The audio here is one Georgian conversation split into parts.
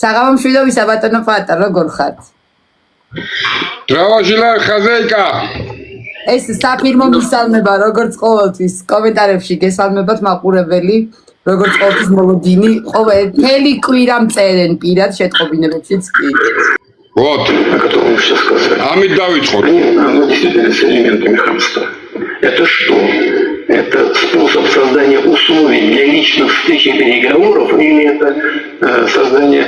საღამომშვიდობი საბატონო ფატა, როგორ ხართ? დრავაშილა ხაზეიკა. ეს საფირმო მისალმება, როგორც ყოველთვის კომენტარებში გესალმებათ მაყურებელი, როგორც ყოველთვის მოლოდინი, მთელი კვირა მწერენ პირად შეტყობინებებშიც კი. Вот. Амит давичхот. Оно действительно с элементами хамства. Это что? Это способ создания условий для личных встреч и переговоров, или это создание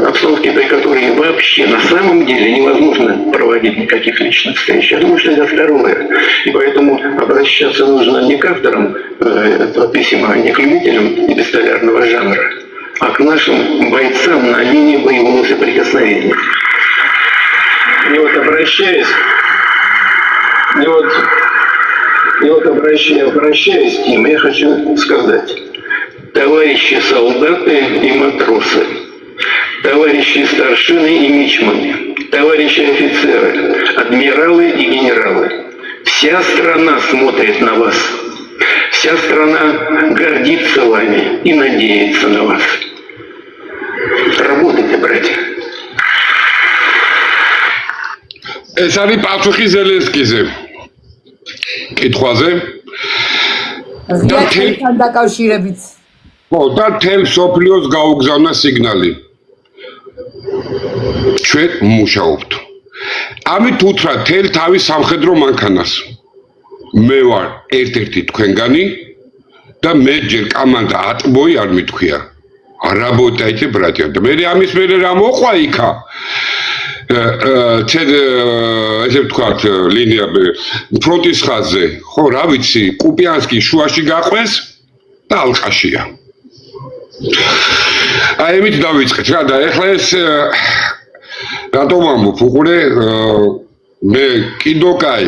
обстановки, при которой вообще на самом деле невозможно проводить никаких личных встреч? Я думаю, что это второе. И поэтому обращаться нужно не к авторам этого письма, не к любителям эпистолярного жанра, а к нашим бойцам на линии боевого соприкосновения. И вот обращаясь к ним, я хочу сказать: товарищи солдаты и матросы, товарищи старшины и мичманы, товарищи офицеры, адмиралы и генералы, вся страна смотрит на вас, вся страна гордится вами и надеется на вас. Работайте, братья. ეს არის პასუხი ზელენსკიზე. კითხვაზე. ღიაცთან დაკავშირებით. ხო, და თელ სოფლიოს გაუგზავნა სიგნალი. ჩვენ მუშაობთ. ამით უთხრა თელ თავის სამხედრო მანქანას. მე ვარ ერთ-ერთი თქვენგანი და მე ჯერ კამანდა ატბოი არ მithქვია. Работайте, братья. და მე ამის მერე რა მოყვა იქა? ესე ვთქვათ, ლინია ფრონტის ხაზზე, ხო, რა ვიცი, კუპიანსკი შუაში გაყვეს და ალყაშია. აი ამით დავიწყეთ რა და ეხლა ეს რატომ ამბობ, უყურე, მე კიდო კაი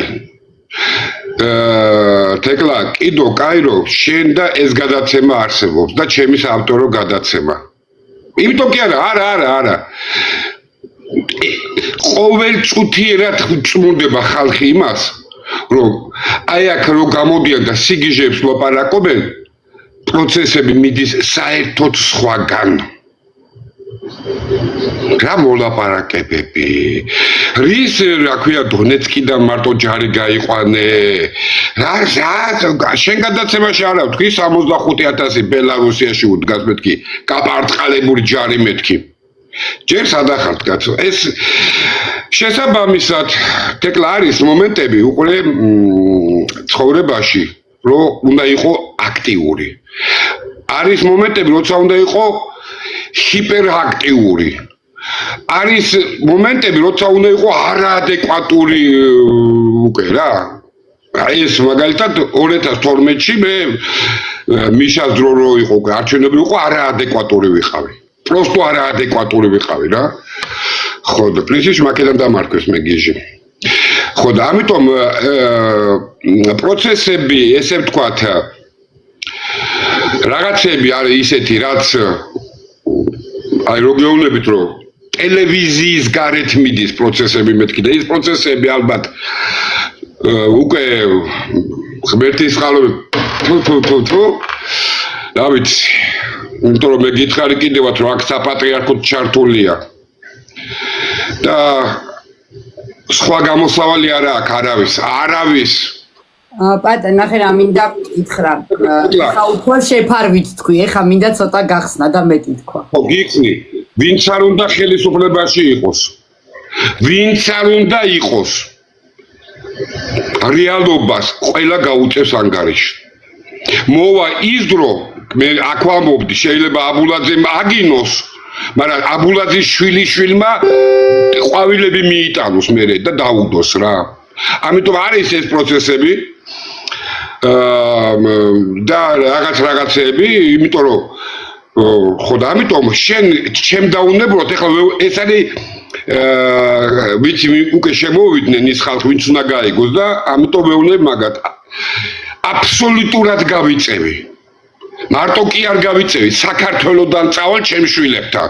თეკლა კიდო კაი რომ შენ და ეს გადაცემა არსებობს და ჩემი საავტორო გადაცემა. იმიტომ კი არა. ყოველ წუთიერად წმუნდება ხალხი იმას, რომ აი აქ რო გამოდიან და სიგიჟებს ლაპარაკობენ, პროცესები მიდის საერთოდ სხვაგან. რა მოლაპარაკებები? რის რა ქვია დონეცკიდან მარტო ჯარი გაიყვანე? რა შენ გადაცემაში არა ვთქვი 65,000 ბელარუსიაში უდგას მეთქი, კაპარტყალებული ჯარი მეთქი. ჯერ სადახართ კაცო, ეს შესაბამისად თეკლა არის მომენტები უყურე ცხოვრებაში, რომ უნდა იყო აქტიური. არის მომენტები, როცა უნდა იყო ჰიპერაქტიური. არის მომენტები, როცა უნდა იყო არაადეკვატური უკვე რა. ეს მაგალითად 2012-ში მე მიშას დრო რო იყო არჩევნები იყო არაადეკვატური ვიყავი. Просто არაადეკვატური ვიყავი რა. ხო და პრინციპში მაკედან დამარქვეს მე გიჟი. ხო და ამიტომ პროცესები, ესე ვთქვათ, რაღაცები არის ისეთი, რაც აი რო გეუბნებით, რომ ტელევიზიის გარეთ მიდის პროცესები მეთქი და ეს პროცესები ალბათ უკვე ღმერთის წყალობით რა ვიცი. იმიტომ რომ მე გითხარი კიდევაც რომ აქ საპატრიარქოთ ჩართულია და სხვა გამოსავალი არა აქვს არავის პატა ნახე რა მინდა გითხრა ხა უფრო შეფარვით თქვი ეხა მინდა ცოტა გახსნა და მეტი თქვა ხო გიხსნი ვინც არ უნდა ხელისუფლებაში იყოს ვინც არ უნდა იყოს რეალობას ყველა გაუწევს ანგარიში მოვა ის დრო მე აქ ვამბობდი შეიძლება აბულაძემ აგინოს მაგრამ აბულაძის შვილიშვილმა ყვავილები მიიტანოს მერე და დაუდოს რა ამიტომ არის ეს პროცესები და რაღაცეები იმიტომ რომ ხო და ამიტომ შენ დაუნებროთ ეხლა ეს არის ვიცი უკვე შემოვიდნენ ის ხალხი ვინც უნდა გაიგოს და ამიტომ მეუნებ მაგათ აბსოლუტურად გავიწევი მარტო კი არ გავიწევი საქართველოსდან წავალ ჩემ შვილებთან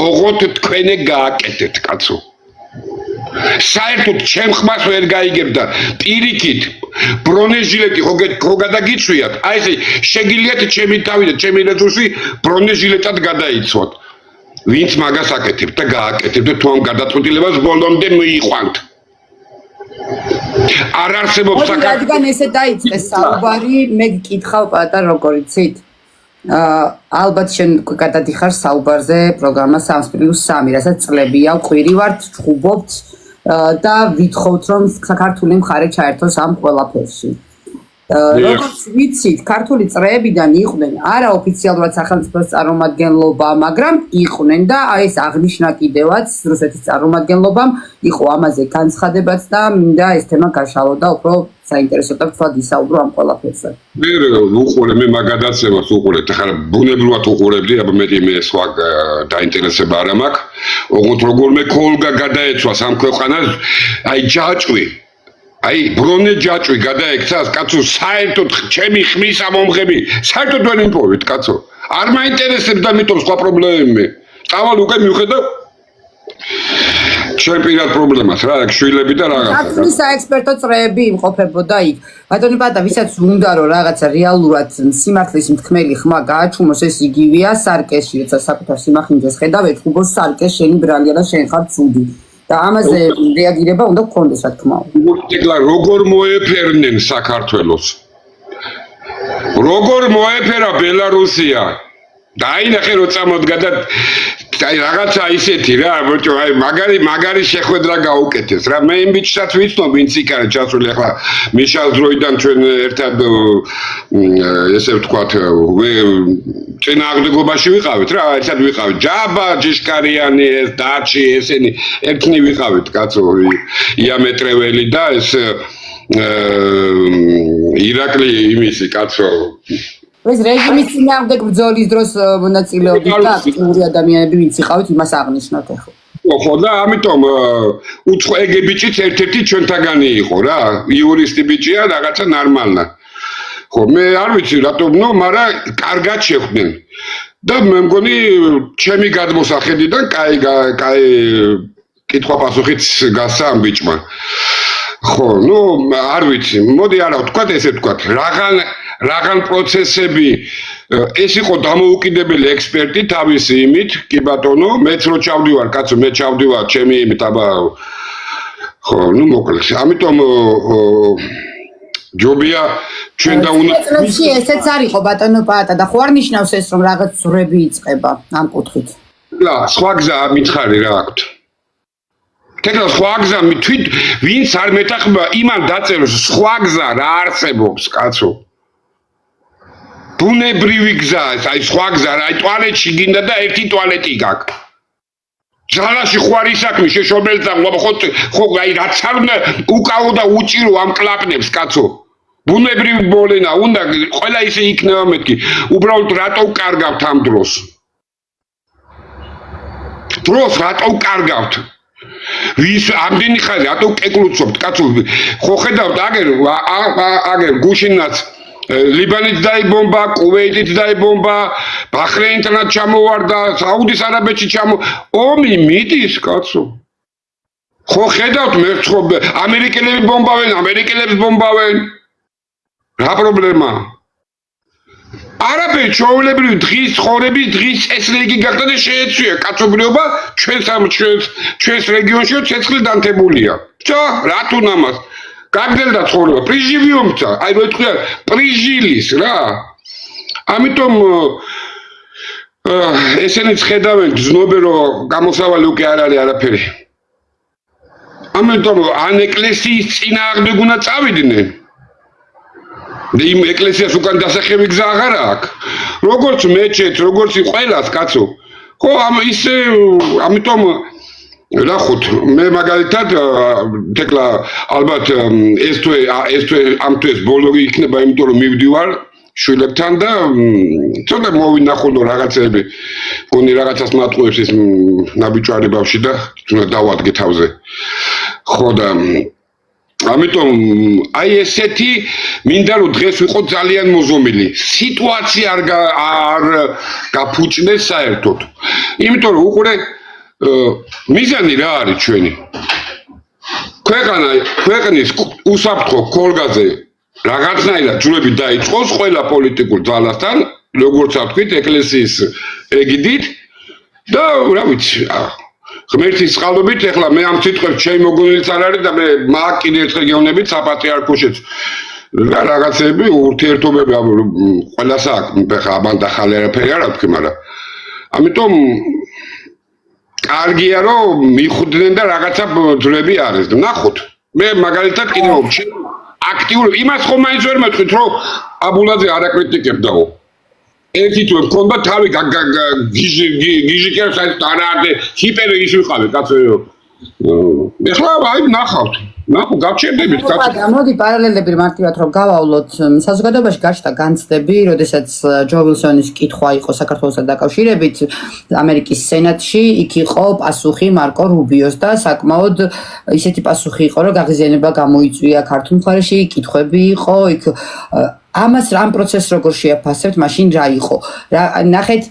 ოღონდ თქვენე გააკეთეთ კაცო საერთოდ ჩემ ხმას ვერ გაიგებ და პირიქით ბრონეჟილეტი ხო გადაგიცვიათ აი ესე შეგიძლიათ ჩემი თავი და ჩემი რესურსი ბრონეჟილეტად გადაიცვათ ვინც მაგას აკეთებთ და გააკეთებთ და თუ ამ გადაწყვეტილებას ბოლომდე მიიყვანთ. არ არსებობს რადგან ესე დაიწყეს საუბარი, მე გკითხავ პატარ როგორ იცით? ალბათ შენ გადადიხარ საუბარზე პროგრამა 3+3, რასაც წლებია ყვირი ვართ, ჭუბობთ და ვითხოვთ რომ საქართველოს მხარე ჩაერთოს ამ ყველაფერში. როგორც ვიცით, ქართული წრეებიდან იყვნენ არაოფიციალურად სახელმწიფოს წარმომადგენლობა, მაგრამ იყვნენ და აი ეს აღნიშნა კიდევაც რუსეთის წარმომადგენლობამ იყო ამაზე განცხადებაც და მინდა ეს თემა გაშალო და უფრო საინტერესო და თქვათ ისაუბრო ამ ყველაფერზე. მე მაგადაცემას უყურებთ, ახლა ბუნებრივად უყურებდი, აბა მე სხვა დაინტერესება არ მაქვს. ოღონდ როგორმე ქოლგა გადაეცვა ამ ქვეყანას, აი ჯაჭვი აი ბრონე ჯაჭვი გადაექცას კაცო საერთოდ ჩემი ხმის ამომღები საერთოდ ვერ იმპოვით კაცო არ მაინტერესებს და მითომ სხვა პრობლემები წავალ უკვე მივხედავ ჩემ პირად პრობლემას რა აქ შვილები და რაღაცა ქართული საექსპერტო წრეები იმყოფებოდა იქ ბატონი პატა ვისაც უნდა რომ რაღაცა რეალურად სიმართლის მთქმელი ხმა გააჩუმოს ეს იგივეა სარკესში როცა საკუთარ სიმახინჯეს ხედავ ეთქუბოს სარკეს შენი ბრალია და შენ ხარ ცუდი და ამაზე რეაგირება უნდა გქონდეს რა თქმა უნდა. როგორ მოეფერნენ საქართველოს? როგორ მოეფერა ბელარუსია? დაინახე რომ წამოდგა და აი რაღაცა ისეთი რა, ბოჭო, აი მაგარი შეხვედრა გაუკეთეს რა. მე იმ ბიჭსაც ვიცნობ, ვინც იქ არის ჩასული ახლა მიშას დროიდან ჩვენ ერთად ესე ვთქვათ, წინააღმდეგობაში ვიყავით რა, ერთად ვიყავით. ჯაბა, ჯიშკარიანი, ეს დაჩი, ესენი ერთნი ვიყავით, კაცო, იამეტრეველი და ეს ირაკლი იმისი, კაცო ეს რეჟიმის წინააღმდეგ ბრძოლის დროს მონაწილეობდით და აქტიური ადამიანები ვინც იყავით იმას აღნიშნოთ ახლა. ხო და ამიტომ უცხო ეგ ბიჭიც ერთ-ერთი ჩვენთაგანი იყო რა იურისტი ბიჭია რაღაცა ნორმალნა. ხო მე არ ვიცი რატომ მაგრამ კარგად შეხვდნენ და მე მგონი ჩემი გადმოსახედიდან კაი კითხვა-პასუხიც გასცა ამ ბიჭმა. ხო არ ვიცი მოდი არა ვთქვათ ესე ვთქვათ რაღაც პროცესები ეს იყო დამოუკიდებელი ექსპერტი თავისი იმით კი ბატონო მეც რო ჩავდივარ კაცო მე ჩავდივარ ჩემი იმით აბა ხო მოკლედ ამიტომ ჯობია ჩვენ და უნდა ესეც არ იყო ბატონო პაატა და ხო არ ნიშნავს ეს რომ რაღაც ზურები იწყება ამ კუთხით რა სხვა გზა მითხარი რა აქვთ თქო სხვა გზა თვით ვინც არ მეტახება იმან დაწეროს სხვა გზა რა არსებობს კაცო ბუნებრივი გზა აი სხვა გზა აი ტუალეტში გინდა და ერთი ტუალეტი გაქვს ძალაში ხوارი საქმე შეშობელთა ხო აი რაც არ უნდა უკაო და უჭირო ამ კლაპნებს კაცო ბუნებრივი ბოლენა უნდა ყველა ისე იქნება მეთქი უბრალოდ რატო კარგავთ ამ დროს რატო კარგავთ ვის ამდენი ხანი რატო კეკლუცობთ კაცო ხო ხედავთ აგერ გუშინაც ლიბანით დაიბომბა, კუვეიტით დაიბომბა, ბაჰრეინთან ჩამოვარდა, საუდის არაბეთში ომი მიდის, კაცო. ხო ხედავთ მე ამერიკელები ამერიკელებს ბომბავენ. რა პრობლემა? არაფერი ჩვეულებრივი დღის ცხოვრების დღის წესრიგი გახდა და შეეცვია კაცობრიობა ჩვენს რეგიონში ცეცხლი დანთებულია. всё, რა თუ ნამას გაგდელდა ცხოვრება პრიჟივიუმცა აი რო თქვია პრიჟილის რა ამიტომ ესენიც ხედავენ ძნობენ რომ გამოსავალი უკვე არ არის არაფერი ამიტომ ან ეკლესიის წინააღმდეგ უნდა წავიდნენ და იმ ეკლესიას უკან დასახევი გზა აღარ აქვს როგორც მეჩეთს როგორც ყველას კაცო ხო ისე ამიტომ ნახოთ მე მაგალითად თეკლა ალბათ ეს თუ ამ თვეს ბოლო იქნება იმიტომ რომ მივდივარ შვილებთან და ცოტა მოვინახულო რაღაცები გონი რაღაცას მატყუებს ეს ნაბიჯვარი ბავში და თუნდაც დავადგე თავზე ხო და ამიტომ აი ესეთი მინდა რომ დღეს ვიყო ძალიან მოზომილი სიტუაცია არ გაფუჭდეს საერთოდ იმიტომ რომ უყურე მიზანი რა არის ჩვენი ქვეყნის უსაფრთხო ქოლგაზე რაღაცნაირად ჯვრები დაიწყოს ყველა პოლიტიკურ ძალასთან როგორც თქვით ეკლესიის ეგიდით და რა ვიცი ღმერთის წყალობით ეხლა მე ამ სიტყვებს ჩემი მოგონილიც არ არის და მე მაგ კიდე ერთხელ გეუბნებით საპატრიარქოშიც რაღაცები ურთიერთობები ყველას აქვს ხა ამან დახალე არაფერი არ აქვს მაგრამ ამიტომ კარგია რომ მიხვდნენ და რაღაცა ძვლები არის და ნახოთ მე მაგალითად კიდევ აქტიური იმას ხომ მაინც ვერ მეთქვით რომ აბულაძე არ აკრიტიკებდაო ერთი თუ მქონდა თავი გიჟიკებს საერთოდ არ არის ჰიპერი ის ვიყავე კაცო ეხლა აი ნახავთ ნახო გავჩერდებით კაცო მოდი პარალელები მარტივად რომ გავავლოთ საზოგადოებაში გაჩნდა განცდები როდესაც ჯო ვილსონის კითხვა იყო საქართველოსთან დაკავშირებით ამერიკის სენატში იქ იყო პასუხი მარკო რუბიოს და საკმაოდ ისეთი პასუხი იყო რომ გაღიზიანება გამოიწვია ქართულ მხარეში კითხვები იყო იქ ამას რამ პროცესს როგორ შეაფასებთ მაშინ რა იყო ნახეთ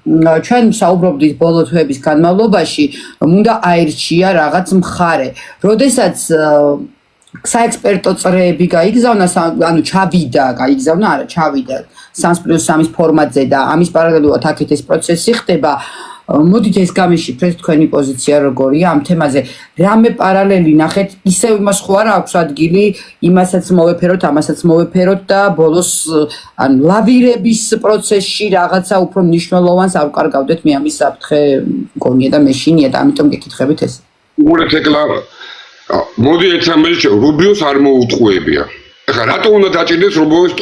ჩვენ საუბრობდით ბოლო თვეების განმავლობაში რომ უნდა აირჩია რაღაც მხარე როდესაც საექსპერტო წრეები გაიგზავნა ანუ ჩავიდა 3+3 ფორმატზე და ამის პარალელურად აქეთ ეს პროცესი ხდება მოდით ეს გამიშიფრეთ თქვენი პოზიცია როგორია ამ თემაზე რამე პარალელი ნახეთ ისევ იმას ხო არ აქვს ადგილი იმასაც მოვეფეროთ ამასაც მოვეფეროთ და ბოლოს ან ლავირების პროცესში რაღაცა უფრო მნიშვნელოვანს არ ვკარგავდეთ მე ამის საფრთხე მგონია და მეშინია და ამიტომ გეკითხებით ეს უბრალოდ ეკლა მოდი ერთ ამერჩე რუბიოს არ მოუტყუებია ეხლა რატო უნდა დაჭირდეს რუბიოს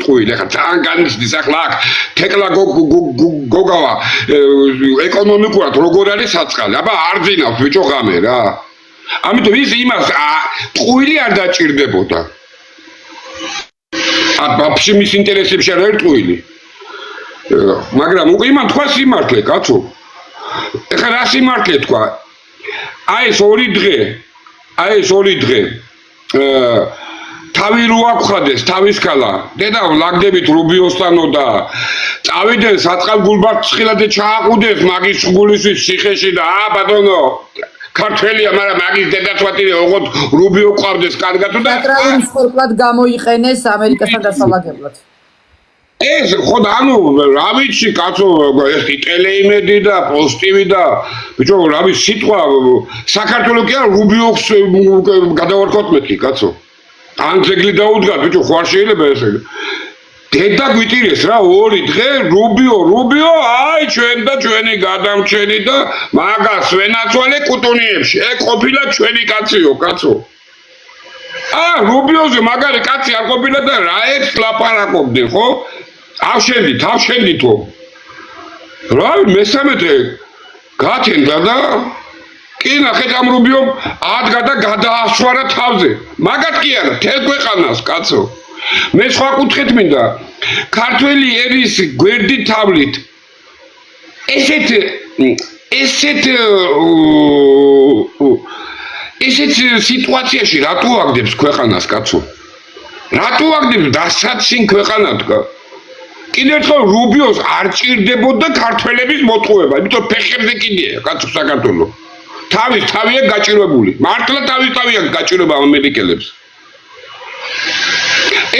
ტყუილი ეხლა ძალიან განიცდის ახლა აქ თეკლა გოგავა ეკონომიკურად როგორ არის საწყალი აბა არ ძინავს ბიჭო ღამე რა ამიტომ ის იმას ტყუილი არ დაჭირდებოდა აბა მის ინტერესებში არ არის ტყუილი მაგრამ უკვე იმან თქვა სიმართლე კაცო ეხლა რა სიმართლე თქვა აი ეს ორი დღე თავი რო აქვხადეს თავის ქალა დედა ლაგდებით რუბიოსთანო და წავიდნენ საწყალ გულბართ ცხილადე ჩააყუდეს მაგის გულისთვის ციხეში და ბატონო ქართველია მაგრამ მაგის დედაცვათი ოღონდ რუბიო ყავდეს კარგად და ტრაურის ხორკლად გამოიყენეს ამერიკასთან დასალაგებლად ეს ხოდა ანუ რა ვიცი კაცო ეს ტელეიმედი და პოსტივი და ბიჭო რა ვიცი სიტყვა საქართველოს კი არა რუბიოს გადავარქოთ მეთქი კაცო ან ძეგლი დაუდგა ბიჭო ხო არ შეიძლება ესე დედა გვიტირეს რა ორი დღე რუბიო აი ჩვენ და ჩვენი გადამჩენი და მაგას ვენაცვალე კუტუნიებში ეგ ყოფილა ჩვენი კაციო კაცო რუბიოზე მაგარი კაცი არ ყოფილა და რა ერთს ლაპარაკობდნენ ხო ავშენდითო რა მესამე დღე გათენდა და კი ნახეთ ამ რუბიომ ადგა და გადაასვარა თავზე მაგათ კი არა თელ ქვეყანას კაცო მე სხვა კუთხით მინდა ქართველი ერის გვერდი თავლით ესეთ სიტუაციაში რატო აგდებს ქვეყანას კაცო რატო აგდებს დასაცინ ქვეყანა თქვა კიდევ ერთხელ რუბიოს არ ჭირდებოდა ქართველების მოტყუება იმიტომ ფეხებზე კიდეა კაცო საქართველოს თავია გაჭირვებული მართლა თავია გაჭირვება ამერიკელებს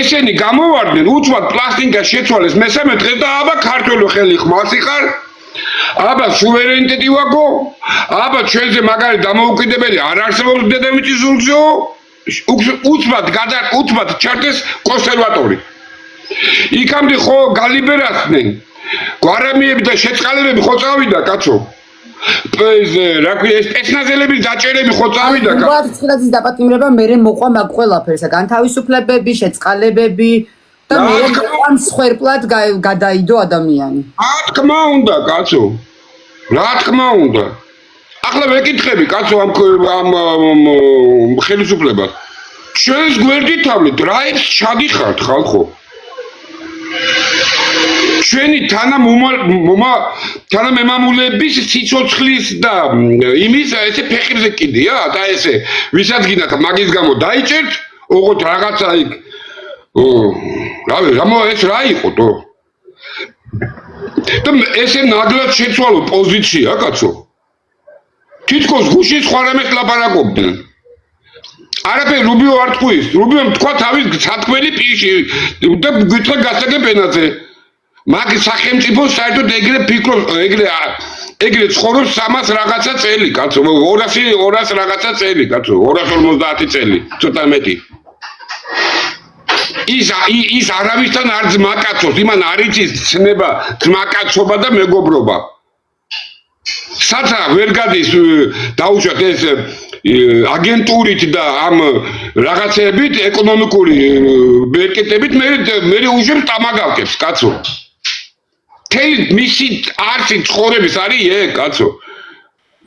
ესენი გამოვარდნენ უცბად პლასტინკა შეცვალეს მესამე დღეს და აბა ქართველო ხელი ხმას იყარ აბა სუვერენიტეტი ვაგო აბა ჩვენზე მაგარი დამოუკიდებელი არ არსებობს დედამიწის ზურგზეო უცბად ჩარდეს კონსერვატორი იქამდე ხო გალიბერացნენ გვარამიები და შეწყალებები ხო წავიდა კაცო რა ქვია ეს პეცნაზელების დაჭერები ხო წავიდა კაცო ვარცხილაძის დაპატიმრება მერე მოყვა მაგ ყველაფერსა განთავისუფლებები შეწყალებები და მერე ამ სხერპლად გადაიდო ადამიანი რა თქმა უნდა კაცო რა თქმა უნდა ახლა ვეკითხები კაცო ამ ხელისუფლებას ჩვენს გვერდით თავლით რა ეს ჩადიხართ ხალხო ჩვენი თანამემამულების სიცოცხლის და იმის ესე ფეხებზე კიდია და ესე ვისაც გინდათ მაგის გამო დაიჭერთ ოღონდ რაღაცა იქ ეს რა იყო თო და ესე ნაგლად შეცვალო პოზიცია კაცო თითქოს გუშინ სხვა რამეს ლაპარაკობდნენ არაფერი რუბიო არ თქვის რუბიომ თქვა თავის სათქმელი პირში და გითხრა გასაგებ ენაზე მაგ სახელმწიფო საერთოდ ეგრე ფიქრობს ეგრე ეგრე ცხოვრობს 300 რაღაცა წელი, კაცო, 200 რაღაცა წელი, კაცო, 250 წელი, ცოტა მეტი. ის არავისთან არ ძმაკაცობს, იმან არ იცის ცნება, ძმაკაცობა და მეგობრობა. საცა ვერ გადის დაუშვათ ეს აგენტურით და ამ რაღაცებით, ეკონომიკური ბერკეტებით მე უშვებს ტამაგავკებს, კაცო. თელი მისი არსი ცხოვრების არის ეგ, კაცო.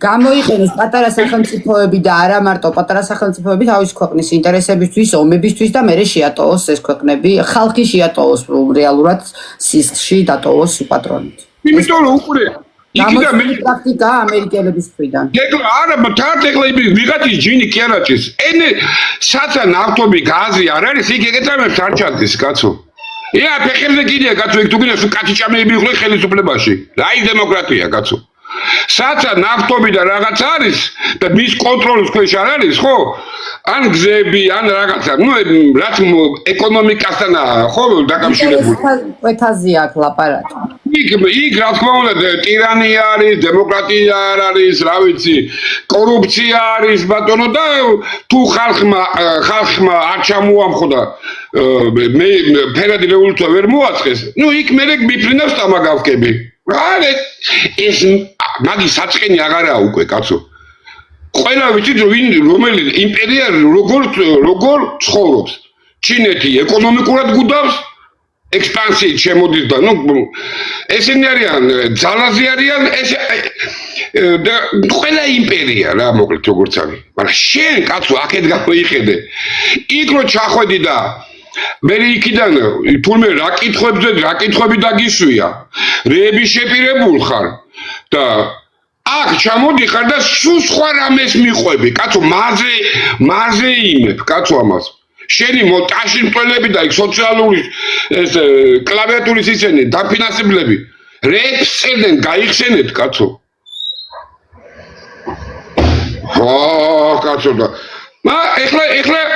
გამოიყენოს პატარა სახელმწიფოები და არა მარტო პატარა სახელმწიფოები თავის ქვეყნის ინტერესებისთვის, ომებისთვის და მერე შეატოვოს ეს ქვეყნები, ხალხი შეატოვოს რეალურად სისხლში დატოვოს უპატრონით. იმიტომ რომ უკვე იქიდან მე პრაქტიკა ამერიკელების მხრიდან. არა, თარტეგლა ვიღაცის ჯინი კი არ აჭის. ენი საცა ნავთობი, გაზი არ არის, იქ ეგეწამებს არ ჩადის, კაცო. ია, ფეხებზე კიდია, კაცო, იქ თუ კიდე კაცი ჭამეები იყვნენ ხელისუფლებაში. აი დემოკრატია, კაცო. საცა ნავთობი და რაღაც არის და მის კონტროლის ქვეშ არ არის, ხო? ან გზები, ან რაღაცა, რაც ეკონომიკასთან ხო დაკავშირებული. კვეთაზე აქვს ლაპარაკი. იქ რა თქმა უნდა ტირანია არის, დემოკრატია არ არის, რა ვიცი, კორუფცია არის, ბატონო და თუ ხალხმა არ ჩამოამხოდა მე ფერადი რევოლუცია ვერ მოაწყეს, იქ მერე მიფრინავს ტამაგავკები. არა ეს მაგი საწყენი აღარაა უკვე, კაცო. ყველა ვიცით რომელი იმპერია როგორ ცხოვრობს. ჩინეთი ეკონომიკურად გუდავს, ექსპანსიით შემოდის და ესენი არიან ძალაზე არიან და ყველა იმპერია რა მოკლედ როგორც არის. მაგრამ შენ კაცო აქეთ გამოიხედე. იქ რო ჩახვედი და მე იქიდან თურმე რა კითხვები დაგისვია. რეები შეპირებულ ხარ და აქ ჩამოდიხარ და სულ სხვა რამეს მიყვები. კაცო მარზე იმებ, კაცო ამას. შენი ტაში მტველები და იქ სოციალური ეს კლავიატურის ისენი დაფინანსებლები რეებს წერდნენ, გაიხსენეთ, კაცო. კაცო და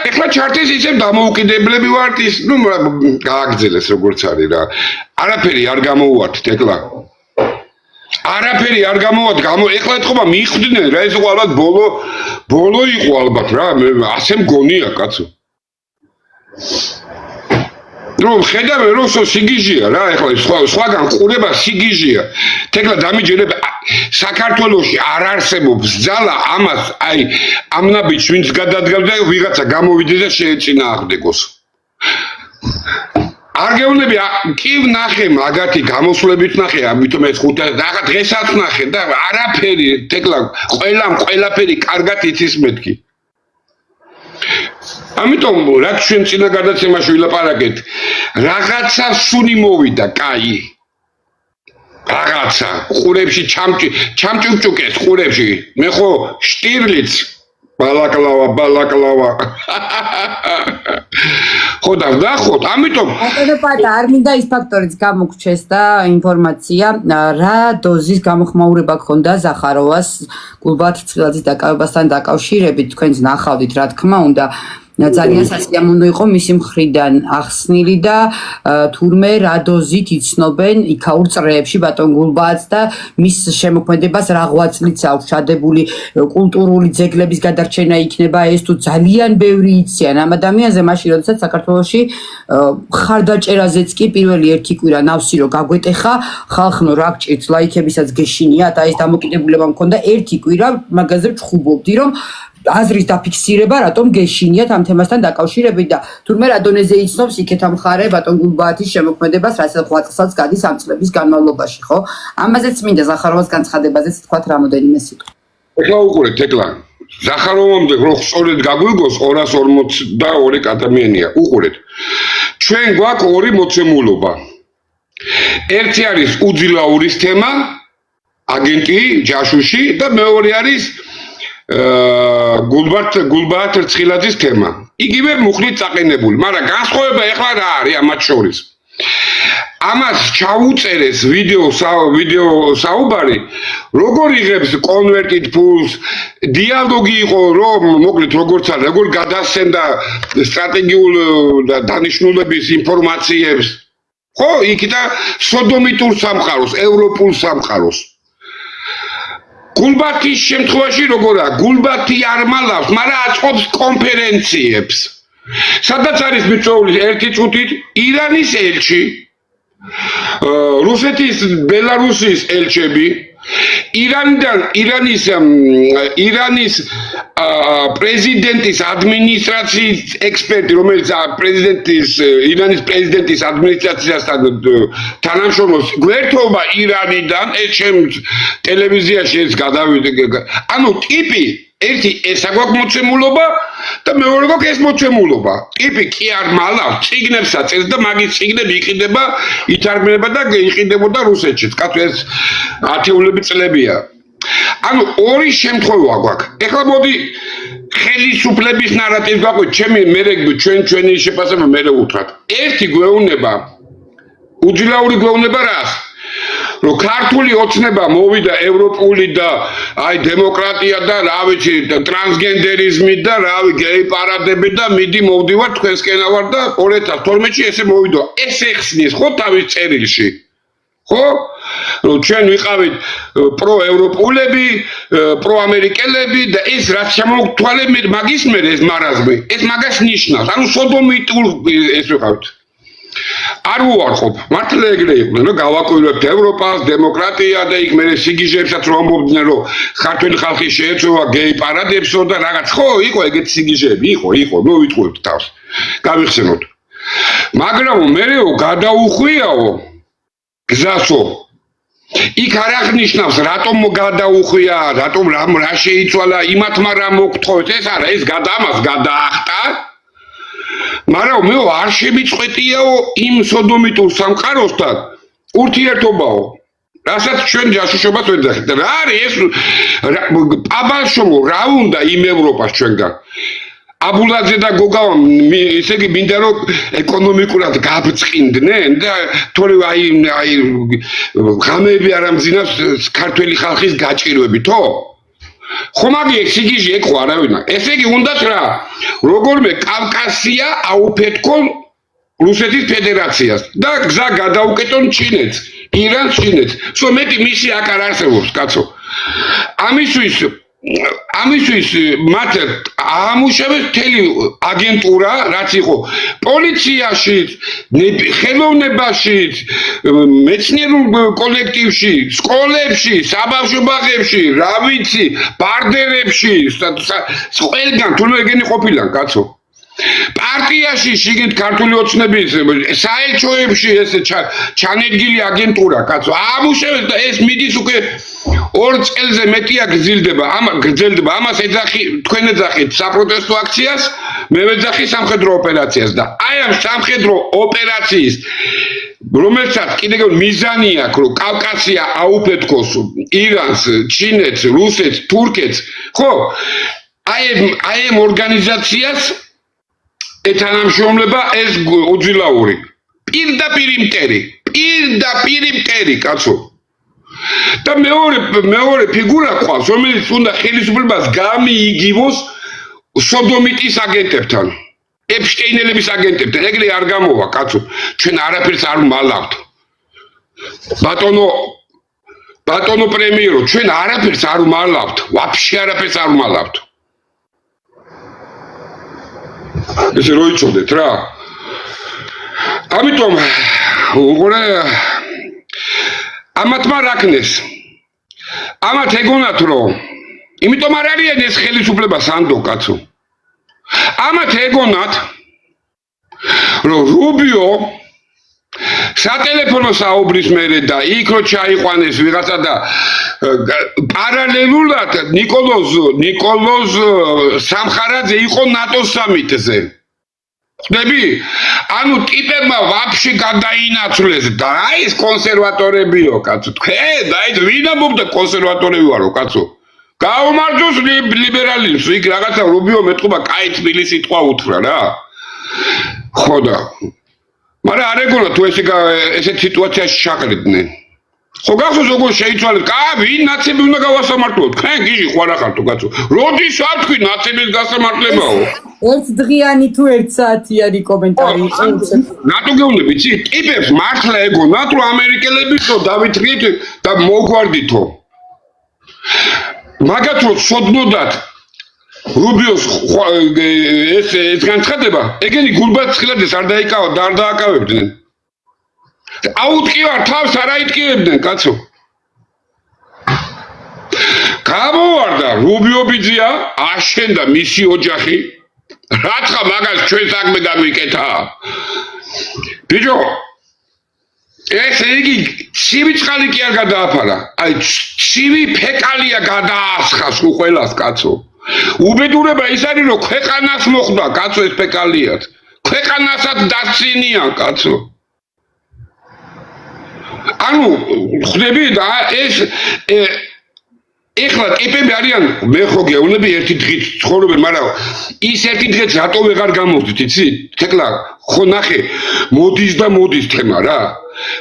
ეხლა ჩარტის ისევ დამოუკიდებლები ვართ ის, გააგრძელეს როგორც არის რა. არაფერი არ გამოუვართ ეკლა. არაფერი არ გამოვართ, ეხლა ეთქობა მიხვდნენ რა, ეს იყო ალბათ ბოლო იყო ალბათ რა, ასე მგონია, კაცო. ხედავენ რომ სიგიჟია რა, ეხლა სხვაგან ყურება სიგიჟია. თეკლა დამიჯერებ საქართველოში არ არსებობს ძალა ამას, აი ამნაბიჯს ვინც გადადგავდა ვიღაცა გამოვიდეს და შეეწინააღმდეგოს. არ გეუბნები, კი ვნახე მაგათი გამოსვლებით ნახე, ამიტომ ეს რაღაც დღესაც ნახე და არაფერი, თეკლა ყველაფერი კარგად იცის მეთქი. ამიტომ რაც ჩვენ წინა გადაცემაში ვილაპარაკეთ, რაღაცა სუნი მოვიდა, კაი. რაღაცა ყურებში ჩამჭუჭუკეს ყურებში. მე ხო შტირლიც ბალაკლავა. ხო დავდახოთ, ამიტომ აკეთებდა არ მინდა ის ფაქტორიც გამოგჩეს და ინფორმაცია რა დოზის გამოხმაურება ქონდა ზახაროვას გულბათ ცხილაძის დაკავებასთან დაკავშირებით, თქვენც ნახავდით რა თქმა უნდა. ძალიან სასიამოვნო იყო მისი მხრიდან ახსნილი და თურმე რა დოზით იცნობენ იქაურ წრეებში ბატონ გულბათს და მის შემოქმედებას რა ღვაწლიც აქვს ჩადებული კულტურული ძეგლების გადარჩენა იქნება ეს თუ ძალიან ბევრი იციან ამ ადამიანზე მაშინ როდესაც საქართველოში ხარდაჭერაზეც კი პირველი ერთი კვირა ნავსი რო გაგვეტეხა ხალხნო რა გჭირთ ლაიქებისაც გეშინიათ აი ეს დამოკიდებულება მქონდა ერთი კვირა მაგაზე ვჩხუბობდი რომ აზრის დაფიქსირება რატომ გეშინიათ ამ თემასთან დაკავშირებით და თურმე რა დონეზე იცნობს იქეთ ამ მხარე ბატონ გულბათის შემოქმედებას რასაც ღვაწლსაც გადის ამ წლების განმავლობაში ხო ამაზეც მინდა ზახაროვას განცხადებაზეც თქვათ რამოდენიმე სიტყვა ეხლა უყურეთ ეკლა ზახაროვამდე რო სწორედ გაგვიგოს 242 ადამიანია უყურეთ ჩვენ გვაქვს ორი მოცემულობა ერთი არის უძილაურის თემა აგენტი ჯაშუში და მეორე არის გულბათ ცხილაძის თემა. იგივე მუხლით წაყენებული, მაგრამ განსხვავება ეხლა რა არის ამათ შორის. ამას ჩაუწერეს ვიდეო საუბარი, როგორ იღებს კონვერტით ფულს, დიალოგი იყო, რომ მოკლედ როგორც არის, როგორ გადასცემდა სტრატეგიულ დანიშნულების ინფორმაციებს. ხო, იქ და სოდომიტურ სამყაროს, ევროპულ სამყაროს. გულბათის შემთხვევაში როგორაა? გულბათი არ მალავს, მაგრამ აწყობს კონფერენციებს. სადაც არის მიწვეული ერთი წუთით ირანის ელჩი, რუსეთის, ბელარუსის ელჩები, ირანის პრეზიდენტის ადმინისტრაციის ექსპერტი, რომელიც ირანის პრეზიდენტის ადმინისტრაციასთან თანამშრომლობს, გვერდობა ირანიდან, ეს ჩემ ტელევიზიაში ეს გადავიდა. ანუ ტიპი ერთი ესა გვაქვს მოცემულობა და მეორე გვაქვს ეს მოცემულობა. ტიპი კი არ მალავს, წიგნებსაც წერს და მაგის წიგნები იყიდება, ითარგმნება და იყიდებოდა რუსეთშიც. კაცო ეს ათეულები წლებია. ანუ ორი შემთხვევა გვაქვს. ეხლა მოდი ხელისუფლების ნარატივს გაყვეთ, ჩვენი შეფასება მერე უთხრათ. ერთი გვეუბნება, უძლაური გვეუბნება რას? რომ ქართული ოცნება მოვიდა ევროპული და აი დემოკრატია და რა ვიცი ტრანსგენდერიზმი და რავი გეი პარადები და მიდი მოვდივარ თქვენსკენა ვარ და 2012-ში ესე მოვიდა. ეს ეხსნის ხო თავის წერილში? ხო? რომ ჩვენ ვიყავით პროევროპულები, პროამერიკელები და ეს რაც შემოგთვალე მაგის მერე ეს მარაზმი, ეს მაგას ნიშნავს. ანუ სოდომიტულ ეს ვიყავით. არ უარყოფ, მართლა ეგრე იყვნენ, რომ გავაკვირვებთ ევროპას, დემოკრატია და იქ მერე სიგიჟებსაც რომ ამბობდნენ, რომ ქართველი ხალხი შეეწევა გეი პარადებსო და რაღაც, ხო, იყო ეგეთი სიგიჟები, იყო, ნუ ვიტყუებთ თავს. გავიხსენოთ. მაგრამ მერეო გადაუხვიაო გზასო. იქ არ აღნიშნავს, რატომ გადაუხვია, რატომ რა შეიცვალა, იმათმა რა მოგთხოვეთ, ეს არა, ეს ამას გადაახტა. მაგრამ მე არ შემიწყვეტიაო იმ სოდომიტურ სამყაროსთან ურთიერთობაო, რასაც ჩვენ ჯაშუშობას ვეძახით. რა არის ეს აბალშომო, რა უნდა იმ ევროპას ჩვენგან? აბულაძე და გოგავამ ესე იგი მინდა რომ ეკონომიკურად გაბწყინდნენ და თორე აი ღამეები არ ამძინავს ქართველი ხალხის გაჭირვებითო? ხომ მაგ სიგიჟე ეგ ხო არავინა. ესე იგი უნდათ რა, როგორმე კავკასია აუფეთქონ რუსეთის ფედერაციას და გზა გადაუკეტონ ჩინეთს, ირანს, ჩინეთს. სულ მეტი მისი აქ არ არსებობს, კაცო. ამისთვის მათ ამუშავეს მთელი აგენტურა, რაც იყო პოლიციაში, ხელოვნებაში, მეცნიერულ კოლექტივში, სკოლებში, საბავშვო ბაღებში, რა ვიცი, ბარდერებში, ყველგან თუნდაც ეგენი ყოფილან, კაცო. პარტიაში შიგნით ქართული ოცნების საელჩოებში ეს ჩანერგილი აგენტურა, კაცო. ამუშავეს და ეს მიდის უკვე 2 წელზე მეტია გრძელდება. ამას თქვენ ეძახით საპროტესტო აქციას, მე ვეძახი სამხედრო ოპერაციას და აი ამ სამხედრო ოპერაციის რომელსაც კიდევ მიზანი აქვს, რომ კავკასია აუფეთქოს ირანს, ჩინეთს, რუსეთს, თურქეთს, ხო? აი ამ ორგანიზაციას ეთანამშრომლება ეს უძილაური. პირდაპირ მტერი, კაცო. და მეორე ფიგურა ყავს, რომელიც უნდა ხელისუფლებას გამიიგივოს სოდომიტის აგენტებთან, ეპშტეინელების აგენტებთან. ეგრე არ გამოვა, კაცო. ჩვენ არაფერს არ მალავთ. ბატონო პრემიერო, ჩვენ არაფერს არ მალავთ, ვაფშე არაფერს არ მალავთ. ესე რო იცოდეთ რა. ამიტომ უყურე ამათმა რაკნეს. ამათ ეგონათ რომ იმიტომ არ არიან ეს ხელისუფლება სანდო კაცო. ამათ ეგონათ რომ რუბიო სატელეფონო საუბრის მერე და იქ რო ჩაიყვანეს ვიღაცა და პარალელურად ნიკოლოზ სამხარაძე იყო ნატოს სამიტზე. ხდები? ანუ ტიპებმა ვაფშე გადაინაცვლეს და აი ეს კონსერვატორებიო, კაცო. თქვენ დაი ვინ ამბობდა კონსერვატორები ვარო, კაცო. გაუმარჯოს ლიბერალიზმს, იქ რაღაცა რუბიო მეტყობა, კაი თბილი სიტყვა უთხრა რა. ხო და მაგრამ არ ეგონა თუ ესეთ სიტუაციაში ჩაყრიდნენ. ხო გახსოვს როგორ შეიცვალეთ? ვინ ნაცები უნდა გავასამართლოთ? თქვენ გიჟი ხო არ ახართო, კაცო. როდის არ თქვი ნაცების გასამართლებაო? ერთ დღიანი თუ 1 საათიანი კომენტარი იყო. ნატო გეუბნები, იცი? ტიპებს მართლა ეგონათ რომ ამერიკელებისო დავითრიეთ და მოგვარდითო. მაგათ რო სოდნოდათ რუბიოს ეს განცხადება, ეგენი გულბაცხილადეს არ დააკავებდნენ. აუტკივარ თავს არ აიტკივებდნენ, კაცო. გამოვარდა რუბიო ბიძია, აშენდა მისი ოჯახი. რათხა მაგას ჩვენ საქმე გაგვიკეთა. ბიჭო, ეს იგი ცივი წყალი კი არ გადააფარა. აი ცივი ფეკალია გადაასხა სულ ყველას, კაცო. უბედურება ის არის, რომ ქვეყანას მოხდა, კაცო, ეს ფეკალიათ. ქვეყანასაც დაცინია, კაცო. ანუ ხდები და ეს ეხლა ტიპები არიან, მე ხო გეუბნები ერთი დღით ცხოვრობენ, მაგრამ ის ერთი დღით რატო ვეღარ გამოვდით, იცი? თეკლა ხო ნახე, მოდის და მოდის თემა რა.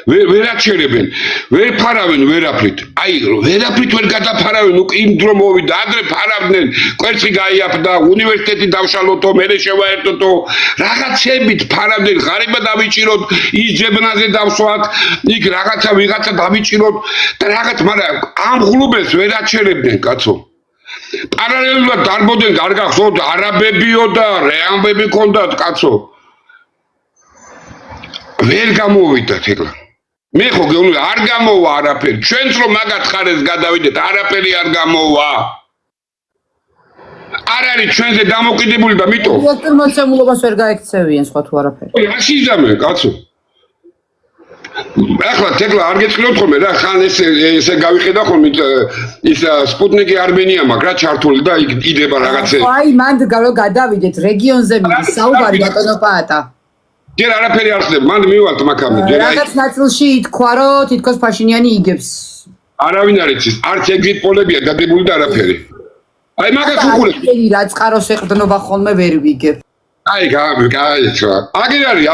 ვერაჩერებენ, ვერ ფარავენ ვერაფრით. აი, ვერაფრით ვერ გადაფარავენ, უკვე იმ დრო მოვიდა, ადრე ფარავდნენ, კვერცხი გაიაფდა, უნივერსიტეტი დავშალოთო, მერე შევაერთოთო, რაღაცებით ფარავდნენ, ღარიბა დავიჭიროთ, ის ჯებნაზე დავსვათ, იქ ვიღაცა დავიჭიროთ და რაღაც, მაგრამ ამ ღლუბებს ვერაჩერებდნენ, კაცო. პარალელურად დარბოდნენ, არ გახსოვთ, არაბებიო და რეამბები ქონდათ, კაცო. ვერ გამოვიდათ ეხლა. მე ხო გეუბნები, არ გამოვა არაფერი. ჩვენც რომ მაგათ ხარეს გადავიდეთ, არაფერი არ გამოვა. არ არის ჩვენზე დამოკიდებული და მიტომ. რატომ მოცემულობას ვერ გაექცევიან სხვა თუ არაფერი? რა შეიზამენ, კაცო? ახლა თეკლა არ გეწყილოთ ხოლმე რა, ხან ესე გავიხედა ხოლმე ის სპუტნიკი არმენია მაგრამ რა ჩართული და იქ იდება რაღაცე. აი მანდ გადავიდეთ რეგიონზე მიდის საუბარი ბატონო პაატა. ჯერ არაფერი არ ხდება, მანდ მივალთ მაგამდე. რაღაც ნაწილში ითქვა, რომ თითქოს ფაშინიანი იგებს. არავინ არ იცის, არც ეგრეთ პოლებია დადებული და არაფერი. აი მაგას უყურებ. რაც წყაროს ეყრდნობა ხოლმე ვერ ვიგებ. აი გაიცვა. აგერ არის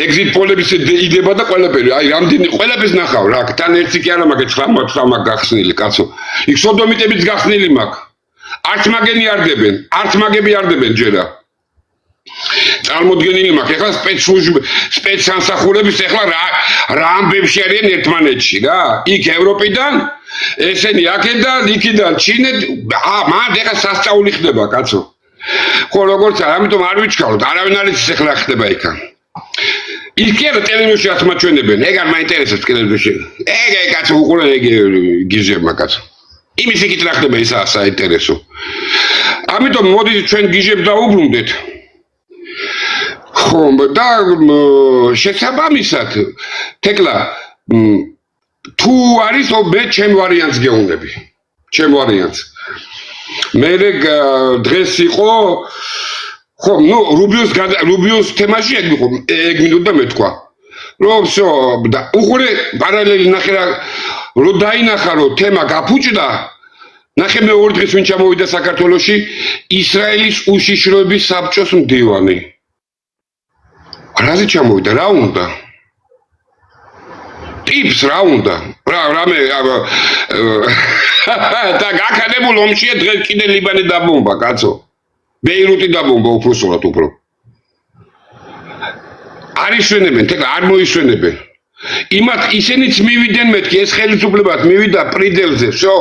ეგზიტ პოლების იდება და ყველაფერი. აი რამდენი ყველაფერს ნახავ რა. თან ერთი კი არა მაგ 9 მაგ გახსნილი კაცო. იქ სოდომიტებიც გახსნილი მაგ. არც მაგენი არ დებენ, არც მაგები არ დებენ ჯერა. წარმოდგენილი მაქვს ეხლა სპეცსამსახურების ეხლა რა ამბებში არიან ერთმანეთში რა იქ ევროპიდან ესენი აქედან იქიდან ჩინეთ მანდ ეხლა სასწაული ხდება კაცო ხო როგორც არა ამიტომ არ ვიჩქაროთ არავინ არ იცის ეხლა ხდება იქა იქ კი არა ტელევიზორში რაც მაჩვენებენ ეგ არ მაინტერესებს ტელევიზორში ეგ კაცო უყურე ეგ გიჟებმა კაცო იმის იქით რა ხდება ისა საინტერესო ამიტომ მოდით ჩვენ გიჟებს დაუბრუნდეთ ხომ და შესაბამისად თეკლა თუ არის მე ჩემ ვარიანტს გეუბნები ჩემ ვარიანტს მე დღეს იყო ხო ნუ რუბიოს თემაში ეგ მინდოდა მეთქვა რომ всё და უყურე პარალელი ნახე რომ დაინახა რომ თემა გაფუჭდა ნახე მე ორი დღეს ვინ ჩამოვიდა საქართველოში ისრაელის უშიშროების საბჭოს მდივანი რაზე ჩამოვიდა რა უნდა ტიპს რა უნდა რამე და გაქანებულ ომშია დღეს კიდე ლიბანი დაბომბა კაცო ბეირუთი დაბომბა უფროსულად უფრო არ ისვენებენ თქო არ მოისვენებენ იმათ ისინიც მივიდნენ მეთქი ეს ხელისუფლებად მივიდა პრიდელზე всё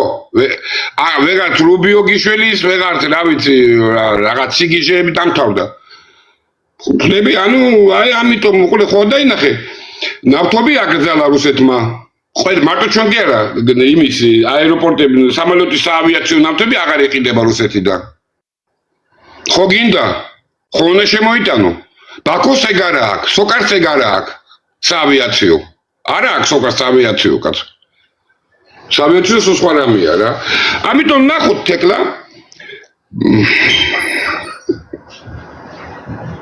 ვეღარც რუბიო გიშველის ვეღარც რა ვიცი რაღაც სიგიჟეები დამთავრდა ხლები ანუ აი ამიტომ უყურე ხო დაინახე ნავთობი აკრძალა რუსეთმა ყველ მარტო ჩვენ კი არა იმის აეროპორტები სამოლოთის აავიაციო ნავთობი აღარ ეყიდება რუსეთიდან ხო გინდა ხო უნდა შემოიტანო ბაქოს ეგ არა აქვს სოკარს ეგ არა აქვს საავიაციო არა აქვს სოკარს აავიაციო კაცო საავიაციო სხვა რამეა რა ამიტომ ნახოთ თეკლა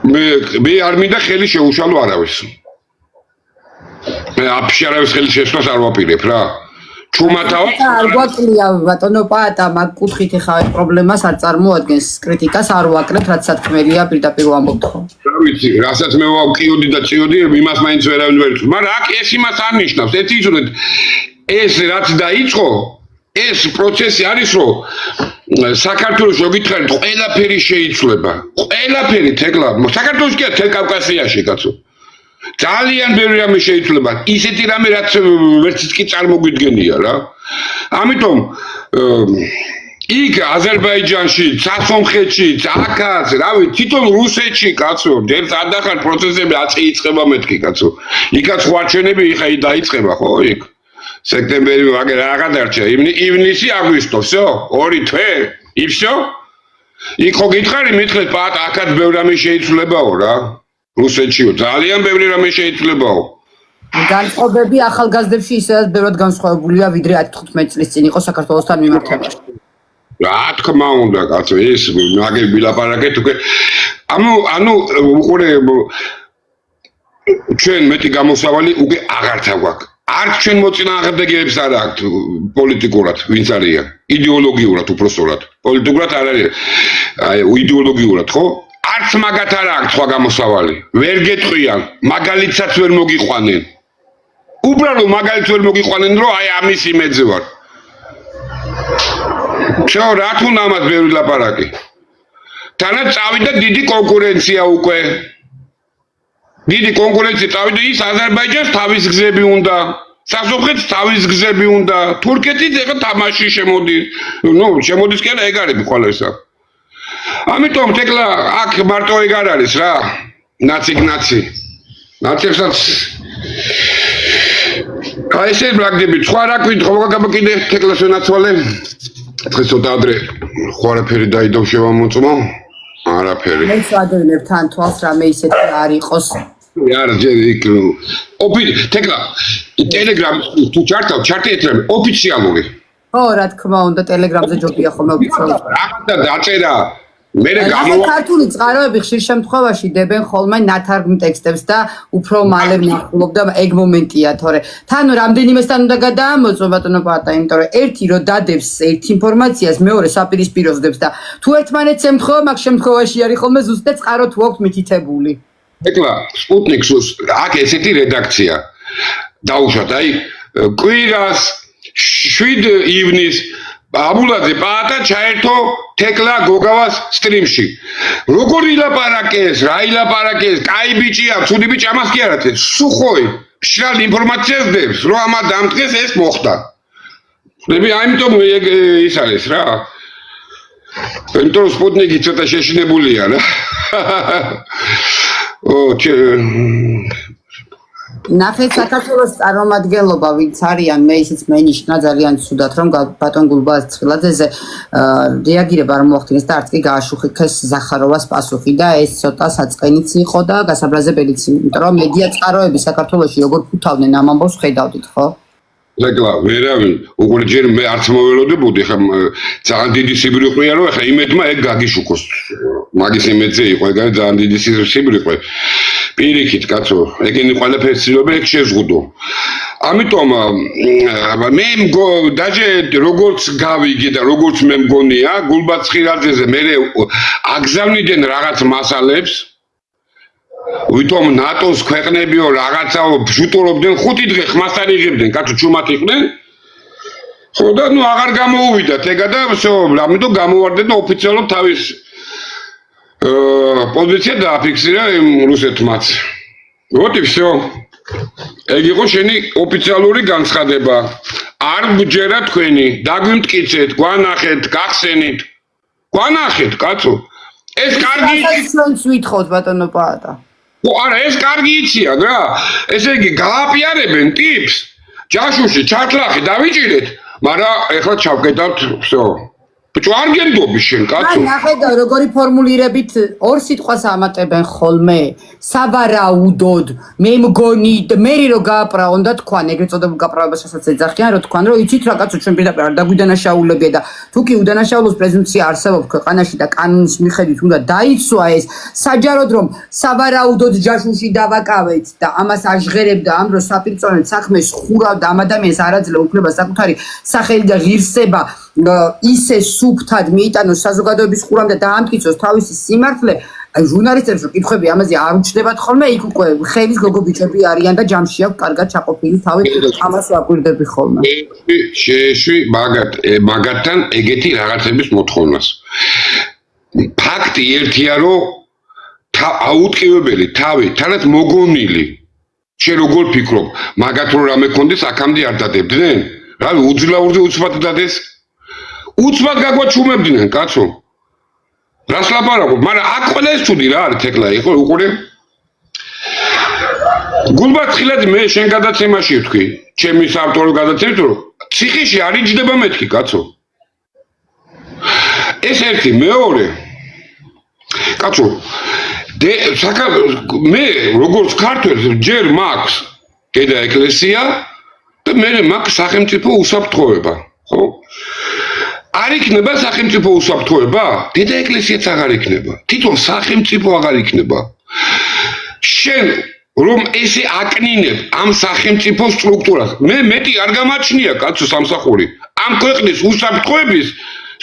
მე არ მინდა ხელი შეუშალო არავის მე აფშარავის ხელი შეშლას არ ვაპირებ რა ჩუმათავ არ გვაკლია ბატონო პაატა მაგ კუთხით ხა ეს პრობლემას არ წარმოადგენს კრიტიკას არ ვაკრებ რაც სათქმელია პირდაპირ ვამბობთ ხო რა ვიცი რასაც მე ვავკიოდი და წიოდი იმას მაინც ვერავინ ვერ იცის მაგრამ აქ ეს იმას არ ნიშნავს ერთი ისურეთ ეს რაც დაიწყო ეს პროცესი არის რომ საქართველოს მოგითხარით ყველაფერი შეიცვლება ყველაფერი თეკლა საქართველოს კი თელ კავკასიაში კაცო ძალიან ბევრი რამე შეიძლება. ისეთი რამე რაც ვერციც კი წარმოგვიდგენია რა. ამიტომ იქ აზერბაიჯანში, სასონხეთში, აქაც, რავი, თვითონ რუსეთში, კაცო, ერთ ადახარ პროცესები აწი იწყება მეთქი, კაცო. იქაც ხوارჩენები იხა დაიწყება, ხო, იქ. სექტემბერი რა გადარჩა? ივნისი, აგვისტო, всё, 2 თვე, и всё. იქ ხო გითხარი, მითხეთ, აქაც ბევრი რამე შეიძლებაო რა. რუსეთშიო, ძალიან ბევრი რამე შეიძლებაო. განწყობები ახალგაზრდებში ისედაც ბევრად განსხვავებულია, ვიდრე 15 წლის წინ იყო საქართველოსთან მიმართებაში. რა თქმა უნდა, კაცო, ეს მაგები ვილაპარაკეთ უკვე. ანუ უყურე ჩვენ მეტი გამოსავალი უკვე აღარც აგვაქვს. არც ჩვენ მოწინააღმდეგეებს არ აქვთ პოლიტიკურად, ვინც არიან. იდეოლოგიურად უпроსტად. პოლიტიკურად არ არის. აი, იდეოლოგიურად, ხო? არც მაგათ არ აქვთ სხვა გამოსავალი. ვერ გეტყვიან, მაგალითსაც ვერ მოგიყვანენ. უბრალოდ მაგალითს ვერ მოგიყვაnen, რომ აი ამის იმედზე ვარ. Всё, რა თუ ამას ბევრი ლაპარაკი. თანაც წავიდა დიდი კონკურენცია უკვე. დიდი კონკურენცია წავიდა ის აზერბაიჯანს თავის გზები უნდა. სასონხეთს თავის გზები უნდა. თურქეთიც ეხა თამაში შემოდის. შემოდის კი არა, ეგ არის ყველასა. ამიტომ თეკლა აქ მარტო ეგ არ არის რა. ნაცი. ნაცებსაც აი ესე ბრაგდები, სხვა რა გკითხო, კიდე თეკლას ვენაცვალე. დღეს ცოტა ადრე ხوارაფერი დაიდო შევამოწმო. არაფერი. მე ვადევნებ თან თვალს რამე ისეთი არ იყოს. არა, ჯერ იქ თეკლა ტელეგრამი თუ ჩართავ, ჩარტიეთ რამე ოფიციალური. ხო, რა თქმა უნდა, ტელეგრამზე ჯობია ხოლმე ოფიციალური. რაღაცა დაწერა. მე ქართული წყაროები ხშირ შემთხვევაში დებენ ხოლმე ნათარგმნ ტექსტებს და უფრო მალე ვნახულობ და ეგ მომენტია, თორე თან რამდენიმესთან უნდა გადაამოწმო ბატონო პატა, იმიტომ რომ ერთი რო დადებს ერთ ინფორმაციას, მეორე საპირისპიროსდებს და თუ ერთმანეთს ემთხოვა, მაგ შემთხვევაში არის ხოლმე ზუსტად წყარო თუ აქვს მითითებული. ეკლა სპუტნიკს აქ ესეთი რედაქცია დაუშვათ, აი კვირას 7 ივნის აბულაძე პაატა ჩაერთო თეკლა გოგავას სტრიმში. როგორ ილაპარაკეს, რა ილაპარაკეს, კაი ბიჭია, ცუდი ბიჭი ამას კი არათეს. სუხოი, მშრალ ინფორმაციას დებს, რომ ამა დამტკეს ეს მოხდა. ხდები, ამიტომ ის არის რა. პენტრო სპუტნიკი ცოტა შეშინებულია რა. ნახეთ საქართველოს წარმომადგენლობა ვინც არიან, მე ისიც მენიშნა ძალიან ცუდად, რომ ბატონ გულბააზ ცხილაძეზე რეაგირება არ მოახდინეს და არც კი გააშუქეს ზახაროვას პასუხი და ეს ცოტა საწყენიც იყო და გასაბრაზებელიც, იმიტომ რომ მედია წყაროები საქართველოში როგორ ფუთავდნენ ამ ამბავს ხედავდით, ხო? ეკლა ვერავინ, უყურე ჯერ მე არც მოველოდებოდი, ხა ძალიან დიდი სიბრი ყია, რომ ხა იმედმა ეგ გაგიშუქოს. მაგის იმედზე იყო, ეგ არის ძალიან დიდი სიბრი ყია. პირიქით, კაცო, ეგენი ყველაფერს ცდილობენ ეგ შეზღუდო. ამიტომ მე დაჟე როგორც გავიგე და როგორც მე მგონია, გულბაց ცხილაძეზე მე აგზავნიდნენ რაღაც მასალებს. ვითომ ნატოს ქვეყნებიო რაღაცაო ბჟუტურობდნენ 5 დღე ხმასთან იღებდნენ, კაცო ჩუმად იყვნენ. ხო და ნუ აღარ გამოუვიდათ ეგა და всё, ამიტომ გამოვარდნენ და ოფიციალურად თავის პოზიცია დააფიქსირა იმ რუსეთმაც. ვოტი всё. ეგ იყო შენი ოფიციალური განცხადება. არ გჯერა თქვენი, დაგვიმტკიცეთ, გვანახეთ, გახსენით. გვანახეთ, კაცო. ეს კარგი ჩვენც ვითხოვთ ბატონო პაატა. არა, ეს კარგი იციან რა. ესე იგი გააპიარებენ ტიპს. ჯაშუში, ჩათლახი დავიჭირეთ, მაგრამ ეხლა ჩავკეტავთ, всё. ბიჭო, არ გენდობი შენ, კაცო. ნახეთ როგორი ფორმულირებით ორ სიტყვას ამატებენ ხოლმე. სავარაუდოდ, მე მგონი, მე რო გააправონ და თქვან, ეგრეთ წოდებულ გაправებასაც ეძახიან, რომ თქვან, რომ იცით რა კაცო, ჩვენ პირდაპირ არ დაგვიდანაშაულებია და თუ კი უდანაშაულოს პრეზუმპცია არსებობს ქვეყანაში და კანონის მიხედვით უნდა დაიცვა ეს, საჯაროდ რომ სავარაუდოდ ჯაშუში დავაკავეთ და ამას აჟღერებდა ამ დროს საპირწონედ საქმეს ხურავდა ამ ადამიანს არ აძლევ უფლება საკუთარი სახელი და ღირსება ისე სუფთად მიიტანოს საზოგადოების ხურამ და დაამტკიცოს თავისი სიმართლე, აი ჟურნალისტებს რო კითხები ამაზე არ უჩნდებათ ხოლმე, იქ უკვე ხელის გოგო ბიჭები არიან და ჯამში აქვს კარგად ჩაყოფილი თავი, ამას ვაკვირდები ხოლმე. შეეშვი მაგათთან ეგეთი რაღაცების მოთხოვნას. ფაქტი ერთია, რომ აუტკივებელი თავი თანაც მოგონილი შენ როგორ ფიქრობ, მაგათ რო რამე კონდეს აქამდე არ დადებდნენ? რავი, უძლაურზე უცბად დადეს. უცბად გაგვაჩუმებდნენ, კაცო. რას ლაპარაკობ? მაგრამ აქ ყველა ეს ცუდი რა არის ეკლა, იყო უყურე. გულბათხილად მე შენ გადაცემაში ვთქვი, ჩემი საავტორო გადაცემით, რომ ციხეში არ იჯდება მეთქი, კაცო. ეს ერთი, მეორე. კაცო, მე როგორც ქართველს ჯერ მაქვს დედა ეკლესია და მე მაქვს სახელმწიფო უსაფრთხოება, ხო? არ იქნება სახელმწიფო უსაფრთხოება? დედა ეკლესიაც აღარ იქნება. თვითონ სახელმწიფო აღარ იქნება. შენ რომ ესე აკნინებ ამ სახელმწიფო სტრუქტურას, მე მეტი არ გამაჩნია კაცო სამსახური. ამ ქვეყნის უსაფრთხოების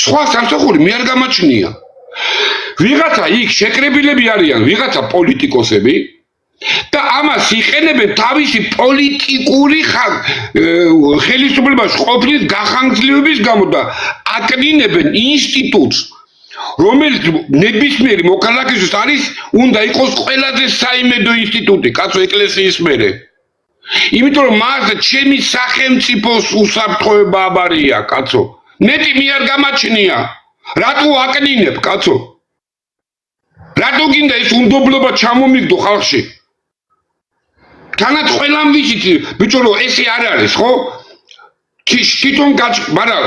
სხვა სამსახური მე არ გამაჩნია. ვიღაცა იქ შეკრებილები არიან, ვიღაცა პოლიტიკოსები და ამას იყენებენ თავისი პოლიტიკური ხელისუფლებაში ყოფნის გახანგრძლივების გამო და აკნინებენ ინსტიტუტს, რომელიც ნებისმიერი მოქალაქისთვის არის, უნდა იყოს ყველაზე საიმედო ინსტიტუტი, კაცო ეკლესიის მერე. იმიტომ რომ მას ჩემი სახელმწიფოს უსაფრთხოება აბარია, კაცო. მეტი მე არ გამაჩნია. რატო აკნინებ, კაცო? რატო გინდა ეს უნდობლობა ჩამომიგდო ხალხში? თანაც ყველამ ვიცით, ბიჭო, რომ ესე არ არის, ხო? თვითონ მაგრამ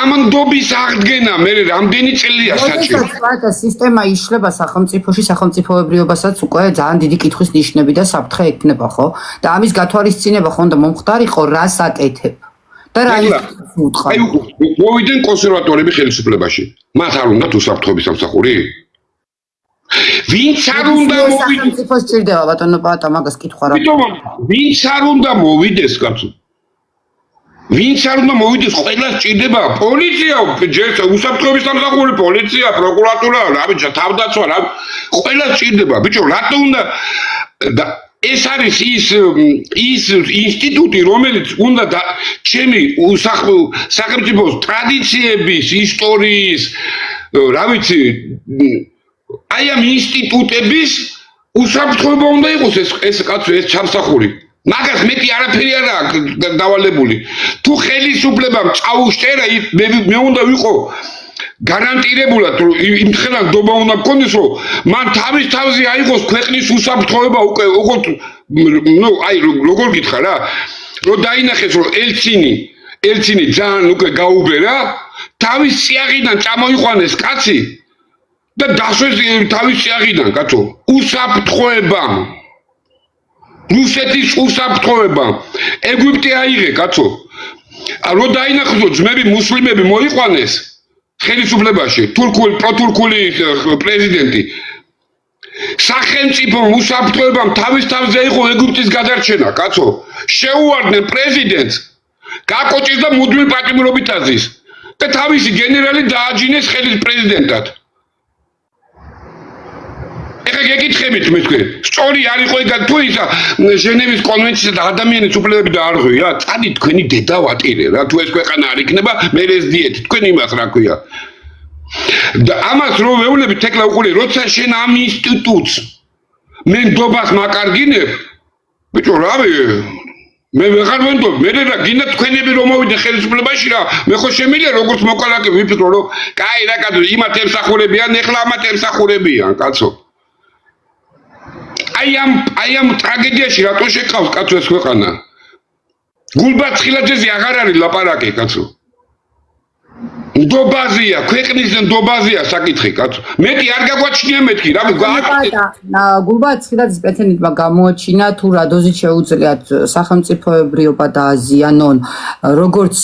ამ ნდობის აღდგენა მე რამდენი წელია საჭირო? როდესაც სისტემა იშლება სახელმწიფოში, სახელმწიფოებრიობასაც უკვე ძალიან დიდი კითხვის ნიშნები და საფრთხე ექნება, ხო? და ამის გათვალისწინება ხო უნდა მომხდარიყო, რას აკეთებ? და რა უთხრა? აი, მოვიდნენ კონსერვატორები ხელისუფლებაში. მათ არ უნდათ უსაფრთხოების სამსახური? ვინც არ უნდა მოვიდეს? სახელმწიფოს ჭირდება ბატონო პატა, მაგას კითხვა რა. ვინც არ უნდა მოვიდეს, კაცო? ვინც არ უნდა მოვიდეს, ყველას ჭირდება პოლიცია, ჯერ უსაფრთხოების სამსახური, პოლიცია, პროკურატურა, რა ვიცი, თავდაცვა, რა ყველას ჭირდება. ბიჭო, რატო უნდა ეს არის ის ინსტიტუტი, რომელიც უნდა ჩემი სახელმწიფოს ტრადიციების, ისტორიის, რა ვიცი, აი ამ ინსტიტუტების უსაფრთხოება უნდა იყოს ეს კაცო, ეს ჩამსახური. მაგას მეტი არაფერი არ აქვს დავალებული. თუ ხელისუფლებამ წაუშტერა, მე უნდა ვიყო გარანტირებულად, რომ იმ ხელა ნდობა უნდა მქონდეს, რომ მან თავის თავზე აიღოს ქვეყნის უსაფრთხოება უკვე, ნუ აი როგორ გითხრა რა, რომ დაინახეს, რომ ელცინი ძალიან უკვე გაუბერა, თავის წიაღიდან წამოიყვანეს კაცი და დასვეს თავის წიაღიდან, კაცო, უსაფრთხოება. რუსეთის უსაფრთხოება. ეგვიპტე აიღე, კაცო. რომ დაინახოს, რომ ძმები მუსლიმები მოიყვანეს ხელისუფლებაში, პროტურკული პრეზიდენტი. სახელმწიფო უსაფრთხოებამ თავის თავზე იყო ეგვიპტის გადარჩენა, კაცო. შეუვარდნენ პრეზიდენტს, გაკოჭეს და მუდმივ პატიმრობით აზის და თავისი გენერალი დააჯინეს ხელის პრეზიდენტად. ეხლა გეკითხებით მე თქვენ, სწორი არ იყო ეგ თუ ისა ჟენევის კონვენცია და ადამიანის უფლებები დაარღვია? წადი თქვენი დედა ვატირე რა, თუ ეს ქვეყანა არ იქნება, მე ეს დიეტი, თქვენ იმას რა ქვია. და ამას რო ვეუბნებით, ეხლა უყურე, როცა შენ ამ ინსტიტუტს მე ნდობას მაკარგინებ, ბიჭო, რავი, მე ვეღარ ვენდობ, მე რა გინდა თქვენები რომ მოვიდე ხელისუფლებაში რა, მე ხო შემიძლია როგორც მოქალაქე ვიფიქრო, რომ კაი რა კაცო, იმათ ემსახურებიან, ეხლა ამათ ემსახურებიან, კაცო. აი ამ ტრაგედიაში რატო შეკავს კაცო ეს ქვეყანა? გულბათხილაძეზე აღარ არის ლაპარაკი, კაცო. ნდობაზია, ქვეყნის ნდობაზია საკითხი, კაცო. მეტი არ გაგვაჩნია მეთქი, რა გულბათხილაძის პრეცედენტმა გამოაჩინა თუ რა დოზით შეუძლიათ სახელმწიფოებრიობა დააზიანონ, როგორც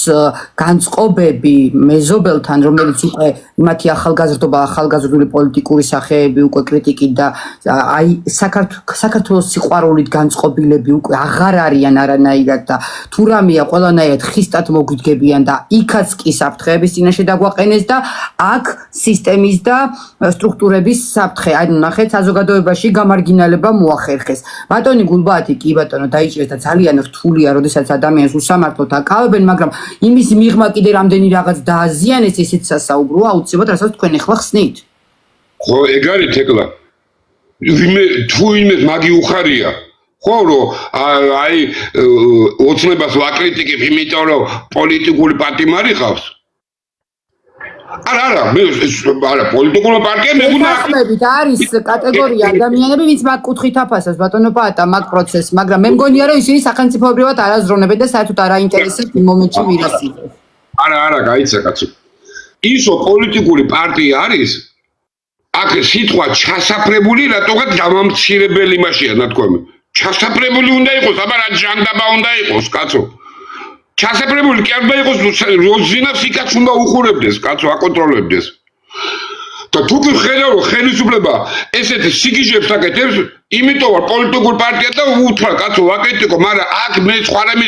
განწყობები მეზობელთან, რომელიც უკვე იმათი ახალგაზრდობა, ახალგაზრდული პოლიტიკური სახეები უკვე კრიტიკით და აი საქართველოს სიყვარულით განწყობილები უკვე აღარ არიან არანაირად და თუ რამეა ყველანაირად ხისტად მოგვიდგებიან და იქაც კი საფრთხეების წინაშე დაგვაყენეს და აქ სისტემის და სტრუქტურების საფრთხე. აი ნახეთ, საზოგადოებაში გამარგინალება მოახერხეს. ბატონი გულბაათი კი ბატონო დაიჭირეს და ძალიან რთულია, როდესაც ადამიანს უსამართლოდ აკავებენ, მაგრამ იმის მიღმა კიდე რამდენი რაღაც დააზიანეს, ესეც სასაუბროა აუცილებლად, რასაც თქვენ ახლა ხსნით. ხო, ეგ არის ეკლა. თუ იმეს მაგი უხარია, ხო რომ აი ოცნებას ვაკრიტიკებ, იმიტომ რომ პოლიტიკური პატიმარი ხავს. არა, პოლიტიკური პარტია მეგონა ახმებით არის კატეგორია ადამიანები, ვინც მაგ კუთხით აფასებს ბატონო პაატა მაგ პროცესს, მაგრამ მე მგონია რომ ისინი სახელმწიფოებრივად არაზრუნებენ და საერთოდ არ აინტერესებს იმ მომენტში ვირას იღებს. არა, გაიცა კაცო. ისო პოლიტიკური პარტია არის, აქ სიტყვა ჩასაფრებული რატოღაც დამამცირებელი მასია ნათქვამი. ჩასაფრებული უნდა იყოს, აბა რა ჟანდაბა უნდა იყოს, კაცო. ჩასაფრებული კი არ უნდა იყოს, როზინავს იქაც უნდა უხურებდეს, კაცო, აკონტროლებდეს. და თუ კი ხედავ რომ ხელისუფლება ესეთ სიგიჟებს აკეთებს, იმიტომ რომ პოლიტიკური პარტია და უთხრა, კაცო, ვაკრიტიკო, მაგრამ აქ მე სხვა რამე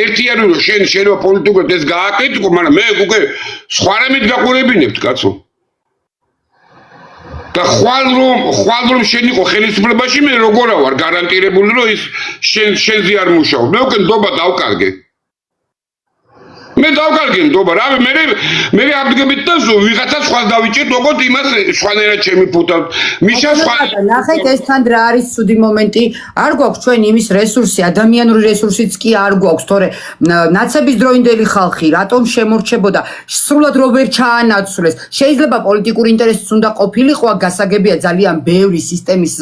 ერთიანი რომ შენ შეიძლება პოლიტიკურად ეს გააკრიტიკო, მაგრამ მე უკვე სხვა რამით გაყურებინებთ, კაცო. და ხვალ რომ შენ იყო ხელისუფლებაში მე როგორ ვარ გარანტირებული რომ ის შენზე არ მუშაობს. მე უკვე ნდობა დავკარგე. მე დავკარგე ნდობა, რა მე აბდგებით და ვიღაცა სხვას დავიჭერთ, როგორც იმას სხვანაირად შემიფუთავთ. მიშა სხვა ნახეთ ეს თან რა არის ცუდი მომენტი. არ გვაქვს ჩვენ იმის რესურსი, ადამიანური რესურსიც კი არ გვაქვს, თორე ნაცების დროინდელი ხალხი რატომ შემორჩებოდა, სრულად რო ვერ ჩაანაცვლეს. შეიძლება პოლიტიკური ინტერესიც უნდა ყოფილიყო, გასაგებია ძალიან ბევრი სისტემის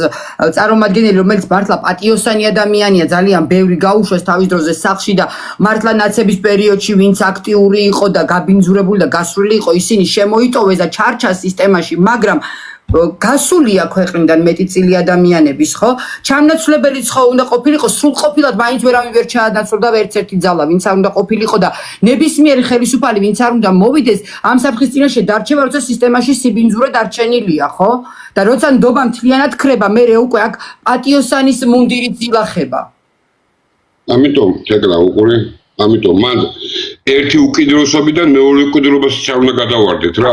წარმომადგენელი, რომელიც მართლა პატიოსანი ადამიანია, ძალიან ბევრი გაუშვეს თავის დროზე სახლში და მართლა ნაცების პერიოდში ვინც აქტიური იყო და გაბინძურებული და გასრული იყო, ისინი შემოიტოვეს და ჩარჩა სისტემაში, მაგრამ გასულია ქვეყნიდან მეტი წილი ადამიანების, ხო? ჩამნაცვლებელიც ხო უნდა ყოფილიყო, სრულყოფილად მაინც ვერავინ ვერ ჩაანაცვლდა ერთ-ერთი ძალა, ვინც არ უნდა ყოფილიყო და ნებისმიერი ხელისუფალი, ვინც არ უნდა მოვიდეს, ამ საფრთხის წინაშე დარჩება, როცა სისტემაში სიბინძურე დარჩენილია, ხო? და როცა ნდობა მთლიანად ქრება, მე უკვე აქ პატიოსანის მუნდირით ილახება. ამიტომ შეკრა უყური ამიტომ მან ერთი უკიდურესობიდან მეორე უკიდურესობას უნდა გადავარდეთ რა.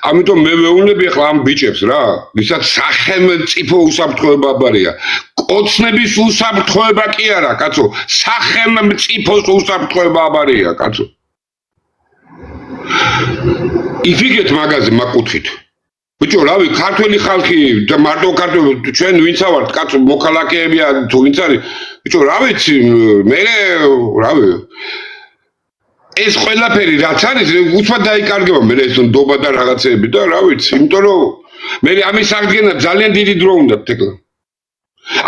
ამიტომ მე ვეუბნები ახლა ამ ბიჭებს რა, ვისაც სახელმწიფო უსაფრთხოება აბარია. კოცნების უსაფრთხოება კი არა, კაცო, სახელმწიფოს უსაფრთხოება აბარია, კაცო. იფიქეთ მაგაზე მაკუთხით. ბიჭო, რავი, ქართველი ხალხი და მარტო ქართველი, ჩვენ ვინც ავართ, კაცო, მოქალაქეებია თუ ვინც არის, ბიჭო, რა ვიცი, მე რავი, ეს ყველაფერი რაც არის, უცბად დაიკარგება მე ეს ნდობა და რაღაცეები და რა ვიცი, იმიტომ რომ მე ამის აღდგენა ძალიან დიდი დრო უნდა თქლა.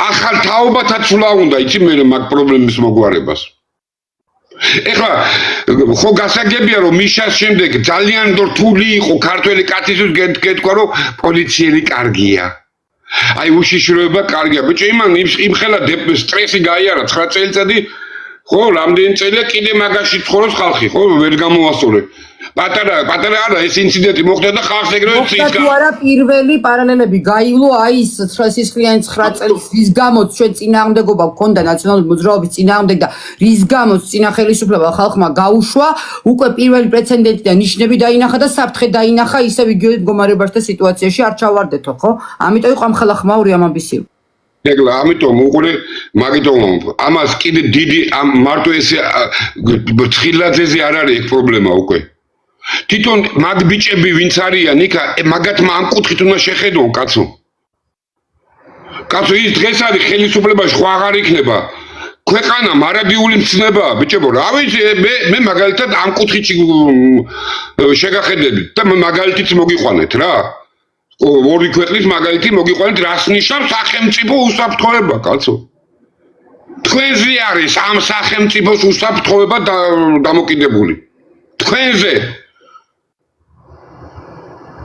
ახალ თაობათაც სულა უნდა, იცი მე მაგ პრობლემის მოგვარებას. ეხლა ხო გასაგებია რომ მიშას შემდეგ ძალიან რთული იყო ქართველი კაცისთვის გეთქვა რომ პოლიციელი კარგია. აი უშიშროება კარგია. ბიჭო, იმ ხელა სტრესი გაიარა 9 წელიწადი, ხო, რამდენი წელია კიდე მაგაში ცხოვრობს ხალხი, ხო, ვერ გამოვასწორე. პატარა არა, ეს ინციდენტი მოხდა და ხალხს ეგრევე წის თუ არა პირველი პარალელები გაივლო აი ის სისხლიანი 9 წელს რის გამოც ჩვენ წინააღმდეგობა გქონდა ნაციონალური მოძრაობის წინააღმდეგ და რის გამოც წინა ხელისუფლება ხალხმა გაუშვა, უკვე პირველი პრეცედენტი და ნიშნები დაინახა და საფრთხე დაინახა, ისევ იგივე მდგომარეობაში და სიტუაციაში არ ჩავარდეთო, ხო? ამიტომ იყო ამ ხალხმაური ამ ამბისიო. ეგლა ამიტომ უყურე მაგიტომ ამას კიდე დიდი მარტო ეს ცხილაძეზე არ არის ეგ პრობლემა უკვე. თვითონ მაგ ბიჭები ვინც არიან იქა მაგათმა ამ კუთხით უნდა შეხედონ კაცო. კაცო ის დღეს არის ხელისუფლებაში ხო აღარ იქნება. ქვეყანა მარადიული მცნებაა ბიჭებო, რა ვიცი მე მაგალითად ამ კუთხით შეგახედებით და მაგალითიც მოგიყვანეთ რა. ორი ქვეყნის მაგალითი მოგიყვანეთ რას ნიშნავს სახელმწიფო უსაფრთხოება კაცო. თქვენზე არის ამ სახელმწიფოს უსაფრთხოება დამოკიდებული. თქვენზე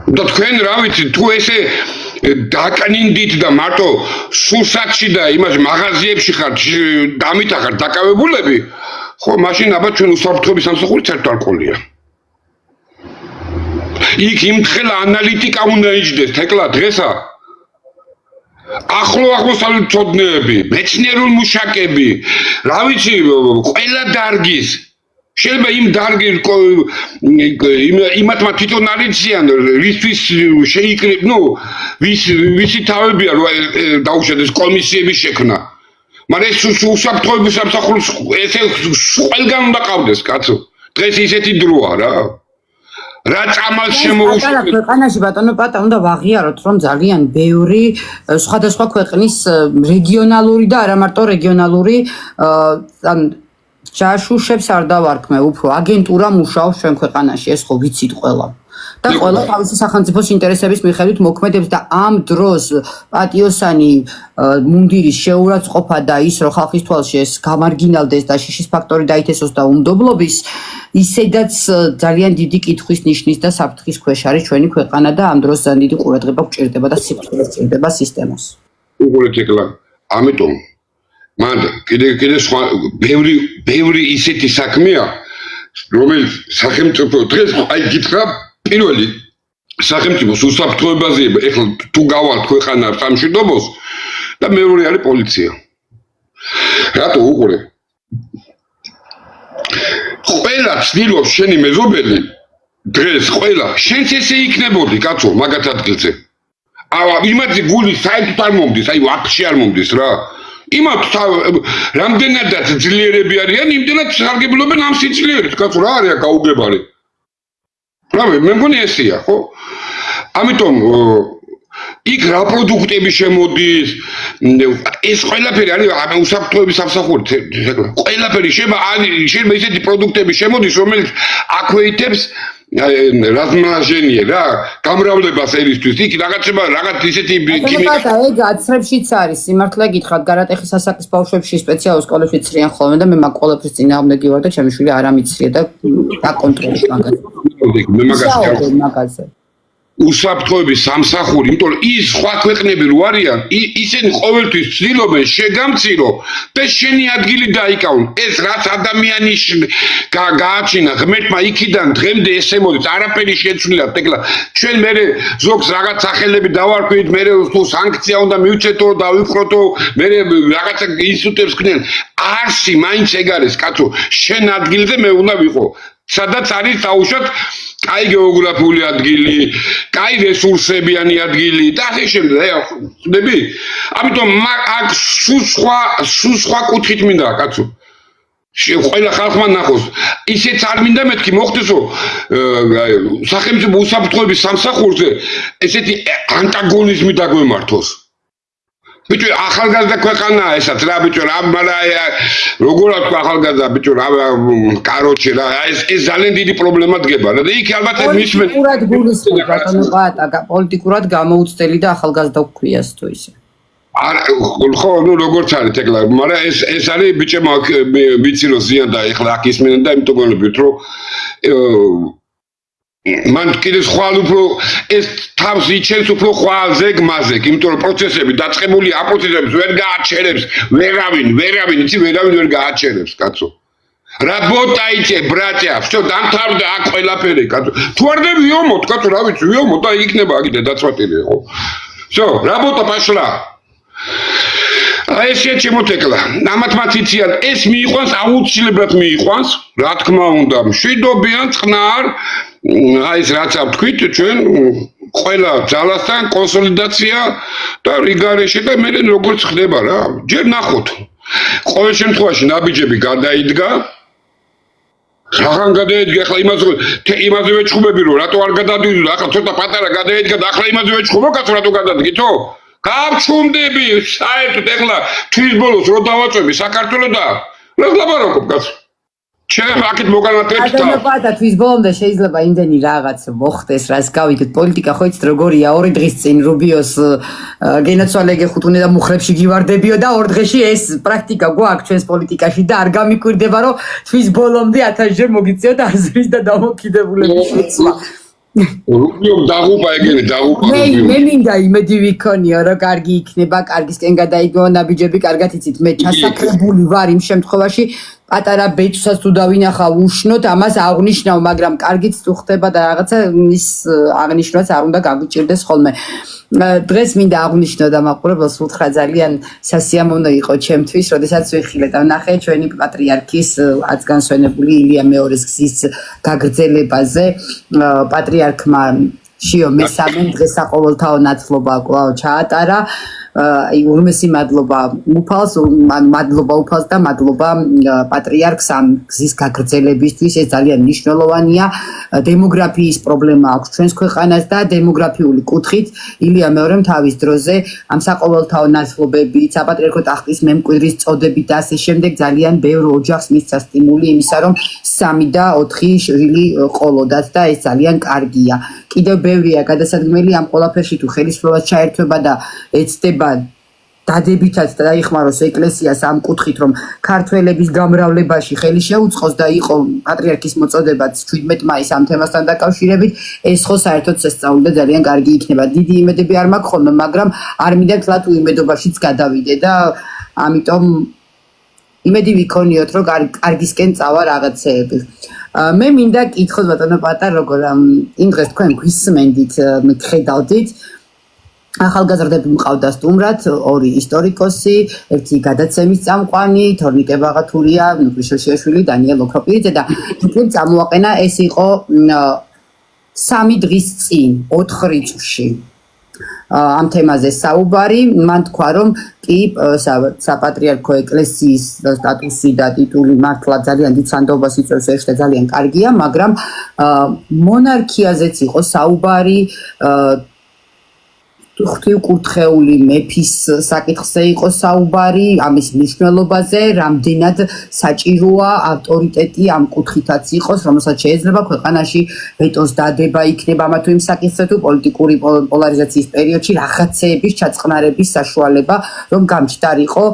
და თქვენ რა ვიცი თუ ესე დაკნინდით და მარტო სუსაკში და იმას მაღაზიებში ხართ დამითახართ დაკავებულები, ხო, მაშინ აბა ჩვენ უსაფრთხოების სამსახური საერთოდ არ ყოლია. იქ იმთხელა ანალიტიკა უნდა იჯდეს, თეკლა დღესა ახლო აღმოსავლეთ ცოდნეები, მეცნიერული მუშაკები, რა ვიცი, ყველა დარგის შეიძლება იმ დარგი იმათმა თვითონ არ იციან რისთვის შეიკრიბ, ვისი თავებია დაუშვათ კომისიების შექმნა. მაგრამ ეს უსაფრთხოების სამსახურს ესე ყველგან უნდა ყავდეს, კაცო. დღეს ისეთი დროა რა. რა წამალს შემოუშვა ქვეყანაში ბატონო პატა უნდა ვაღიაროთ რომ ძალიან ბევრი სხვადასხვა ქვეყნის რეგიონალური და არა მარტო რეგიონალური ან ჯაშუშებს არ დავარქმე უფრო აგენტურა მუშაობს ჩვენ ქვეყანაში ეს ხო ვიცით ყველა და ყველა თავისი სახელმწიფოს ინტერესების მიხედვით მოქმედებს და ამ დროს პატიოსანი მუნდირის შეურაცხყოფა და ის რომ ხალხის თვალში ეს გამარგინალდეს და შიშის ფაქტორი დაითესოს და უმდობლობის ისედაც ძალიან დიდი კითხვის ნიშნის და საფრთხის ქვეშ არის ჩვენი ქვეყანა და ამ დროს ძალიან დიდი ყურადღება გვჭირდება და სიფრთხილე სჭირდება სისტემას. უყურეთ ეკლა ამიტომ მან კიდე სხვა ბევრი ისეთი საქმეა რომელიც სახელმწიფო დღეს აი გითხრა პირველი სახელმწიფოს უსაფრთხოებაზე ეხლა თუ გავალთ ქვეყანა სამშვიდობოს და მეორე არის პოლიცია. რატო უყურე? ყველა ცდილობს შენი მეზობელი დღეს ყველა შენც ესე იქნებოდი კაცო მაგათ ადგილზე. იმათი გული საერთოდ არ მომდის, აი ვაფშე არ მომდის რა. იმათ რამდენადაც ძლიერები არიან, იმდენად სარგებლობენ ამ სიძლიერით, კაცო რა არია გაუგებარი. რავი, მე მგონი ესეა, ხო? ამიტომ იქ რა პროდუქტები შემოდის, ეს ყველაფერი არის უსაფრთხოების სამსახურით, ყველაფერი შეიძლება ისეთი პროდუქტები შემოდის, რომელიც აქვეითებს რაზმაჟენია რა, გამრავლებას ერისთვის, იქ რაღაც ისეთი ქიმიკა ეგ აცრებშიც არის, სიმართლე გითხრათ, გარატეხის სასაკის ბავშვებში სპეციალურ სკოლებში ცრიან ხოლმე და მე მაგ ყველაფრის წინააღმდეგი ვარ და ჩემი შვილი არ ამიცრია და დაკონტროლებს მაგას. მე მაგაზე უსაფრთხოების სამსახური, იმიტომ რომ ის სხვა ქვეყნები რო არიან, ისინი ყოველთვის ცდილობენ შეგამცირო და შენი ადგილი დაიკავონ. ეს რაც ადამიანის გააჩინა ღმერთმა იქიდან დღემდე ესე მოდის, არაფერი შეცვლილად. ეკლა ჩვენ მე ზოგს რაღაც სახელები დავარქვით, მე თუ სანქცია უნდა მივჩეთო, დავიფროთო, მე რაღაცა ინსტიტუტებს ქნიან. არსი მაინც ეგ არის, კაცო, შენ ადგილზე მე უნდა ვიყო. სადაც არის დაუშვათ კაი გეოგრაფიული ადგილი, კაი რესურსებიანი ადგილი და ასე შემდეგ. ხდები? ამიტომ აქ სულ სხვა კუთხით მინდა, კაცო. ყველა ხალხმა ნახოს. ისეც არ მინდა მეთქი მოხდესო სახელმწიფო უსაფრთხოების სამსახურზე ესეთი ანტაგონიზმი დაგვემართოს. ბიჭო, ახალგაზრდა ქვეყანაა ესაც რა ბიჭო, რა როგორ თქვა ახალგაზრდა ბიჭო, რა კაროჩე რა, ეს ძალიან დიდი პრობლემა დგება და იქ ალბათ მისმენ პოლიტიკურად გულისხმობ ბატონო პატა, პოლიტიკურად გამოუცდელი და ახალგაზრდა გქვიას თუ ისე. ხო, ნუ როგორც არის ეკლა, მაგრამ ეს არის ბიჭებმა ვიცი რომ ზიან და ეხლა აქ ისმენენ და იმიტომ გონებთ რომ მან კიდე სხვა უფრო ეს თავს იჩენს უფრო ხვალზე გმაზე, იმიტომ რომ პროცესები დაწყებული ამ პროცესებს ვერ გააჩერებს, ვერავინ, იცი ვერავინ ვერ გააჩერებს, კაცო. Работа იცე, ბრატია, всё დამთავრდა აქ ყველაფერი, კაცო. თუ არ ვიომოთ, კაცო, რა ვიცი, ვიომოთ და იქნება აქ დაწვატილი, ხო? всё, работа пошла. ეს შემოთეკლა. ამათმაც იციან, ეს მიიყვანს, აუცილებლად მიიყვანს, რა თქმა უნდა, მშვიდობიან, წყნარ აი ეს რაც ვთქვით ჩვენ ყველა ძალასთან კონსოლიდაცია და რიგარეში და მე როგორც ხდება რა ჯერ ნახოთ ყოველ შემთხვევაში ნაბიჯები გადაიდგა რაღან გადაიდგა ახლა იმაზე ვეჭხუბები რომ რატო არ გადადიდო ახლა ცოტა პატარა გადაიდგა და ახლა იმაზე ვეჭხუბო კაცო რატო გადადგითო გავჩუმდები საერთოდ ახლა თვის ბოლოს რო დავაწვევი საქართველოს და რა ლაბარაკობ კაცო ჩემ აქეთ მოგანატრებს და და თვის ბოლომდე შეიძლება იმდენი რაღაც მოხდეს რაც გავიგეთ პოლიტიკა ხო იცით როგორია 2 დღის წინ რუბიოს გენაცვალე გეხუთუნე და მუხრებში გივარდებიო და 2 დღეში ეს პრაქტიკა გვაქვს ჩვენს პოლიტიკაში და არ გამიკვირდება რომ თვის ბოლომდე 1000 ჯერ მოგიწიოთ აზრის და დამოკიდებულების შეცვლა რუბიო დაღუპა ეგენი დაღუპა მე მინდა იმედი ვიქონიო რომ კარგი იქნება კარგისკენ გადაიგო ნაბიჯები კარგად იცით მე ჩასაკრებული ვარ იმ შემთხვევაში პატარა ბეჭდსაც თუ დავინახავ უშნოთ ამას აღნიშნავ მაგრამ კარგიც თუ ხდება და რაღაცა ის აღნიშნვაც არ უნდა გაგვიჭირდეს ხოლმე დღეს მინდა აღნიშნო და მაყურებელს უთხრა ძალიან სასიამოვნო იყო ჩემთვის როდესაც ვიხილე და ვნახე ჩვენი პატრიარქის აცგანსვენებული ილია მეორის გზის გაგრძელებაზე პატრიარქმა შიო მესამე დღესაყოველთაო ნაცვლობა კვლავ ჩაატარა ურმესი მადლობა უფალს, მადლობა უფალს და მადლობა პატრიარქს ამ გზის გაგრძელებისთვის. ეს ძალიან მნიშვნელოვანია. დემოგრაფიის პრობლემა აქვს ჩვენს ქვეყანას და დემოგრაფიული კუთხით ილია მეორემ თავის დროზე ამ საყოველთაო ნაცვლობებით, საპატრიარქო ტახტის მემკვიდრის წოდებით და ასე შემდეგ ძალიან ბევრ ოჯახს მისცა სტიმული იმისა, რომ 3 და 4 შვილი ყოლოდათ და ეს ძალიან კარგია. კიდევ ბევრია გადასადგმელი ამ ყველაფერში თუ ხელისუფლება ჩაერთვება და ეცდება დადებითად დაიხმაროს ეკლესიას ამ კუთხით, რომ ქართველების გამრავლებაში ხელი შეუწყოს და იყო პატრიარქის მოწოდებაც 17 მაისს ამ თემასთან დაკავშირებით, ეს ხო საერთოდ შესწავლილი და ძალიან კარგი იქნება. დიდი იმედები არ მაქვს ხოლმე, მაგრამ არ მინდა თლათ უიმედობაშიც გადავიდე და ამიტომ იმედი ვიქონიოთ, რომ კარგისკენ წავა რაღაცეები. მე მინდა კითხოთ ბატონო პატარ, როგორ იმ დღეს თქვენ გვისმენდით, ხედავდით ახალგაზრდები მყავდა სტუმრად, 2 ისტორიკოსი, ერთი გადაცემის წამყვანი, თორნიკე ბაღათურია, ნუკლიშოშიაშვილი, დანიელ ოქროპირიძე და თქვენ წამოაყენა ეს იყო 3 დღის წინ, 4 რიცხვში. ამ თემაზე საუბარი, მან თქვა, რომ კი საპატრიარქო ეკლესიის სტატუსი და ტიტული მართლა ძალიან დიდ სანდობას იწვევს და ძალიან კარგია, მაგრამ მონარქიაზეც იყო საუბარი, ღვთივკურთხეული მეფის საკითხზე იყო საუბარი, ამის მნიშვნელობაზე, რამდენად საჭიროა ავტორიტეტი ამ კუთხითაც იყოს, რომელსაც შეიძლება ქვეყანაში ვეტოს დადება იქნება ამა თუ იმ საკითხზე თუ პოლიტიკური პოლარიზაციის პერიოდში რაღაცეების ჩაწყნარების საშუალება, რომ გამჩნდარიყო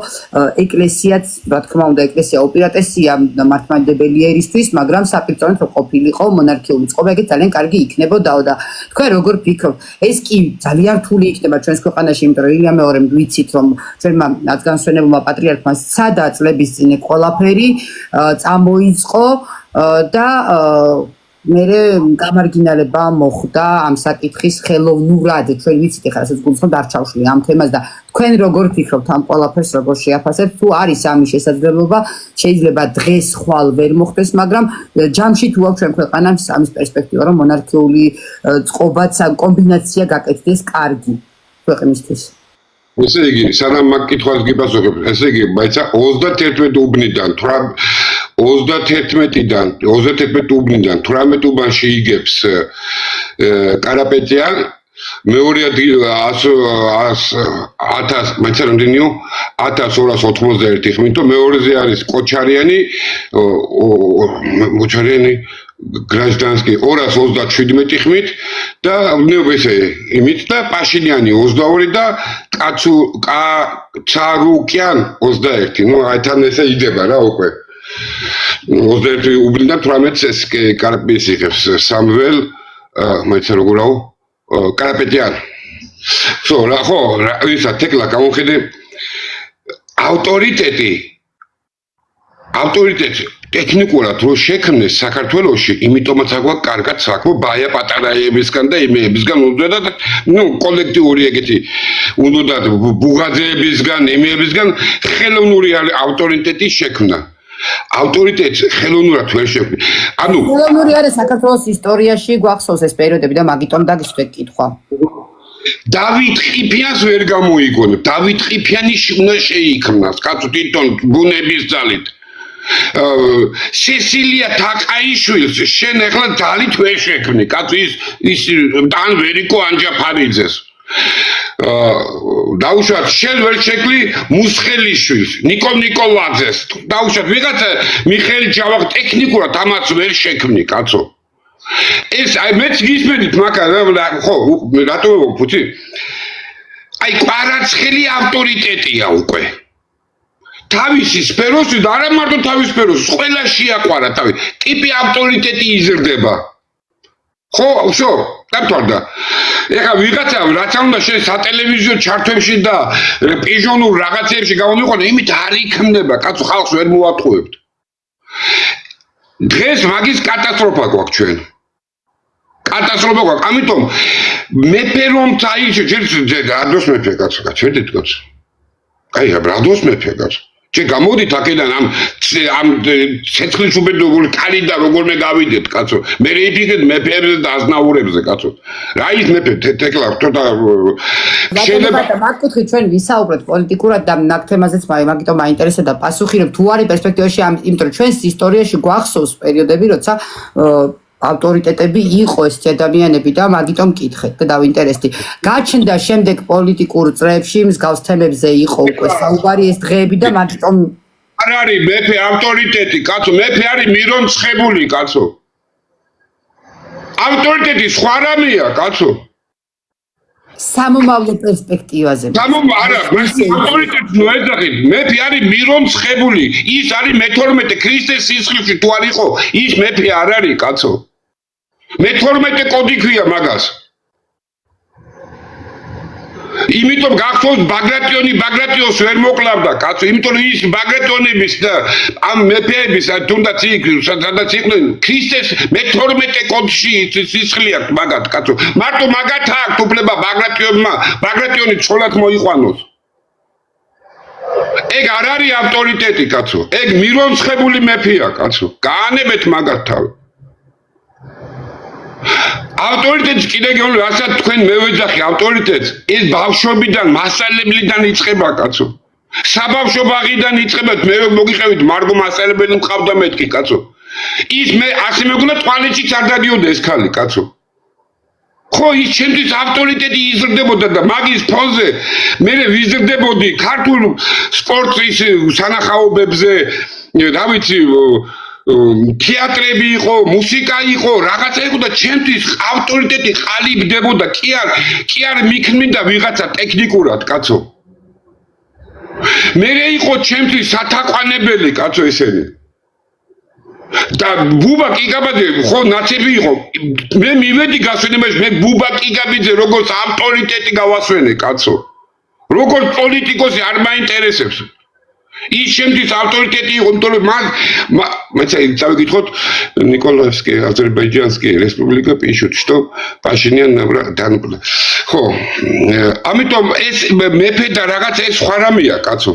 ეკლესიაც, რა თქმა უნდა, ეკლესია უპირატესია მართლმადიდებელია ერისთვის, მაგრამ საპირწონედ რომ ყოფილიყო მონარქიული წყობა, ეგეც ძალიან კარგი იქნებოდაო და თქვენ როგორ ფიქრობთ, ეს კი ძალიან რთული იქნება ჩვენს ქვეყანაში, იმიტომ რომ ილია მეორემ ვიცით, რომ ჩვენმა განსვენებელმა პატრიარქმა სცადა წლების წინ ყველაფერი წამოიწყო და მერე გამარგინალება მოხდა ამ საკითხის ხელოვნურად. ჩვენ ვიცით ახლა რასაც გულისხმობთ არ ჩავშლი ამ თემას და თქვენ როგორ ფიქრობთ ამ ყველაფერს როგორ შეაფასებთ, თუ არის ამის შესაძლებლობა, შეიძლება დღეს ხვალ ვერ მოხდეს, მაგრამ ჯამში თუ აქვს ჩვენ ქვეყანას ამის პერსპექტივა, რომ მონარქიული წყობაც კომბინაცია გაკეთდეს კარგი ქვეყნისთვის. ესე იგი, სანამ მაგ კითხვას გიპასუხებ, ესე იგი, მაიცა 31 უბნიდან 31 უბნიდან 18 უბანში იგებს კარაპეტიან, მეორე ადგილ 1291 ხმითო, მეორეზე არის კოჩარიანი გრაჟდანსკი 227 ხმით და ესე იმით და პაშინიანი 22 და კაცარუკიან 21. ნუ აითან ესე იდება რა უკვე. 21 უბნიდან 18 ეს კარპის იღებს სამվել მაიცა როგორაო კარაპეტიან. ხო, ისა თეკლა გამოვხედე ავტორიტეტი ტექნიკურად რო შექმნეს საქართველოში, იმიტომაც აგვაქვს კარგად საქმე ბაია პატარაებისგან და იმეებისგან უნდა და კოლექტიური ეგეთი უნდა ბუღაძეებისგან, იმეებისგან ხელოვნური ავტორიტეტის შექმნა. ავტორიტეტს ხელოვნურად ვერ შექმნი. ანუ ხელოვნური არის საქართველოს ისტორიაში გვახსოვს ეს პერიოდები და მაგიტომ დაგიშვეთ კითხვა. დავით ყიფიანს ვერ გამოიგონებ. დავით ყიფიანი უნდა შეიქმნას, კაცო თვითონ ბუნების ძალით. სესილია თაყაიშვილს შენ ახლა ძალით ვერ შექმნი, კაცო ის თან ვერიკო ანჯაფარიძეს. დაუშვათ შენ ვერ შექმნი მუსხელიშვილს, ნიკო ნიკოლაძეს. დაუშვათ ვიღაცა მიხეილ ჯავახ ტექნიკურად ამას ვერ შექმნი, კაცო. ეს აი მეც გისმენით, მაგრამ ხო, რატო ვფუძი? აი კვარაცხელი ავტორიტეტია უკვე. თავისი სფეროსი და არა მარტო თავის სფეროს, ყველა შეაყვარა თავი. ტიპი ავტორიტეტი იზრდება. ხო, ვсё, დათვალდა. ეხლა ვიღაცა რაც უნდა შენ სატელევიზიო ჩარტებში და პიჟონურ რაღაცებში გამომიყოლე, იმით არ იქმნება, კაცო ხალხს ვერ მოატყუებთ. დღეს მაგის კატასტროფა გვაქვს ჩვენ. კატასტროფა გვაქვს, ამიტომ მეფე რომ წაიჭე, ჯერ რადოს მეფე კაცო, შედით კაცო. აი, რადოს მეფე კაცო. Че გამოდით აქედან ამ ცეცხლის უბედური კალიდან როგორმე გავიდეთ, კაცო. მე რეიფიქეთ მეფეებზე და აზნაურებზე, კაცო. რა ის მეფე თეკლა ცოტა შეიძლება მაგ კუთხით ჩვენ ვისაუბროთ პოლიტიკურად და მაგ თემაზეც მაგიტომ მაინტერესებდა პასუხი რომ თუ არის პერსპექტივაში იმიტომ რომ ჩვენს ისტორიაში გვახსოვს პერიოდები როცა ავტორიტეტები იყო ეს ადამიანები და მაგიტომ მკითხეთ და დავინტერესდი. გაჩნდა შემდეგ პოლიტიკურ წრეებში მსგავს თემებზე იყო უკვე საუბარი ეს დღეები და მაგიტომ არ არის მეფე ავტორიტეტი, კაცო, მეფე არის მირონცხებული, კაცო. ავტორიტეტი სხვა რამეა, კაცო. სამომავლო პერსპექტივაზე. არა, ავტორიტეტს მოეძახით, მეფე არის მირონცხებული, ის არის მე-12 ქრისტეს სისხლში თუ არ იყო, ის მეფე არ არის, კაცო. მე-12 კოდი ქვია მაგას. იმიტომ გახსოვს ბაგრატიონს ვერ მოკლავდა, კაცო, იმიტომ რომ ის ბაგრატიონების და ამ მეფეების თუნდაც იქ სადაც იყვნენ ქრისტეს მე-12 კოდში სისხლი აქვს მაგათ, კაცო. მარტო მაგათ აქვს უფლება ბაგრატიონი ცოლად მოიყვანოს. ეგ არ არის ავტორიტეტი, კაცო. ეგ მირონცხებული მეფეა, კაცო. გაანებეთ მაგათ თავი. ავტორიტეტს კიდე გეუბნები, რასაც თქვენ მევეძახი ავტორიტეტს, ეს ბავშვობიდან, მასწავლებლიდან იწყება, კაცო. საბავშვო ბაღიდან იწყება, მე მოგიხევით, მარგო მასწავლებელი მყავდა მეთქი, კაცო. ის მე ასე მეგონა ტუალეტშიც არ დადიოდა ეს ქალი, კაცო. ხო, ის ჩემთვის ავტორიტეტი იზრდებოდა და მაგის ფონზე მე ვიზრდებოდი ქართულ სპორტის სანახაობებზე, რა ვიცი, თეატრები იყო, მუსიკა იყო, რაღაცა იყო და ჩემთვის ავტორიტეტი ყალიბდებოდა, კი არ მიქმნიდა ვიღაცა ტექნიკურად, კაცო. მე იყო ჩემთვის სათაყვანებელი, კაცო ესენი. და ბუბა კიგაბაძე ხო ნაცები იყო. მე მივედი გასვენებაში, მე ბუბა კიგაბაძე როგორც ავტორიტეტი გავასვენე, კაცო. როგორც პოლიტიკოსი არ მაინტერესებს. ის შემდის ავტორიტეტი იყო, იმიტომ რომ მაცა წავიკითხოთ ნიკოლაევსკი, აზერბაიჯანსკი რესპუბლიკა пишут, что Пашинян დანებდა. ხო, ამიტომ ეს მეფე და რაღაც ეს სხვა რამეა, კაცო.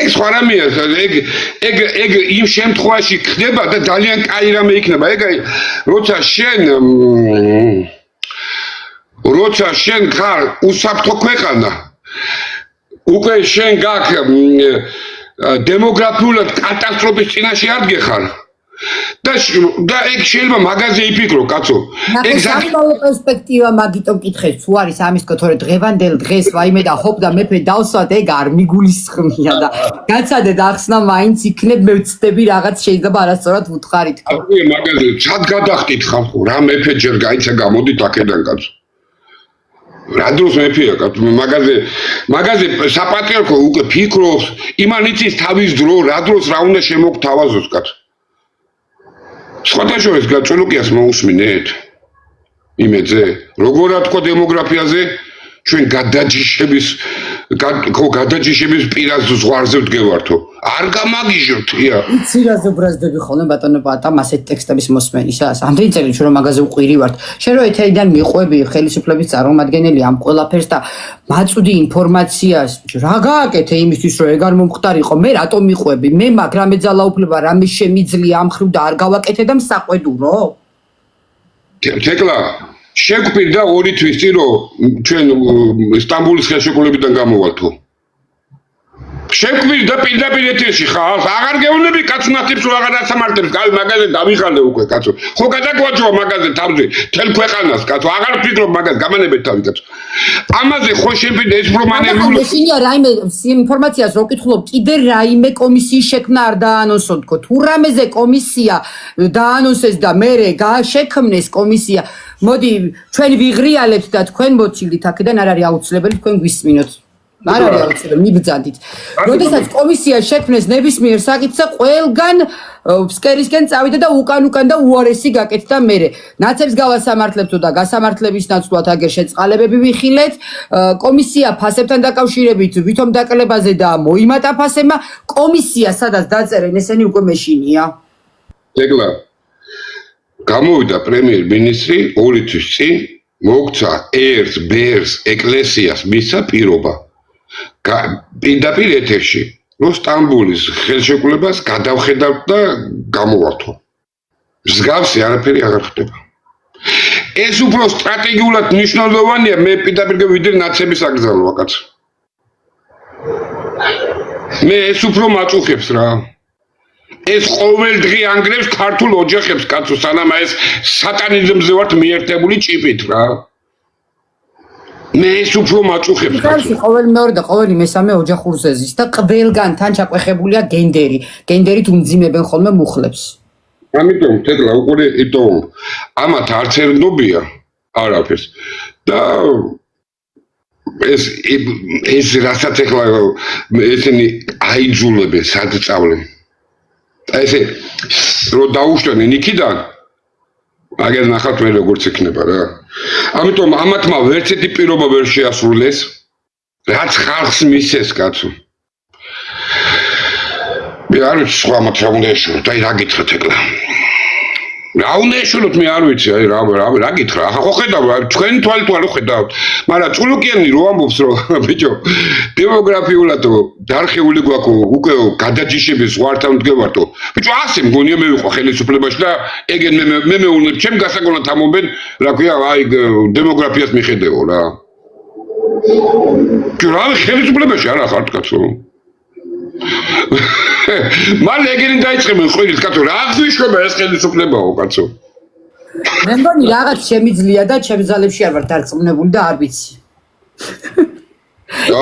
ეგ სხვა რამეა, ეგ იმ შემთხვევაში ხდება და ძალიან კაი რამე იქნება. ეგ როცა შენ ხარ უსაფრთხო ქვეყანა უკვე შენ გაქვს დემოგრაფიულად კატასტროფის წინაშე არ გეხარ და ეგ შეიძლება მაგაზე იფიქრო, კაცო. ეგ სამომავლო პერსპექტივა მაგიტომ კითხეთ, თუ არის ამის თქო, თორე დღევანდელ დღეს ვაიმე და ჰოპ და მეფე დავსვათ, ეგ არ მიგულისხმია და გაცადეთ ახსნა მაინც იქნებ მე ვცდები რაღაც შეიძლება არასწორად ვუთხარით. აი მაგაზე სად გადახტით ხალხო, რა მეფე ჯერ გაიცა გამოდით აქედან, კაცო. რა დროს მეფეა, კაცო, მაგაზე საპატრიარქო უკვე ფიქრობს, იმან იცის თავის დრო, რა დროს რა უნდა შემოგთავაზოს, კაცო. სხვადასხვა გაჭოლოკიას მოусმინეთ იმედზე, როგორ ათქვა დემოგრაფიაზე, ჩვენ გადაჯიშების პირას ზღვარზე ვდგევართო. არ გამაგიჟოთ, ია. იცი რა ზობრაზდები ხოლმე ბატონო პატამ ასეთ ტექსტების მოსმენისას. ამდენი წელი რომ მაგაზე უყვირი ვართ. შენ რო ეთერიდან მიყვები ხელისუფლების წარმომადგენელი ამ ყველაფერს და მაწვდი ინფორმაციას, რა გააკეთე იმისთვის რომ ეგ არ მომხდარიყო? მე რატომ მიყვები? მე მაგ რამე ძალაუფლება, რამე შემიძლია ამ ხრივ და არ გავაკეთე და მსაყვედურო? თეკლა შეგვპირდა 2 თვის წინ რომ ჩვენ სტამბოლის ხელშეკრულებიდან გამოვალთო. შეგვპირდა პირდაპირ ეთერში ხალხს, აღარ გეუბნები კაცნათებს რომ აღარ ასამართლებს, გავი მაგაზე დავიხალე უკვე, კაცო. ხო გადაგვაჯობა მაგაზე თავზე, თელ ქვეყანას, კაცო, აღარ ვფიქრობ მაგაზე, გამანებეთ თავი, კაცო. ამაზე ხო შეგვპირდა ეს პრომანებული. შეინია რაიმე ინფორმაციას რო კითხულობ, კიდე რაიმე კომისიის შექმნა არ დაანონსო თქო. თუ რამეზე კომისია დაანონსეს და მე შექმნეს კომისია, მოდი ჩვენ ვიღრიალებთ და თქვენ მოცილით აქედან არ არის აუცილებელი თქვენ გვისმინოთ. არ არის აუცილებელი მიბრძანდით. როდესაც კომისია შექმნეს ნებისმიერ საკითხზე ყველგან ფსკერისკენ წავიდა და უკან და უარესი გაკეთდა მერე. ნაცებს გავასამართლებთო და გასამართლების ნაცვლად აგერ შეწყალებები ვიხილეთ. კომისია ფასებთან დაკავშირებით ვითომ დაკლებაზე და მოიმატა ფასებმა. კომისია სადაც დაწერენ ესენი უკვე მეშინია. ეგლა გამოვიდა პრემიერ-მინისტრი 2 თვის წინ მოგცა ერთ-ბერს ეკლესიას მისცა პირობა. პირდაპირ ეთერში რომ სტამბოლის ხელშეკრულებას გადავხედავთ და გამოვართო. მსგავსი არაფერი აღარ ხდება. ეს უფრო სტრატეგიულად მნიშვნელოვანია მე პირდაპირ ვიდრე ნაცების აკრძალვა კაცო. მე ეს უფრო მაწუხებს რა. ეს ყოველ დღე ანგრევს ქართულ ოჯახებს კაცო, სანამ ეს სატანიზმზე ვართ მიერთებული ჭიპით რა. მე ეს უფრო მაწუხებს კაცო. ყოველ მეორე და ყოველი მესამე ოჯახურზე ზის და ყველგან თან ჩაყვეხებულია გენდერი. გენდერით უმძიმებენ ხოლმე მუხლებს. ამიტომ თეთრა უკვე იტოვო. ამათ არც ერნობია არაფერს. და ეს რასაც ეხლა ესენი აიძულებენ სად წავლენ. ესე რო დაუშვენენ იქიდან აგერ ნახავთ მე როგორც იქნება რა. ამიტომ ამათმა ვერც ერთი პირობა ვერ შეასრულეს, რაც ხალხს მისცეს კაცო. მე არ ვიცი სხვა მათ რა უნდა ეშუროთ, აი რა გითხრათ ეკლა. რა უნდა ეშუროთ მე არ ვიცი, აი რა გითხრა. ახლა ხო ხედავ, თქვენი თვალით არ ხედავთ. მაგრამ წულუკიანი რო ამბობს რომ ბიჭო, დემოგრაფიულად დარხეული გვაქვს უკვე გადაჯიშების ზღვართან მდგევართო. ბიჭო, ასე მგონია მე ვიყო ხელისუფლებაში და ეგენ მე მეუნებ ჩემ გასაგონად ამობენ, რა ქვია, აი დემოგრაფიას მიხედეო რა. კი რა ხელისუფლებაში არა ხართ კაცო. მალე ეგენი დაიწყებენ ხვილის კაცო, რა აღნიშნება ეს ხელისუფლებაო კაცო. მე მგონი რაღაც შემიძლია და ჩემს ძალებში არ ვარ დარწმუნებული და არ ვიცი.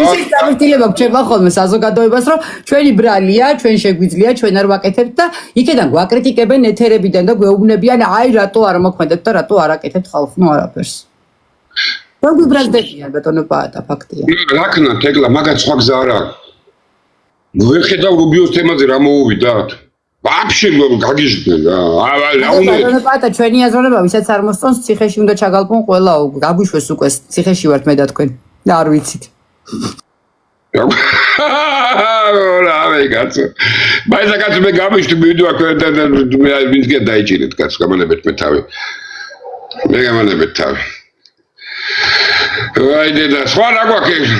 ისე გამოცდილება გჭირდება ხოლმე საზოგადოებას, რომ ჩვენი ბრალია, ჩვენ შეგვიძლია, ჩვენ არ ვაკეთებთ და იქიდან გვაკრიტიკებენ ეთერებიდან და გვეუბნებიან, აი რატო არ მოქმედებთ და რატო არ აკეთებთ ხალხმა არაფერს. რომ გვიბრალდებიან ბატონო პაატა ფაქტია. რა ქნათ ეკლა, მაგაც სხვა გზა არა. ვერ ხედავ რუბიოს თემაზე რა მოუვიდათ? ვაფშე გაგიჟდნენ რა. რა უნდა ბატონო პაატა ჩვენი აზროვნება ვისაც არ მოსწონს ციხეში უნდა ჩაგალპონ ყველაო. გაგვიშვეს უკვე ციხეში ვართ მე და თქვენ და არ ვიცით. რა მე კაცო. მაინც კაცო მე გამიშდი მივიდოარ და მე ვინც დაიჭირეთ კაცო, გამანებეთ მე თავი. მე გამანებეთ თავი. ვაიდე და სხვა რა გვაქვს?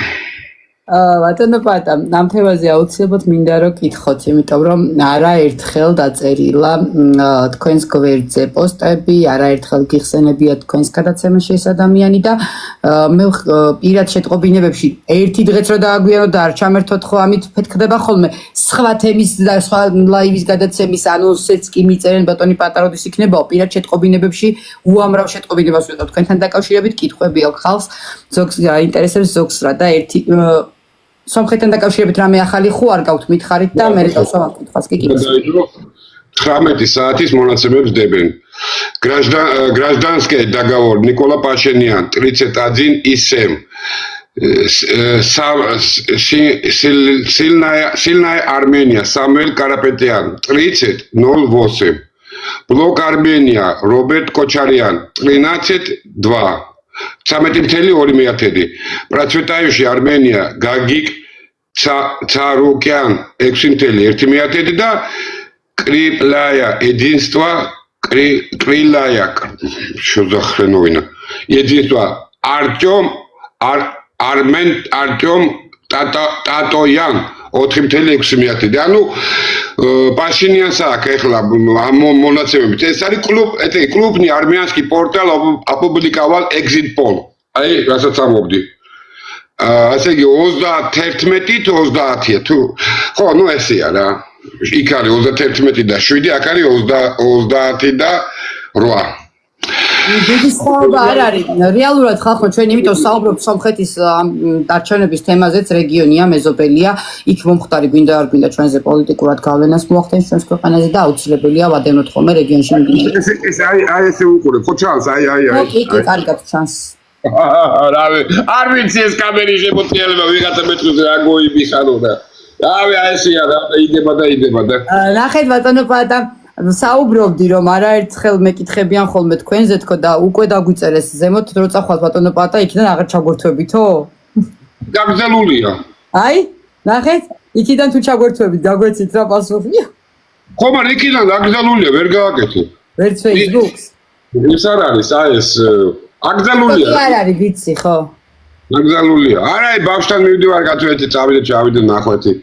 ბატონო პაატა, ამ თემაზე აუცილებლად მინდა რომ კითხოთ, იმიტომ რომ არაერთხელ დაწერილა თქვენს გვერდზე პოსტები, არაერთხელ გიხსენებია თქვენს გადაცემაში ეს ადამიანი და მე პირად შეტყობინებებში ერთი დღეც რო დააგვიანო და არ ჩამერთოთ ხო ამით ფეთქდება ხოლმე სხვა თემის და სხვა ლაივის გადაცემის ანონსებს კი მიწერენ ბატონი პაატა როდის იქნებაო პირად შეტყობინებებში უამრავ შეტყობინებას ვიყავ თქვენთან დაკავშირებით კითხვები აქვს ხალხს ზოგს აინტერესებს ზოგს რა და ერთი სომხეთთან დაკავშირებით რამე ახალი ხო არ გაქვთ მითხარით და მე დავსვა ამ კითხვას კი კიდევ 19 საათის მონაცემებს დებენ. Гражданский договор Никола Пашинян 31 ИСМ. Сильная Армения Самуэль Карапетян 30.08. Блок Армения Роберт Кочарян 13.2. 13.2. Процветающая Армения Гагик Царукян 6.1. Да Криплая единство Крилая что за хреновина единство Артем Татоян 4.6. და ანუ Пашинянს აქვს ეხლა მონაცემებით. ეს არის კლუბნი армянский портал опубликовал exit poll. აი რასაც ამობდი. ასე იგი 31-30-ია თუ ხო ნუ ესეა რა. იქ არის 31 და 7, აქ არის 30 და 8. დიდი სხვაობა არ არის. რეალურად ხალხო ჩვენ იმიტომ საუბრობთ სომხეთის არჩევნების თემაზეც რეგიონია, მეზობელია, იქ მომხდარი გვინდა არ გვინდა ჩვენზე პოლიტიკურად გავლენას მოახდენს ჩვენს ქვეყანაზე და აუცილებელია ვადევნოთ ხოლმე რეგიონში მიმდინარე. ეს აი ესე უყურებ, ხო ჩანს, აი. კი, კარგად ჩანს. რავი, არ ვიცი ეს კამერის შემოწიება ვიღაცა მეტყვის რა გოიბიხარო და. რავი, აი ესეა რა, იდება და. ნახეთ ბატონო პაატა საუბრობდი რომ არაერთხელ მეკითხებიან ხოლმე თქვენზე თქო და უკვე დაგვიწერეს ზემოთ რო წახვალთ ბატონო პაატა იქიდან აღარ ჩაგვერთვებითო? გაგზელულია. აი, ნახეთ, იქიდან თუ ჩაგვერთვებით, გაგვეცით რა პასუხია? ხო, მაგრამ იქიდან გაგზელულია, ვერ გააკეთე. ვერც Facebook-ს? ის არ არის, აი ეს აგზელულია. არ არის ვიცი, ხო? აგზელულია. არა, ბავშვთან მივდივარ, გაწვეთი, წავიდე, ნახვეთი.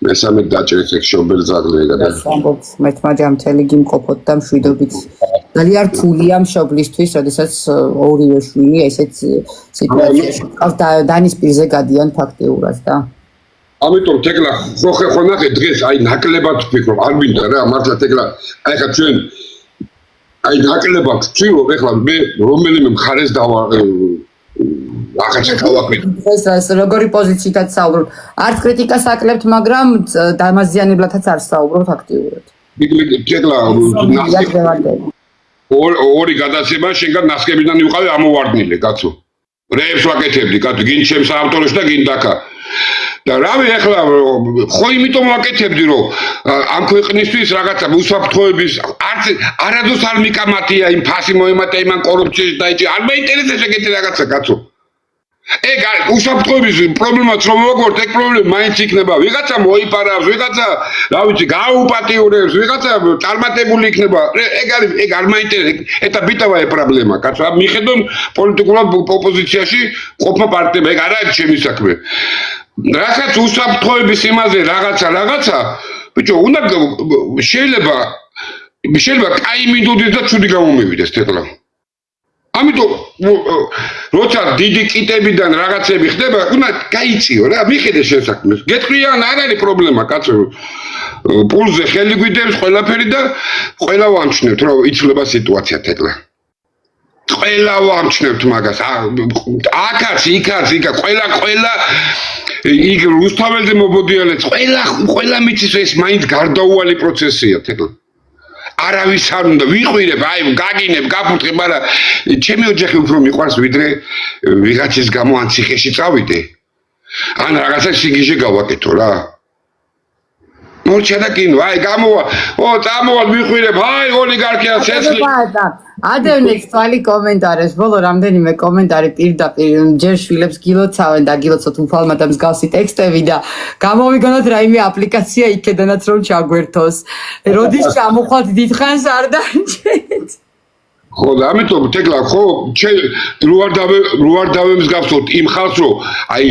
მესამე დაჭერეს ეგ შობელ ზაგლე და ამბობთ მეთმაჯამ მთელი გიმყოფოთ და მშვიდობით ძალიან რთულია მშობლისთვის, როდესაც ორივე შვილი ესეთ სიტუაციაში ყავს დანის პირზე გადიან ფაქტიურად და ამიტომ თეკლა ხო ნახე დღეს აი ნაკლებად ვფიქრობ არ მინდა რა მართლა თეკლა აი ხა ჩვენ აი ნაკლებად ვცილობ ეხლა მე რომელიმე მხარეს დავა ახაც გავაკვირდი ეს როგორი პოზიციითაც საუბრობთ არც კრიტიკას აკლებთ მაგრამ დამაზიანებლათაც არ საუბრობთ აქტიურად თეკლა ორი გადაცემა შენგან ნასკებიდან ვიყავი ამოვარდნილე კაცო რეებს ვაკეთებდი კაცო გინ ჩემს ავტორებს და გინ დაკა და რავი ახლა ხო იმიტომ ვაკეთებდი რომ ამ ქვეყნისთვის რაღაცა უსაფრთხოების არადოს არ მიკამათია იმ ფასი მოემატა იმან კორუფციის დაიჭი არ მეინტერესებს ეგეთი რაღაცა კაცო ეგ უსაფრთხოების პრობლემაც რომ მოვაგვართ ეგ პრობლემა მაინც იქნება ვიღაცა მოიპარავს ვიღაცა რა ვიცი გააუპატიურებს ვიღაცა წარმატებული იქნება ეგ არ მაინტერესებს ეტა ბიტავა ე პრობლემა კაცო ამ მიხედონ პოლიტიკურად ოპოზიციაში ყოფნა პარტიებმა ეგ არ არის ჩემი საქმე რასაც უსაფრთხოების იმაზე რაღაცა ბიჭო უნდა შეიძლება კაი მინდოდეს და ჩუდი გამომივიდეს თეთრა ამიტომ როცა დიდი კიტებიდან რაღაცები ხდება უნდა გაიწიო რა მიხედე შესაქმეს გეტყვიან არ არის პრობლემა კაცო პულზე ხელი გვიდებს ყველაფერი და ყველა ვამჩნევთ რომ იცვლება სიტუაცია თეთრა ყველა ვამჩნევთ მაგას აქაც იქაც ყველა იქ რუსთაველზე მობოდიალეც ყველა მიცის ეს მაინც გარდაუვალი პროცესია თეთრა არავის არ უნდა ვიყვირებ აი გაგინებ გაფუთხებ მაგრამ ჩემი ოჯახი უფრო მიყვარს ვიდრე ვიღაცის გამო ან ციხეში წავიდე ან რაღაცა სიგიჟე გავაკეთო რა მორჩა და კინო აი გამოვა წამოვალ ვიყვირებ აი ოლიგარქია ცეცხლი ადევნებს თვალი კომენტარებს ბოლო რამდენიმე კომენტარი პირდაპირ ჯერ შვილებს გილოცავენ და გილოცოთ უფალმა და მსგავსი ტექსტები და გამოვიგონოთ რაიმე აპლიკაცია იქედანაც რომ ჩაგვერთოს როდის ჩამოხვალთ დიდხანს არ დარჩენთ ხო და ამიტომ თეკლა ხო რო არ დავემსგავსოთ იმ ხალხს რომ აი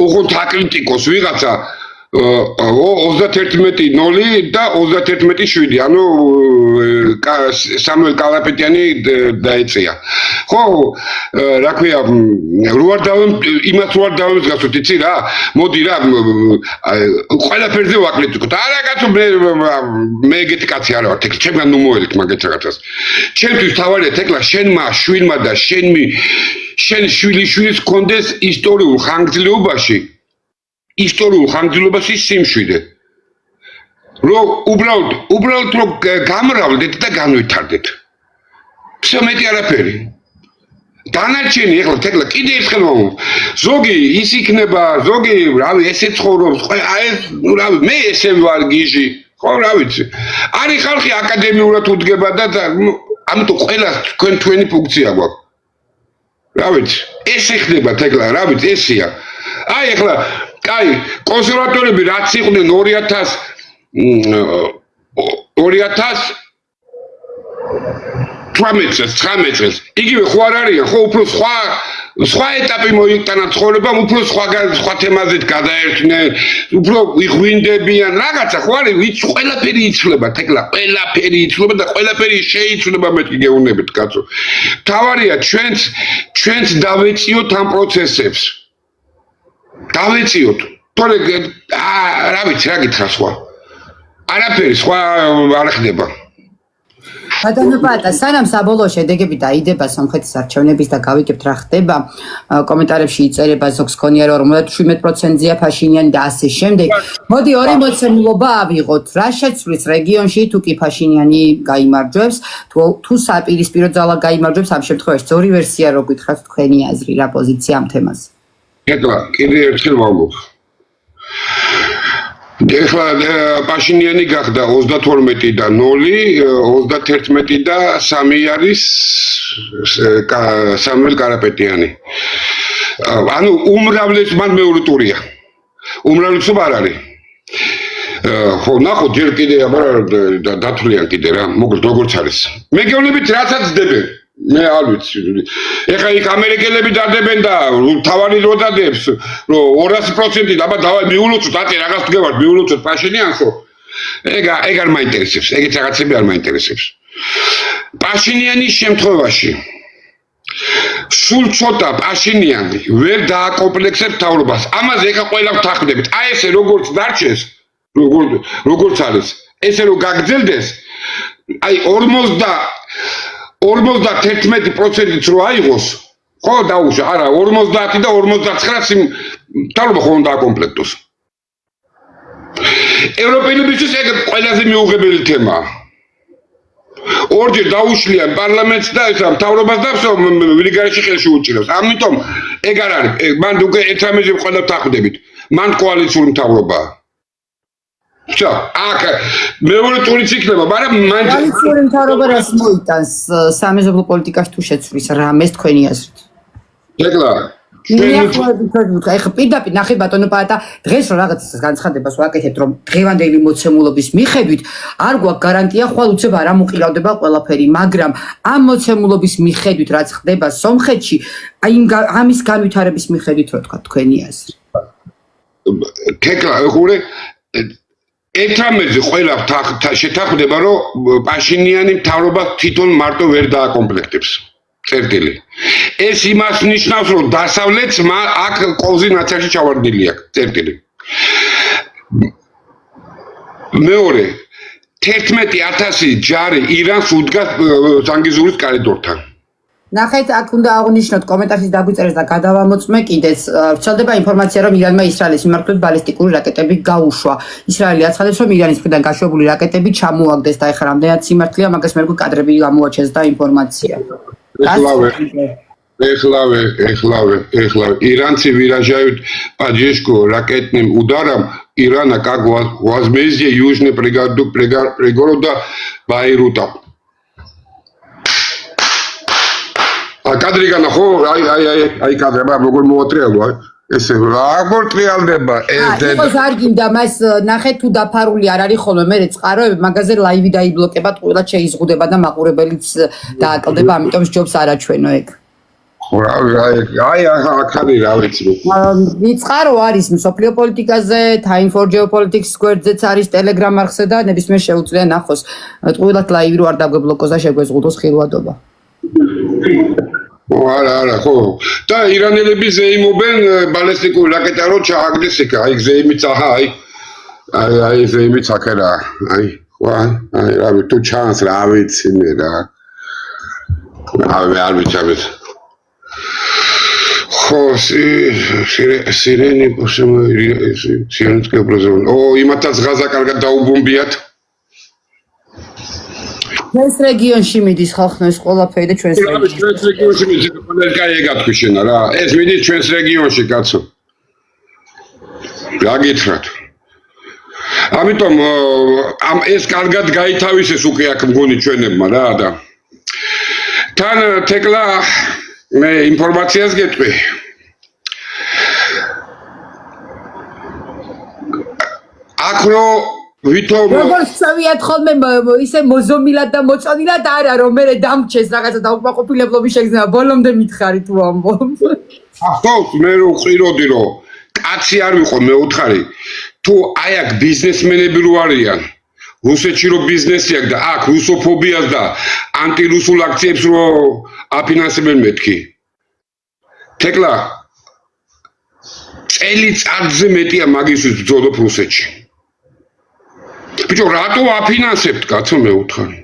ოღონდ აკრიტიკოს ვიღაცა 31-0 და 31-7 ანუ სამუელ კალაპეტიანი დაეწია ხო რა ქვია იმას რო არ დავემსგავსოთ იცი რა მოდი რა ყველაფერზე ვაკრიტიკოთ არა კაცო მე ეგეთი კაცი არა ვარ თეკლა ჩემგან ნუ მოელით მაგეთ რაღაცას ჩემთვის თავარია თეკლა შენმა შვილმა და შენ შვილიშვილის კონდეს ისტორიულ ხანგრძლივობაში სიმშვიდე რომ უბრალოდ რომ გამრავლდეთ და განვითარდეთ всё მეტი არაფერი დანარჩენი ეხლა თეკლა კიდე ერთხელ ზოგი ის იქნება ზოგი რავი ესე ცხოვრობს აი რავი მე ესე ვარ გიჟი ხო რა ვიცი არის ხალხი აკადემიურად უდგება და ამიტომ ყველა თქვენი ფუნქცია გვაქვს რა ვიცი ესე ხდება თეკლა რა ვიცი ესეა აი ეხლა კაი კონსერვატორები რაც იყვნენ 2018 წელს იგივე ხო არ არიან ხო უფრო სხვა ეტაპი მოიტანა ცხოვრებამ უფრო სხვა თემაზეც გადაერთნენ უფრო იღვინდებიან რაღაცა ხო არის ვიც ყველაფერი იცვლება თეკლა ყველაფერი იცვლება და ყველაფერი შეიცვლება მეთქი გეუბნებით კაცო თავარია ჩვენც დავეციოთ ამ პროცესებს დავეციოთ თორე რა ვიცი რა გითხრა სხვა არაფერი სხვა არ ხდება ბატონო პატა სანამ საბოლოო შედეგები დაიდება სომხეთის არჩევნების და გავიგებთ რა ხდება კომენტარებში იწერება ზოგს ქონია რომ 57%-ია ფაშინიანი და ასე შემდეგ მოდი ორი მოცემულობა ავიღოთ რა შეცვლის რეგიონში თუ კი ფაშინიანი გაიმარჯვებს თუ საპირისპირო ძალა გაიმარჯვებს ამ შემთხვევაში ორი ვერსია რო გითხრათ თქვენი აზრი რა პოზიცია ამ თემაზე ეხლა კიდე ერთხელ ვამბობ ეხლა პაშინიანი გახდა 32 და 0 31 და 3 არის სამუელ კარაპეტიანი ანუ უმრავლეს მან მეორე ტურია უმრავლესობა არ არის ხო ნახო ჯერ კიდე აბა დათვლიან კიდე რა მოკლედ როგორც არის მე გეუბნებით რასაც დებენ მე არ ვიცი. ეხლა იქ ამერიკელები დადებენ და თავარი რო დადებს, რომ 200% აბა დავай მიულოცოთ, ატე რაღაც გევარ, მიულოცოთ პაშინიანსო. ეგ არ მაინტერესებს, ეგეთ რაღაცები არ მაინტერესებს. პაშინიანის შემთხვევაში სულ ცოტა პაშინიანი ვერ დააკომპლექსებს მთავრობას. ამაზე ეხლა ყველა ვთანხმდებით. აი ესე როგორც დარჩეს, როგორც არის, ესე რომ გაგრძელდეს, აი 51%-იც რო აიღოს, ხო დაუშვა, არა 50 და 59 მთავრობა ხომ დააკომპლექტოს. ევროპელებისთვის ეგ ყველაზე მიუღებელი თემაა. ორჯერ დაუშლიან პარლამენტს და ესა მთავრობას და ვირიგარში ხელში უჭირავს. ამიტომ ეგ არ არის. მან უკვე ერთ რამეზე ყველა ვთანხმდებით. მან კოალიციური მთავრობაა. Čo, აქ მეორე ტურიც იქნება, მაგრამ მან კოალიციური მთავრობა რას მოიტანს სამეზობლო პოლიტიკაში თუ შეცვლის რამეს თქვენი აზრით? ეკლა ეხლა პირდაპირ ნახე ბატონო პაატა დღეს რომ რაღაცას განცხადებას ვაკეთებთ რომ დღევანდელი მოცემულობის მიხედვით არ გვაქვს გარანტია ხვალ უცებ არ ამოყირავდება ყველაფერი მაგრამ ამ მოცემულობის მიხედვით რაც ხდება სომხეთში აი ამის განვითარების მიხედვით რო თქვა თქვენი აზრი თეკლა ეხურე ერთამეზე ყველა შეთანხმდება რომ პაშინიანი მთავრობა თვითონ მარტო ვერ დააკომპლექტებს წერტილი. ეს იმას ნიშნავს, რომ დასავლეთს აქ კოვზი ნაცარში ჩავარდნილი აქვს წერტილი. მეორე 11,000 ჯარი ირანს უდგას ზანგიზურის კორიდორთან. ნახეთ, აქ უნდა აღნიშნოთ კომენტარში დაგვიწერეს და გადავამოწმე კიდეც. ვრცელდება ინფორმაცია, რომ ირანმა ისრაელის მიმართულებით ბალისტიკური რაკეტები გაუშვა. ისრაელი აცხადებს, რომ ირანის მხრიდან გაშვებული რაკეტები ჩამოაგდეს და ეხლა რამდენად სიმართლეა, მაგას მერგო კადრები გამოაჩენს და ინფორმაცია. ეხლავე. Иранцы выражают поддержку ракетным ударам Ирана как возмездие южной пригорода Байрута. კადრიგანა ხო აი კადრება როგორ მოატრიალო ესე როგორ ტრიალდება ეს ზარგინდა მას ნახეთ თუ დაფარული არ არის ხოლმე მე წყაროები მაგაზე ლაივი დაიბლოკება ყველა შეიზღუდება და მაყურებელიც დააკლდება ამიტომ ჯობს არაჩვენო ეგ ხო აი ახალი რა ვიცი წყარო არის მსოფლიო პოლიტიკაზე time for geopolitics გვერდზეც არის telegram არხზე და ნებისმიერ შეუძლია ნახოს ყველა ლაივი რო არ დაგვებლოკოს და შეგვეზღუდოს ხილვადობა არა ხო და ირანელები ზეიმობენ ბალისტიკურ რაკეტა რო ჩააგდეს იქ აი ზეიმიც ახა აი ზეიმიც აქერა აი ხო აი რა თუ ჩანს რა ვიცი მე რა არ ვიცი ხო სირენი სირენსკე პრეზიდენტ იმათაც ღაზა კარგად დაუბომბიათ ჩვენს რეგიონში მიდის ხალხნოს ყველაფერი და ჩვენს რეგიონში მიდის ყველაფერი კაი ეგათქვი შენა რა ეს მიდის ჩვენს რეგიონში კაცო რა გითხრათ ამიტომ ამ ეს კარგად გაითავისეს უკვე აქ მგონი ჩვენებმა რა და თან თეკლა მე ინფორმაციას გეტყვი აქრო ვითომ როგორ შევიათ ხოლმე ისე მოზომილად და მოწონილად არა რომ მე დამჩეს რაღაცა დაუკმაყოფილებლობი შეგზნება ბოლომდე მითხარი თუ ამბობ ახო მე რო ყვიროდი რომ კაცი არ ვიყო მე უთხარი თუ აი აქ ბიზნესმენები რო არიან რუსეთში რო ბიზნესი აქვს და აქ რუსოფობიას და ანტირუსულ აქციებს რო აფინანსებენ მეთქი თეკლა წელიწადზე მეტია მაგისთვის ბრძოლობ რუსეთში ბიჭო რატო აფინანსებთ კაცო მე უთხარი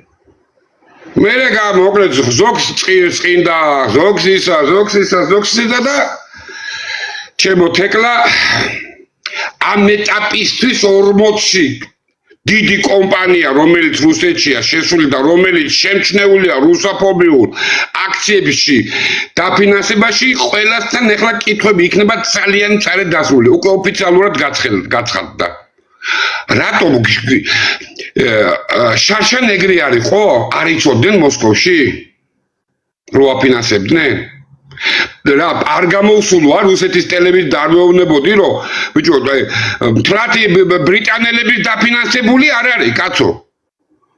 მე მოკლედ ზოგს წინდა ზოგს ისა და ჩემო თეკლა ამ ეტაპისთვის 40 დიდი კომპანია რომელიც რუსეთშია შესული და რომელიც შემჩნეულია რუსოფობიურ აქციებში დაფინანსებაში ყველასთან ეხლა კითხვები იქნება ძალიან წარედ დასმული უკვე ოფიციალურად გაცხადდა რატომ შარშანეგრი არის ხო არ იცოდნენ მოსკოვში რო აფინანსებდნენ რა არ გამოუსულო რუსეთის ტელევიზია და არ მეუბნებოდი რომ ბიჭო მთლათი ბრიტანელების დაფინანსებული არ არის კაცო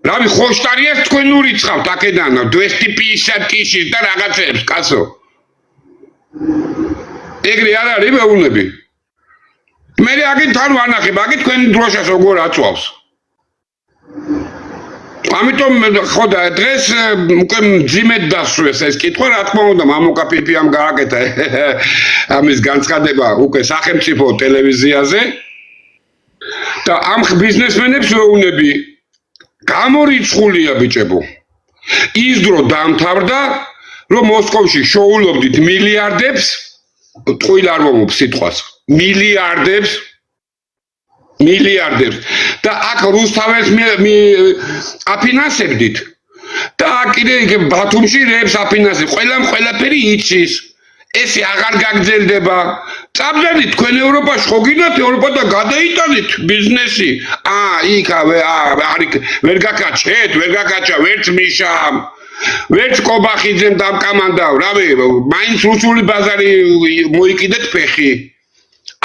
რავი ხოშტარიას თქვენ ურიცხავთ აქედან 250 ტიშის და რაღაცებს კაცო ეგრე არ არის მეუბნები მე აგით თან ვანახებ აგით თქვენ დროშას როგორ აწვავს ამიტომ ხო და დღეს უკვე მძიმედ დასვეს ეს კითხვა რა თქმა უნდა მამუკა პიპიამ გააკეთა ამის განცხადება უკვე სახელმწიფო ტელევიზიაზე და ამ ბიზნესმენებს ვეუბნები გამორიცხულია ბიჭებო ის დრო დამთავრდა რომ მოსკოვში შოულობდით მილიარდებს ტყუილ არ მომობ სიტყვას მილიარდებს და აქ რუსთავებს აფინანსებდით და კიდე ბათუმში რეებს აფინანსებ ყველაფერი იცის ესე აღარ გაგრძელდება წაბდებით თქვენ ევროპაში ხო გინდათ ევროპა და გადაიტანეთ ბიზნესი იქავე ვერ გაკაჩეთ ვერ გაკაჩა ვერც მიშამ ვერც კობახიძემ დამკამანდავ რავი მაინც რუსული ბაზარი მოიკიდეთ ფეხი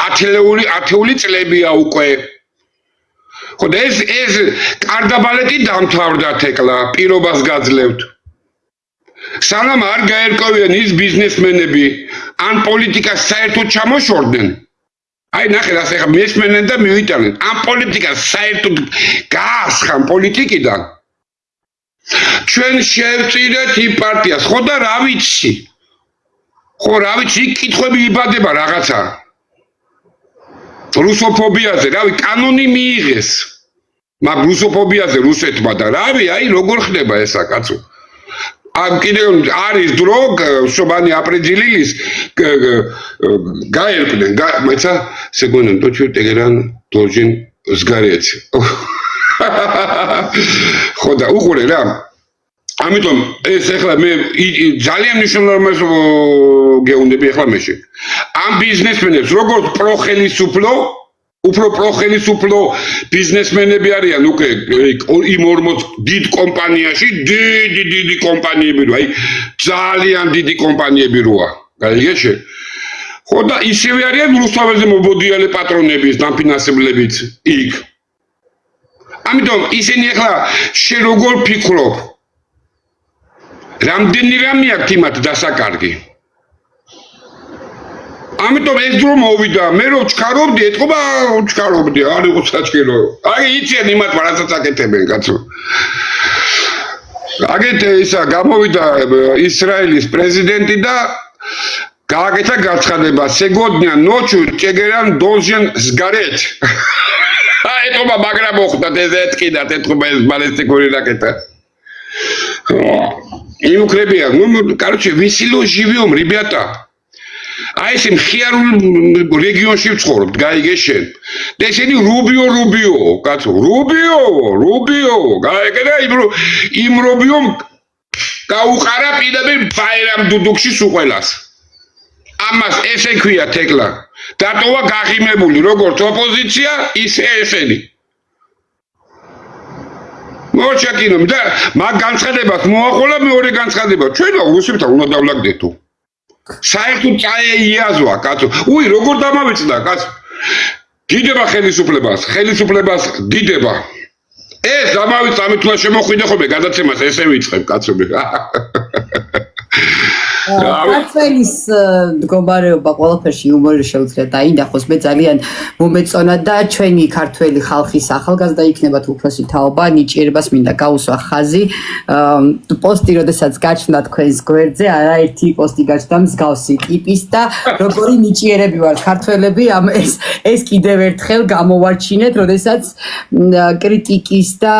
10 წლებია უკვე ხო და ეს კარდაბალეტი დამთავრდა თეკლა პირობას გაძლევთ სანამ არ გაერკვევიან ის ბიზნესმენები ან პოლიტიკას საერთოდ ჩამოშორდნენ აი ნახე რა ხა მესმენენ და მივიტანენ ამ პოლიტიკას საერთოდ გაასხან პოლიტიკიდან ჩვენ შევწირეთ იმ პარტიას ხო და რა ვიცი კითხვები იბადება რაღაცა რუსოფობიაზე რავი კანონი მიიღეს მაგ რუსოფობიაზე რუსეთმა და რავი აი როგორ ხდება ესა კაცო ამ კიდევ არის დრო შობანი აპრეჯილილის გაერკვნენ მაცა სეგონდ точно тегеран должен сгореть ხო და უყურე რა ამიტომ ეს ახლა მე ძალიან მნიშვნელოვანს გეუბნები ახლა მეში ამ ბიზნესმენებს როგორც პროხელისუფლო უფრო პროხელისუფლო ბიზნესმენები არიან უკვე იმ 40 დიდ კომპანიაში დიდი კომპანიები როა აი ძალიან დიდი კომპანიები როა გაიგეშე ხო და ისევე არიან რუსთავებზე მობოდიალე პატრონების დამფინანსებლებიც იქ ამიტომ ისინი ახლა შე როგორ ფიქრობ რამდენი რამე აქვს იმათ დასაკარგი ამიტომ ეს დრო მოვიდა მე რო ჩქარობდი ეთყობა ჩქარობდი არ იყო საჭირო აი იციან იმათ რასაც აკეთებენ კაცო აგეთ ისა გამოვიდა ისრაელის პრეზიდენტი და გააკეთა გაცხადება сегодня ночью тегеран должен сгореть ეთყობა მაგრა მოხდა ეს ეთყიდა ეთყობა ეს ბალისტიკური რაკეტა им укрепия ну короче весело живем ребята აი ეს მხიარულ რეგიონში ვცხოვრობ გაიგეშენ და ესენი რუბიო კაცო რუბიო გაიგე იმ რუბიომ გაუყარა პირდაპირ ბაირამ დუდუქში სუყველას ამას ესე ქვია თეკლა დატოვა გაღიმებული როგორც ოპოზიცია ისე ესენი მოჩაკინო და მაგ განცხადებას მოახოლა მეორე განცხადება ჩვენ რუსებთან უნდა დავლაგდეთო საერთოდ წაეიაზვა კაცო უი როგორ დამავიწყდა კაცო დიდება ხელისუფლებას დიდება ეს დამავიწყდა ამით უნდა შემოხვიდე ხოლმე გადაცემას ესე ვიწყებ კაცოები ქართველის მდგომარეობა ყველაფერში იუმორი შეუძლია დაინახოს მე ძალიან მომეწონა და ჩვენი ქართველი ხალხის ახალგაზრდა იქნება თუ უფროსი თაობა ნიჭიერებას მინდა გაუსვა ხაზი პოსტი როდესაც გაჩნდა თქვენს გვერდზე არაერთი პოსტი გაჩნდა მსგავსი ტიპის და როგორი ნიჭიერები ვართ ქართველები ამ ეს კიდევ ერთხელ გამოვარჩინეთ როდესაც კრიტიკის და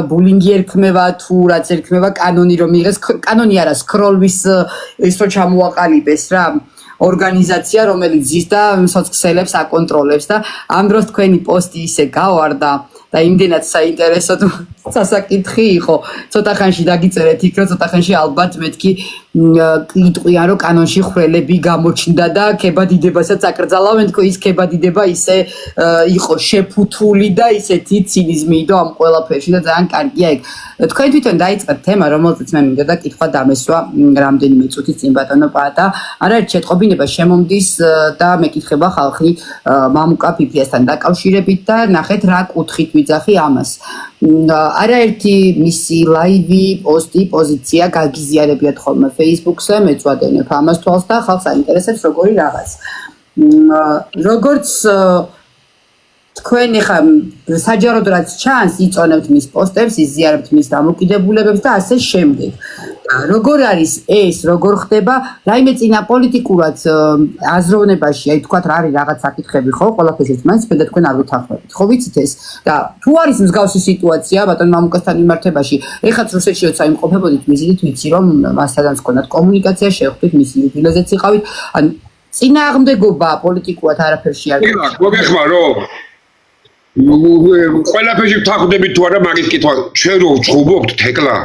ბულინგი ერქმევა თუ რაც ერქმევა კანონი რომ იღეს კანონი არა სკროლვის ისო ჩამოაყალიბეს რა ორგანიზაცია რომელიც ზის და სოციალებს აკონტროლებს და ამ დროს თქვენი პოსტი ისე გავარდა და იმდენად საინტერესო სასაკითხი იყო ცოტა ხანში დაგიწერეთ იქ რომ ცოტა ხანში ალბათ მეთქი იტყვიან რომ კანონში ხვრელები გამოჩნდა და ქებადიდებასაც აკრძალავენ თქო ის ქებადიდება ისე იყო შეფუთული და ისეთი ცინიზმი იყო ამ ყველაფერში და ძალიან კარგია ეგ თქვენ თვითონ დაიწყეთ თემა რომელზეც მე მინდოდა კითხვა დამესვა რამდენიმე წუთის წინ ბატონო პაატა არაერთ შეტყობინება შემომდის და მეკითხება ხალხი მამუკა პიპიასთან დაკავშირებით და ნახეთ რა კუთხით ვიძახი ამას არაერთი მისი ლაივი, პოსტი, პოზიცია გაგიზიარებიათ ხოლმე Facebook-ზე, მეწვადენებ ამას თვალს და ხალხს აინტერესებს როგორი რაღაც. როგორც თქვენ ახლა საჯაროდ რაც ჩანს, იწონებთ მის პოსტებს, იზიარებთ მის დამოკიდებულებებს და ასე შემდეგ. როგორ არის ეს, როგორ ხდება, რაიმე წინა პოლიტიკურად აზროვნებაში, აი თქვათ რა არის რაღაც საკითხები, ხო, ყველაფერს ერთმანეთს მე და თქვენ არ უთანხმებით. ხო ვიცით ეს? და თუ არის მსგავსი სიტუაცია ბატონ მამუკასთან მიმართებაში, ეხაც რუსეთში როცა იმყოფებოდით, ვიზიტით, ვიცი რომ მასთან გქონდათ კომუნიკაცია, შეხვდით, მისი იუბილეზეც იყავით. ანუ წინააღმდეგობა პოლიტიკურად არაფერში არ გიგა, მოგეხმარო? ყველაფერში ვთანხმდებით თუ არა მაგის კითხვა, ჩვენ რო ვჭუბობთ თეკლა?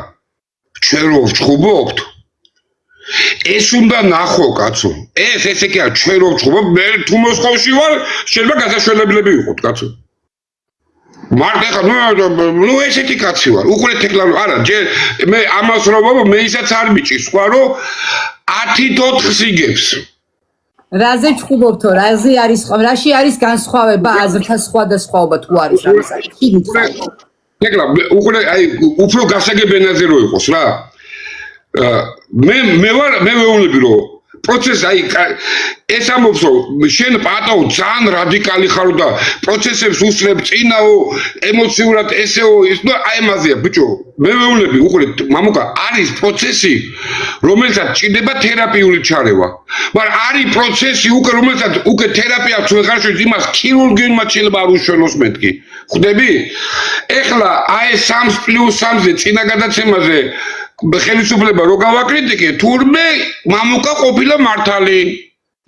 ჩვენ რო ვჭუბობთ? ეს უნდა ნახო, კაცო. ეს ესე კი არა, ჩვენ რო ვჭუბობთ, მე თუ მოსკოვში ვარ, შეიძლება გასაშველებლები ვიყოთ, კაცო. მარტო ხა, ნუ ესეთი კაცი ვარ. უყურეთ თეკლა, არა, ჯერ მე ამას რომ ვაბო, მე ისაც არ მიჭი, სხვა რო 10-4 იგებს. რაზე ჭუბობთო, რაზე არის, რაში არის განსხვავება, აზრთა სხვადასხვაობა თუ არის ამასაკი? თეკლა, უყურე, აი, უფრო გასაგებენაზე რო იყოს რა. მე ვეუბნები რომ პროცესი აი ეს ამბობს რომ შენ პატაო ძალიან რადიკალი ხარო და პროცესებს უსწრებ წინაო ემოციურად ესეო ის და აი ამაზეა ბიჭო მე ვეუბნები უყურეთ მამუკა არის პროცესი რომელსაც ჭირდება თერაპიული ჩარევა მაგრამ არის პროცესი უკვე რომელსაც უკვე თერაპიაც ვეღარ შეიძლება იმას ქირურგიულმა შეიძლება არ უშველოს მეთქი ხვდები ეხლა აი 3+3-ზე წინა გადაცემაზე ხელისუფლება რო გავაკრიტიკე თურმე მამუკა ყოფილა მართალი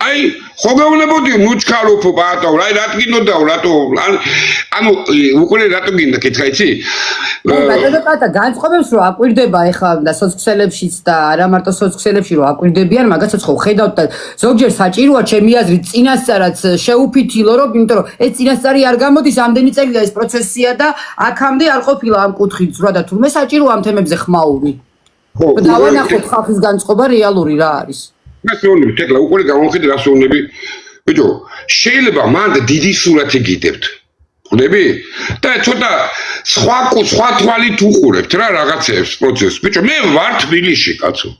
აი ხო გეუბნებოდი ნუჩქაროფო პატაო რა რატკინოდაო რატო ანუ უკვე რატო გინდა კითხა იცი ბატონო პატა განწყობებს რომ აკვირდება ეხლა და სოციალებშიც და არა მარტო სოციალებში რომ აკვირდებიან მაგასაც ხო ხედავთ და ზოგჯერ საჭიროა ჩემი აზრით წინასწარაც შეუფითილო რომ იმიტომ რომ ეს წინასწარი არ გამოდის ამდენი წელია ეს პროცესია და აქამდე არ ყოფილა ამ კუთხით ზრდა და თურმე საჭიროა ამ თემებზე ხმაური დავანახოთ ხალხის განწყობა რეალური რა არის მას ვეუბნები თეკლა უკვე გამოვხედე რას ვეუბნები ბიჭო შეიძლება მანდ დიდი სურათი გიდებთ ხვდები და ცოტა სხვა თვალით უყურებთ რა რაღაცებს პროცესს ბიჭო მე ვარ თბილისში კაცო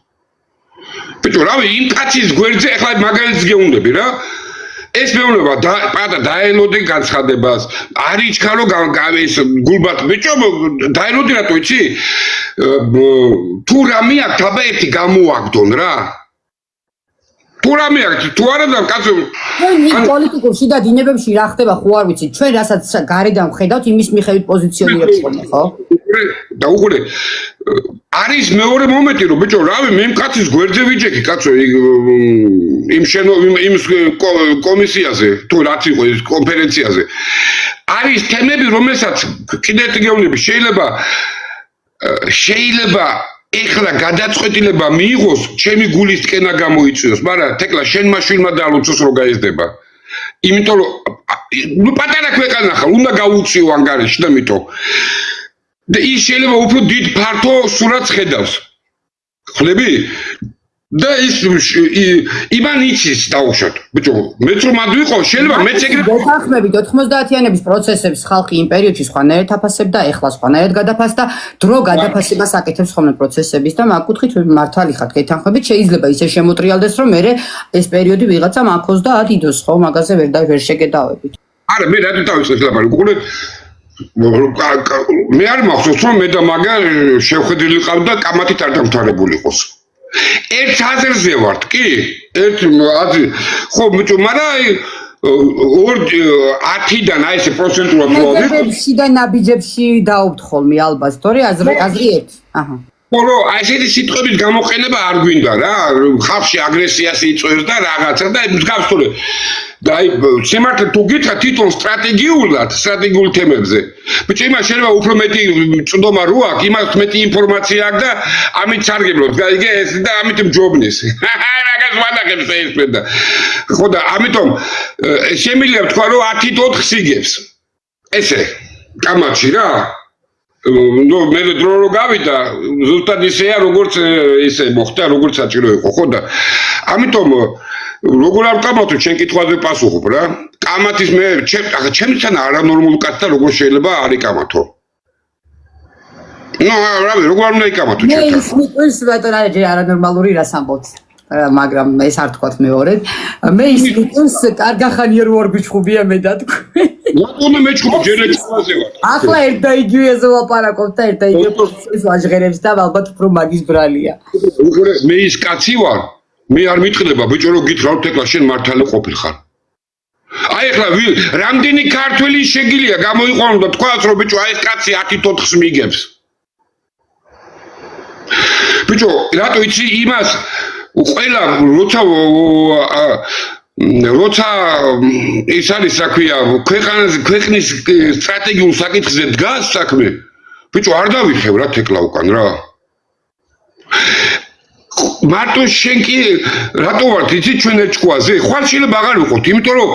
ბიჭო რავი იმ კაცის გვერდზე ახლა მაგალითს გეუბნები რა ეს მეუბნება პატა დაელოდი განცხადებას არ იჩქარო ეს გულბათ ბიჭო დაელოდი რატო იცი თუ რამე აქ დაბა ერთი გამოაგდონ რა თუ რამე აქ თუ არა და კაცო ჩვენ პოლიტიკურ შიდადინებებში რა ხდება ხო არ ვიცი ჩვენ რასაც გარედან ხედავთ იმის მიხედვით პოზიციონირებს ხოლმე ხო და უყურე არის მეორე მომენტი რომ ბიჭო რავი მე მკაცის გვერდზე ვიჯექი კაცო იმ კომისიაზე თუ რაც იყო ეს კონფერენციაზე არის თემები რომელსაც კიდევ გეუბნები შეიძლება ეხლა გადაწყვეტილება მიიღოს ჩემი გულის ტკენა გამოიწვიოს მაგრამ თეკლა შენ მაშვილმა დაალოცოს რო გაიზდება იმიტომ რომ ნუ პატარა ქვეყანა ხარ უნდა გაუწიო ანგარიში და მითო და ის შეიძლება უფრო დიდ ფართო სურათს ხედავს ხლები და ის იმან იცის დაუშვათ ბიჭო მეც რომად ვიყო შეიძლება მეც ეგრე დათანხმებით 90-იანების პროცესებს ხალხი იმ პერიოდში სხვანაირად აფასებდა ეხლა სხვანაირად გადაფასდა დრო გადაფასებას აკეთებს ხოლმე პროცესების და მაგ კუთხით მართალი ხართ გეთანხმებით შეიძლება ისე შემოტრიალდეს რომ მე ეს პერიოდი ვიღაცამ აქოს და ადიდოს ხო მაგაზე ვერ შეგედავებით არა მე რატო დავიწყე ლაპარაკი უყურე მე არ მახსოვს რომ მე და მაგა შევხედილი ყავდა კამათით არ დამთავრებული იყოს ერთ აზერზე ვართ კი ერთ ხო ბიჭო მაგრამ 10-დან აი ესე პროცენტულად ვავი ნაბიჯებში და ნაბიჯებში დაობთ ხოლმე ალბათ თორე აზრი ერთ აჰა ხოლო აი ესეთი სიტყვების გამოყენება არ გვინდა რა ხალხში აგრესიას იწვევს და რაღაცა და მსგავს თორე და აი სიმართლე თუ გითხრა თვითონ სტრატეგიულ თემებზე ბიჭო იმას შეიძლება უფრო მეტი წვდომა რო აქვს იმას მეტი ინფორმაცია აქვს და ამით სარგებლობს გაიგე ეს და ამით მჯობნის მაგას ვანახებს ეს და ხო და ამიტომ შემიძლია თქვა რომ 10-4 იგებს ესე კამათში რა ნუ მე დრო რო გავიდა ზუსტად ისეა როგორც ისე მოხდა როგორც საჭირო იყო ხო და ამიტომ როგორ არ კამათო შენ კითხვაზე პასუხობ რა კამათის მე ჩემთან არანორმულ კაცთან როგორ შეიძლება არის კამათო რავი, როგორ უნდა იკამათო მე ჩემთან. ის მიყვის ბატონ არანორმალური რას ამბობთ. მაგრამ ეს არ თქვათ მეორედ. მე ის მიყვის კარგახანია რო არ გიჩხუბია მე და თქვი. რატომ მეჩხუბი ჯერეჭვაზე ვარ? ახლა ერთ და იგივეზე ვაპარაკობთ და ერთ და იგივე პროფესიის ვაჟღერებს და ალბათ უფრო მაგის ბრალია. უყურე, მე ის კაცი ვარ. მე არ მიტყდება ბიჭო რომ გითხრათ ეკლა შენ მართალი ყოფილხარ. აი ახლა რამდენი ქართველი შეგილია გამოიყვანო და თქვას რომ ბიჭო აი ეს კაცი 10-4-ს მიგებს. ბიჭო, რატო იცი იმას ყველა როცა ის არის რა ქვია ქვეყნის სტრატეგიულ საკითხზე დგას საქმე ბიჭო არ დავიხევ რა თეკლა უკან რა მარტო შენ კი რატო ვართ იცი ჩვენ ერთ ჭკუაზე ხვალ შეიძლება აღარ ვიყოთ იმიტომ რომ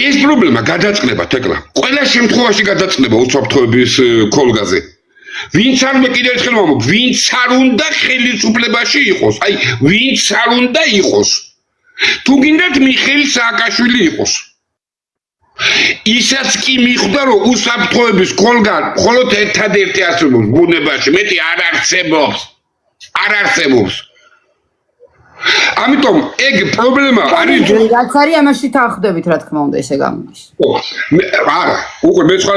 ეს პრობლემა გადაწყდება თეკლა ყველა შემთხვევაში გადაწყდება უსაფრთხოების ქოლგაზე ვინც არ უნდა კიდევ ერთხელ ვამბობ ვინც არ უნდა ხელისუფლებაში იყოს აი ვინც არ უნდა იყოს თუ გინდათ მიხეილ სააკაშვილი იყოს ისაც კი მიხვდა რომ უსაფრთხოების ქოლგან მხოლოდ ერთადერთი არსებობს ბუნებაში მეტი არ არსებობს ამიტომ ეგ პრობლემა არის რაც არის ამაში თანხდებით რა თქმა უნდა ესე გამოდის არა უკვე მე სხვა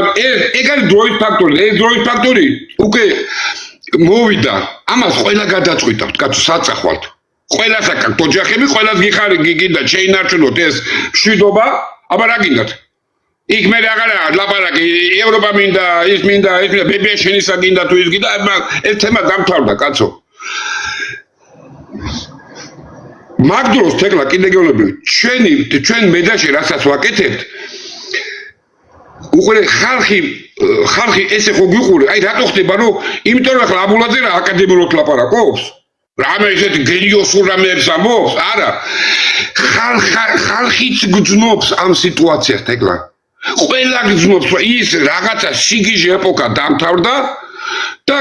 ეგ არის დროის ფაქტორი ეს დროის ფაქტორი უკვე მოვიდა ამას ყველა გადაწყვიტავთ კაცო საწახვალთ ყველას აქვს ოჯახები ყველას გიხარი გიგინდა შეინარჩუნოთ ეს მშვიდობა აბა რა გინდათ იქ მე რაღაცა ლაპარაკი ევროპა მინდა ის მინდა ბებიაშენისა გინდა თუ ის გინდა ეს თემა დამთავრდა კაცო მაგდროს თეკლა კიდე გეუბნები ჩვენ მედაში რასაც ვაკეთებთ უყურე ხალხი ესე ხო გიყურე აი რატო ხდება რომ იმიტომ რომ ახლა აბულაძე რა აკადემიურად ლაპარაკობს რამე ესეთ გენიოსურ რამეებს ამბობს არა ხალხიც გძნობს ამ სიტუაციას თეკლა ყველა გძნობს რომ ის რაღაცა სიგიჟე ეპოქა დამთავრდა და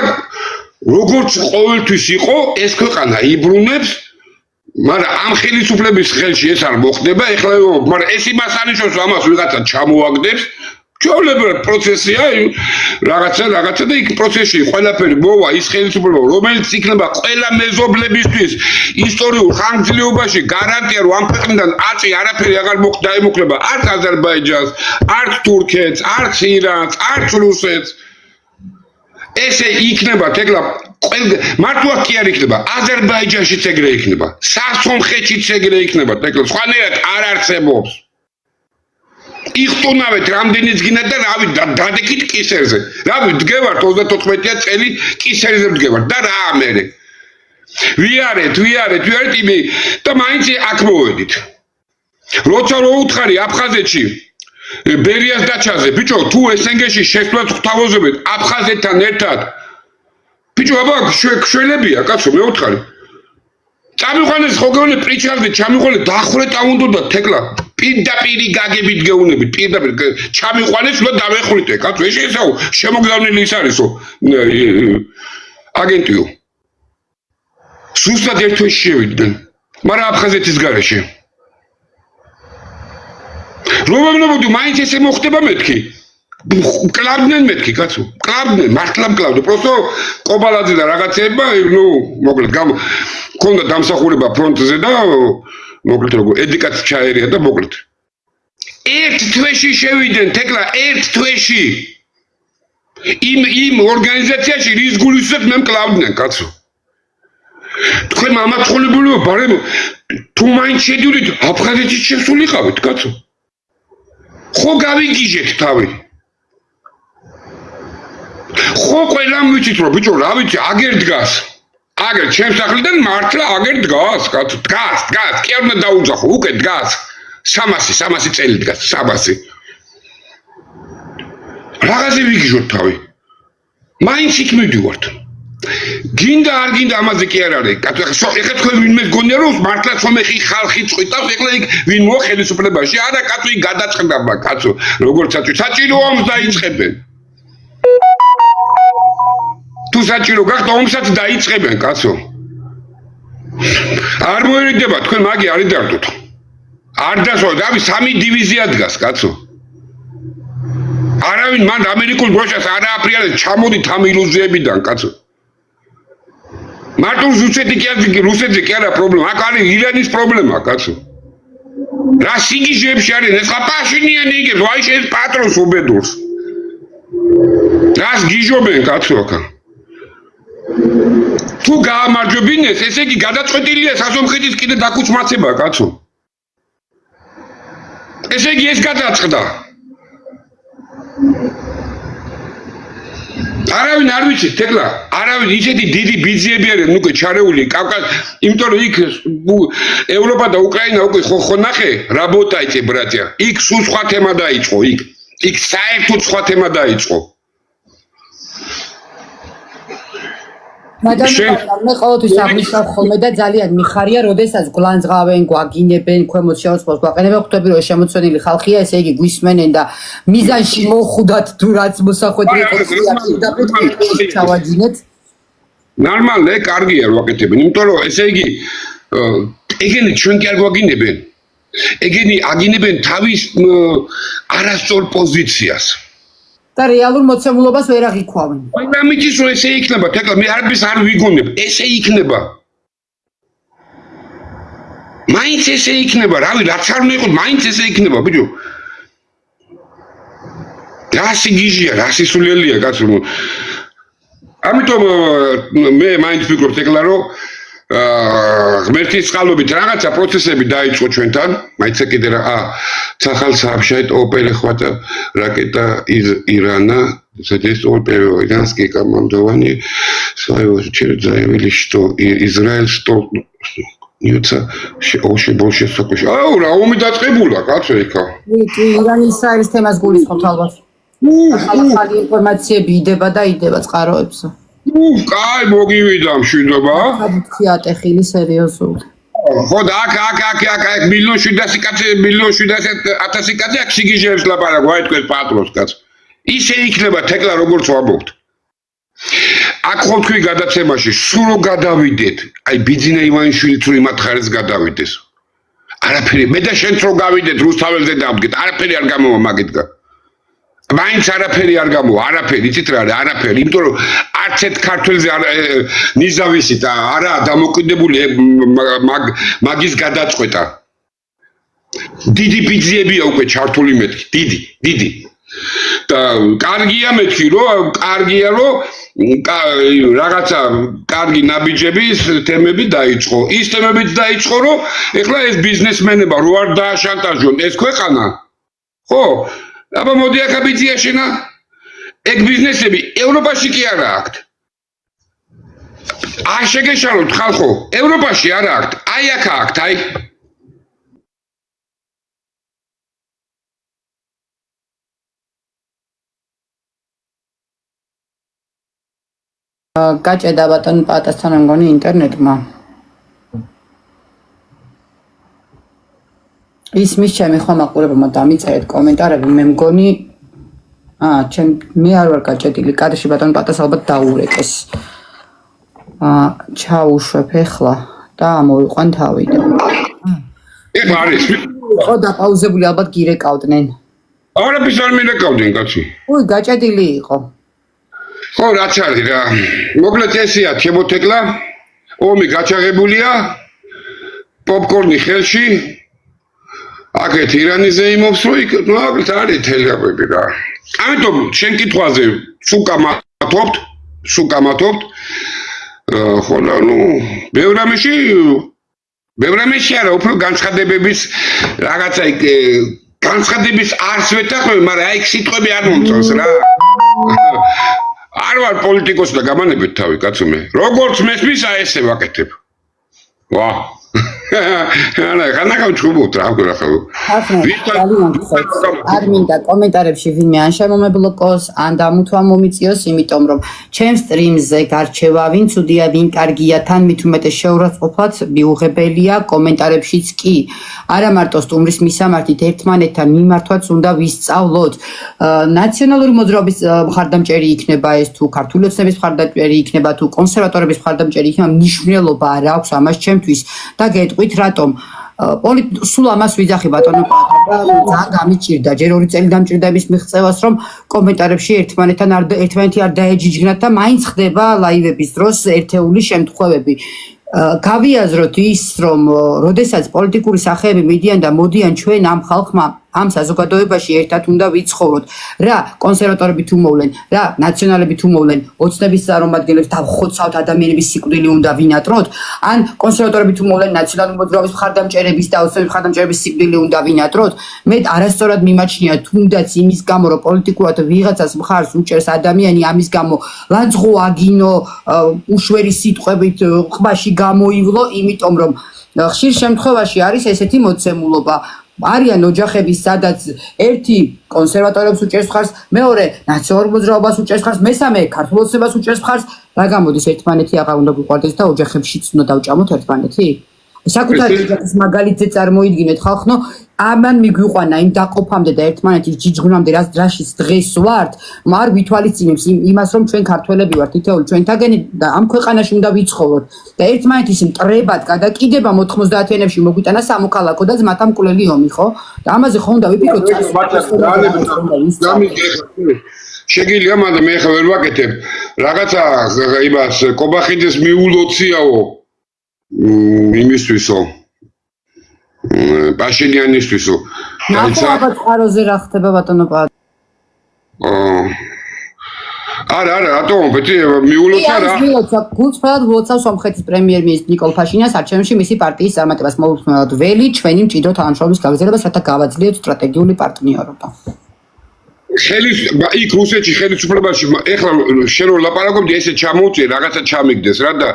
როგორც ყოველთვის იყო ეს ქვეყანა იბრუნებს მაგრამ ამ ხელისუფლების ხელში ეს არ მოხდება ეხლა მაგრამ ეს იმას ანიშნავს რომ ამას ვიღაცა ჩამოაგდებს ჩვეულებრივ პროცესია რაღაცა და იქ პროცესში ყველაფერი მოვა ის ხელისუფლება რომელიც იქნება ყველა მეზობლებისთვის ისტორიულ ხანგრძლივობაში გარანტია რომ ამ ქვეყნიდან აწი არაფერი აღარ დაემუქრება არც აზერბაიჯანს არც თურქეთს არც ირანს არც რუსეთს ესე იქნება თეკლა მართლა კი არ იქნება აზერბაიჯანშიც ეგრე იქნება სასონხეთშიც ეგრე იქნება თეკლა სხვანაირად არ არსებობს იხტუნავეთ რამდენიც გინდა და რავი დადეკით კისერზე რავი დგევართ 34-ია წელი კისერზე დგევართ და რა ამერე ვიარეთ იმი და მაინც აქ მოვედით როცა რო უთხარი აფხაზეთში ბერიას დაჩაზე ბიჭო თუ ესენგეში შესვლას გვთავაზობთ აფხაზეთთან ერთად ბიჭო აბა შველებია კაცო მე უთხარი წამიყვანეს ხო გეუბნე პრიჩარდი ჩამიყვანე დახრეტა უნდა თეკლა პირდაპირი გაგებით გეუბნებით პირდაპირ ჩამიყვანეს უნდა დავეხვრიტე კაცო ეს ესაო შემოგზავნილი ის არისო აგენტიო სუსტად ერთ თვეში შევიდნენ მაგრამ აფხაზეთის გარეშე რომამნობოდი მაინც ესე მოხდება მეთქი კლავდნენ მეთქი კაცო კლავდნენ მართლა კლავდნენ პროსტო კობალაძე და რაღაცეება ნუ მოკლედ ქონდა დამსახურება ფრონტზე და მოკლედ როგორ ედიკაც ჩაერია და მოკლედ ერთ თვეში შევიდნენ თეკლა ერთ თვეში იმ ორგანიზაციაში რის გულისხმობთ მე მკლავდნენ კაცო თქვენ ამაცხოლებულო ბარემ თუ მაინც შედივრით აფხაზეთში შესულიყავით კაცო ხო გავიგიჟეთ თავი ხო ყველამ ვიცით რომ ბიჭო რა ვიცი აგერ დგას აგერ ჩემს სახლიდან მართლა აგერ დგას კაცო დგას კი არ უნდა დაუძახო უკვე დგას 300 წელი დგას 300 რაღაცე ვიგიჟოთ თავი მაინც იქ მივდივართ გინდა არ გინდა ამაზე კი არ არის კაცო ეხლა თქვენ ვინმე გონია რომ მართლა სომეხი ხალხი წვიტავს ეხლა იქ ვინ მოა ხელისუფლებაში არა კაცო იქ გადაწყდება კაცო როგორც საჭირო ომს დაიწყებენ თუ საჭირო გახდა ომსაც დაიწყებენ კაცო არ მოერიდება თქვენ მაგი არ იდარდოთ არ დასვა დავი 3 დივიზია დგას კაცო არავინ მან ამერიკულ დროშას არ ააფრიალებს, ჩამოდით ამ ილუზიებიდან, კაცო. მარტო რუსეთზე კი არა პრობლემა, აქ არის ირანის პრობლემა, კაცო. რა სიგიჟეებში არის, ეს ხა პაშინიანი იგებს, ვაი შენ პატრონს უბედურს. რას გიჟობენ, კაცო, აქა. თუ გაამარჯვებინეს, ესე იგი გადაწყვეტილია საზომხეთის კიდე დაქუცმაცება, კაცო. ესე იგი ეს გადაწყდა. არავინ არ ვიცით, თეკლა, არავინ ისეთი დიდი ბიძიები არიან უკვე ჩარეული კავკას, იმიტომ რომ იქ ევროპა და უკრაინა უკვე ხო ნახე, რაბოტა იცი ბრატია. იქ სულ სხვა თემა დაიწყო, იქ საერთოდ სხვა თემა დაიწყო. მაგრამ მე ყოველთვის აღნიშნავ ხოლმე და ძალიან მიხარია, როდესაც გლანძღავენ, გვაგინებენ, ქვემოთ შეუწყოს გვაყენებენ, ხვდები რომ შემოცვენილი ხალხია, ესე იგი გვისმენენ და მიზანში მოხვდათ თუ რაც მოსახვედრი იყო ჩავაჯინეთ. ნორმალია, კარგია რომ ვაკეთებენ, იმიტომ რომ ესე იგი ეგენი ჩვენ კი არ გვაგინებენ. ეგენი აგინებენ თავის არასწორ პოზიციას. და რეალურ მოცემულობას ვერ აღიქვამენ. და მითის რომ ესე იქნება, თეკლა მე არაფერს არ ვიგონებ, ესე იქნება. მაინც ესე იქნება, რავი, რაც არ უნდა იყოს, მაინც ესე იქნება, ბიჭო. რა სიგიჟია, რა სისულელია, კაცო. ამიტომ მე მაინც ვფიქრობ თეკლა რომ ღმერთის წყალობით რაღაცა პროცესები დაიწყო ჩვენთან, მაინც კიდე რა цахал сообщает о перехвате ракета из Ирана. Задействовал первого иранские командования своего через заявили, что Израиль столкнется очень больше сокош. რა ომი დაწყებულა, კაცო იქა. ირანი ისრაელის თემას გულისხმობთ ალბათ. ახალი ინფორმაციები იდება და იდება წყაროებზე. კაი მოგივიდა მშვიდობა. ხია ტეხილი სერიოზული. ხო და აქ მილიონ 700 კაცი, მილიონ 700,000 კაცი აქ სიგიჟეებს ლაპარაკ, ვაი თქვენ პატრონს კაც. ისე იქნება თეკლა როგორც ვამბობთ. აქ ხო თქვი გადაცემაში, სულ რო გადავიდეთ, აი ბიძინა ივანიშვილი თუ იმათ ხარეს გადავიდეს. არაფერი, მე და შენც რო გავიდეთ რუსთაველზე დავდგეთ, არაფერი არ გამოვა მაგითგან. მაინც არაფერი არ გამოვა, არაფერი, იცით რა არის, არაფერი, იმიტომ რომ არც ერთ ქართველზე ნიზავისით არა დამოკიდებული მაგის გადაწყვეტა. დიდი ბიძიებია უკვე ჩართული მეთქი, დიდი. და კარგია მეთქი, რომ რაღაცა კარგი ნაბიჯების თემები დაიწყო. ის თემებიც დაიწყო, რომ ეხლა ეს ბიზნესმენებმა რო არ დააშანტაჟონ ეს ქვეყანა. ხო? აბა მოდი აქ ბიძიაშენა. ეგ ბიზნესები ევროპაში კი არა აქვთ. არ შეგეშალოთ ხალხო, ევროპაში არა აქვთ. აი აქ აქვთ, აი. გაჭედა ბატონ პატასთან მგონი ინტერნეტმა. ისმის ჩემი ხომ აყურებმა დამიწერეთ კომენტარები, მე მგონი მე არ ვარ გაჭედილი, კადრში ბატონ პატას ალბათ დაურეკეს. ჩაუშვებ ახლა და ამოვიყვან თავიდან. ეხლა არის. ხო დაპაუზებული ალბათ გირეკავდნენ. არაფერს არ მირეკავდნენ, კაცი. უი, გაჭედილი იყო. ხო, რაც არის რა. მოკლედ ესეა შემოთეკლა. ომი გაჩაღებულია. პოპკორნი ხელში. აქეთ ირანიზე იმობს, რომ იქ ნაკლით არის თელეაბები რა. ამიტომ შენ კითხვაზე სულ კამათობთ. ხო, ნუ ბევრ რამეში არა, უფრო განცხადებების რაღაცა იქ განცხადების არც ვეთახვევი, მაგრამ აი სიტყვები არ მომწონს რა. არ ვარ პოლიტიკოსი და გამანებეთ თავი, კაცო მე. როგორც მესმის, ესე ვაკეთებ. ვა. ხანახავ ჩუბოთ რა გქონახავ. არ მინდა კომენტარებში ვინმე ან შემომებლოკოს, ან დამუთვა მომიწიოს, იმიტომ რომ ჩემს სტრიმზე გარჩევა, ვინ ცუდია, ვინ კარგია, თან მით უმეტეს შეურაცხყოფლად მიუღებელია, კომენტარებშიც კი. არა მარტო სტუმრის მისამართით, ერთმანეთთან მიმართვაც უნდა ვისწავლოთ. ნაციონალური მოძრაობის მხარდამჭერი იქნება ეს, თუ ქართული ოცნების მხარდამჭერი იქნება, თუ კონსერვატორების მხარდამჭერი იქნება, მნიშვნელობა არ აქვს ამას ჩემთვის და გეტყვით რატომ სულ ამას ვიძახი ბატონო ძალიან გამიჭირდა ჯერ 2 წელი დამჭირდების მიღწევას რომ კომენტარებში ერთმანეთი არ დაეჯიჯგნათ და მაინც ხდება ლაივების დროს ერთეული შემთხვევები გავიაზროთ ის რომ როდესაც პოლიტიკური სახეები მიდიან და მოდიან ჩვენ ამ ხალხმა ამ საზოგადოებაში ერთად უნდა ვიცხოვროთ რა კონსერვატორები თუ მოვლენ რა ნაციონალები თუ მოვლენ ოცნების წარმომადგენლებს დავხოცავთ ადამიანების სიკვდილი უნდა ვინატროთ ან კონსერვატორები თუ მოვლენ ნაციონალური მოძრაობის მხარდამჭერების და ოცნების მხარდამჭერების სიკვდილი უნდა ვინატროთ მე არასწორად მიმაჩნია თუნდაც იმის გამო რომ პოლიტიკურად ვიღაცას მხარს უჭერს ადამიანი ამის გამო ლანძღო აგინო უშვერი სიტყვებით ყბაში გამოივლო იმიტომ რომ ხშირ შემთხვევაში არის ესეთი მოცემულობა არიან ოჯახები სადაც ერთი კონსერვატორებს უჭერს მხარს მეორე ნაციონალურ მოძრაობას უჭერს მხარს მესამე ქართულ ოცნებას უჭერს მხარს რა გამოდის ერთმანეთი აღარ უნდა გვიყვარდეს და ოჯახებშიც უნდა დავჭამოთ ერთმანეთი საკუთარი ოჯახის მაგალითზე წარმოიდგინეთ ხალხო ამან მიგვიყვანა იმ დაყოფამდე და ერთმანეთის ჯიჯღვნამდე რაშიც დღეს ვართ არ ვითვალისწინებს იმას რომ ჩვენ ქართველები ვართ თითოეული ჩვენთაგანი და ამ ქვეყანაში უნდა ვიცხოვროთ და ერთმანეთის მტრებად გადაკიდება 90-იანებში მოგვიტანა სამოქალაქო და ძმათამკვლელი ომი ხო და ამაზე ხო უნდა ვიფიქროთ შეგიძლია მაგრამ მე ხა ვერ ვაკეთებ რაღაცა იმას კობახიძეს მიულოციაო იმისთვისო პაშინიანისთვისო ნახო აბა წყაროზე რა ხდება ბატონო არა რატომ ბეთი მიულოცა რა გულწრფელად ვლოცავ სომხეთის პრემიერ-მინისტრ ნიკოლ ფაშინიანს არჩევნებში მისი პარტიის წარმატებას მოუხმევად ველი ჩვენი მჭიდრო თანამშრომლობის გაგრძელებას რათა გავაძლიეროთ სტრატეგიული პარტნიორობა იქ რუსეთში ხელისუფლებაში ეხლა შენ რო ლაპარაკობდი ესე ჩამოვწიე რაღაცა ჩამიგდეს რა და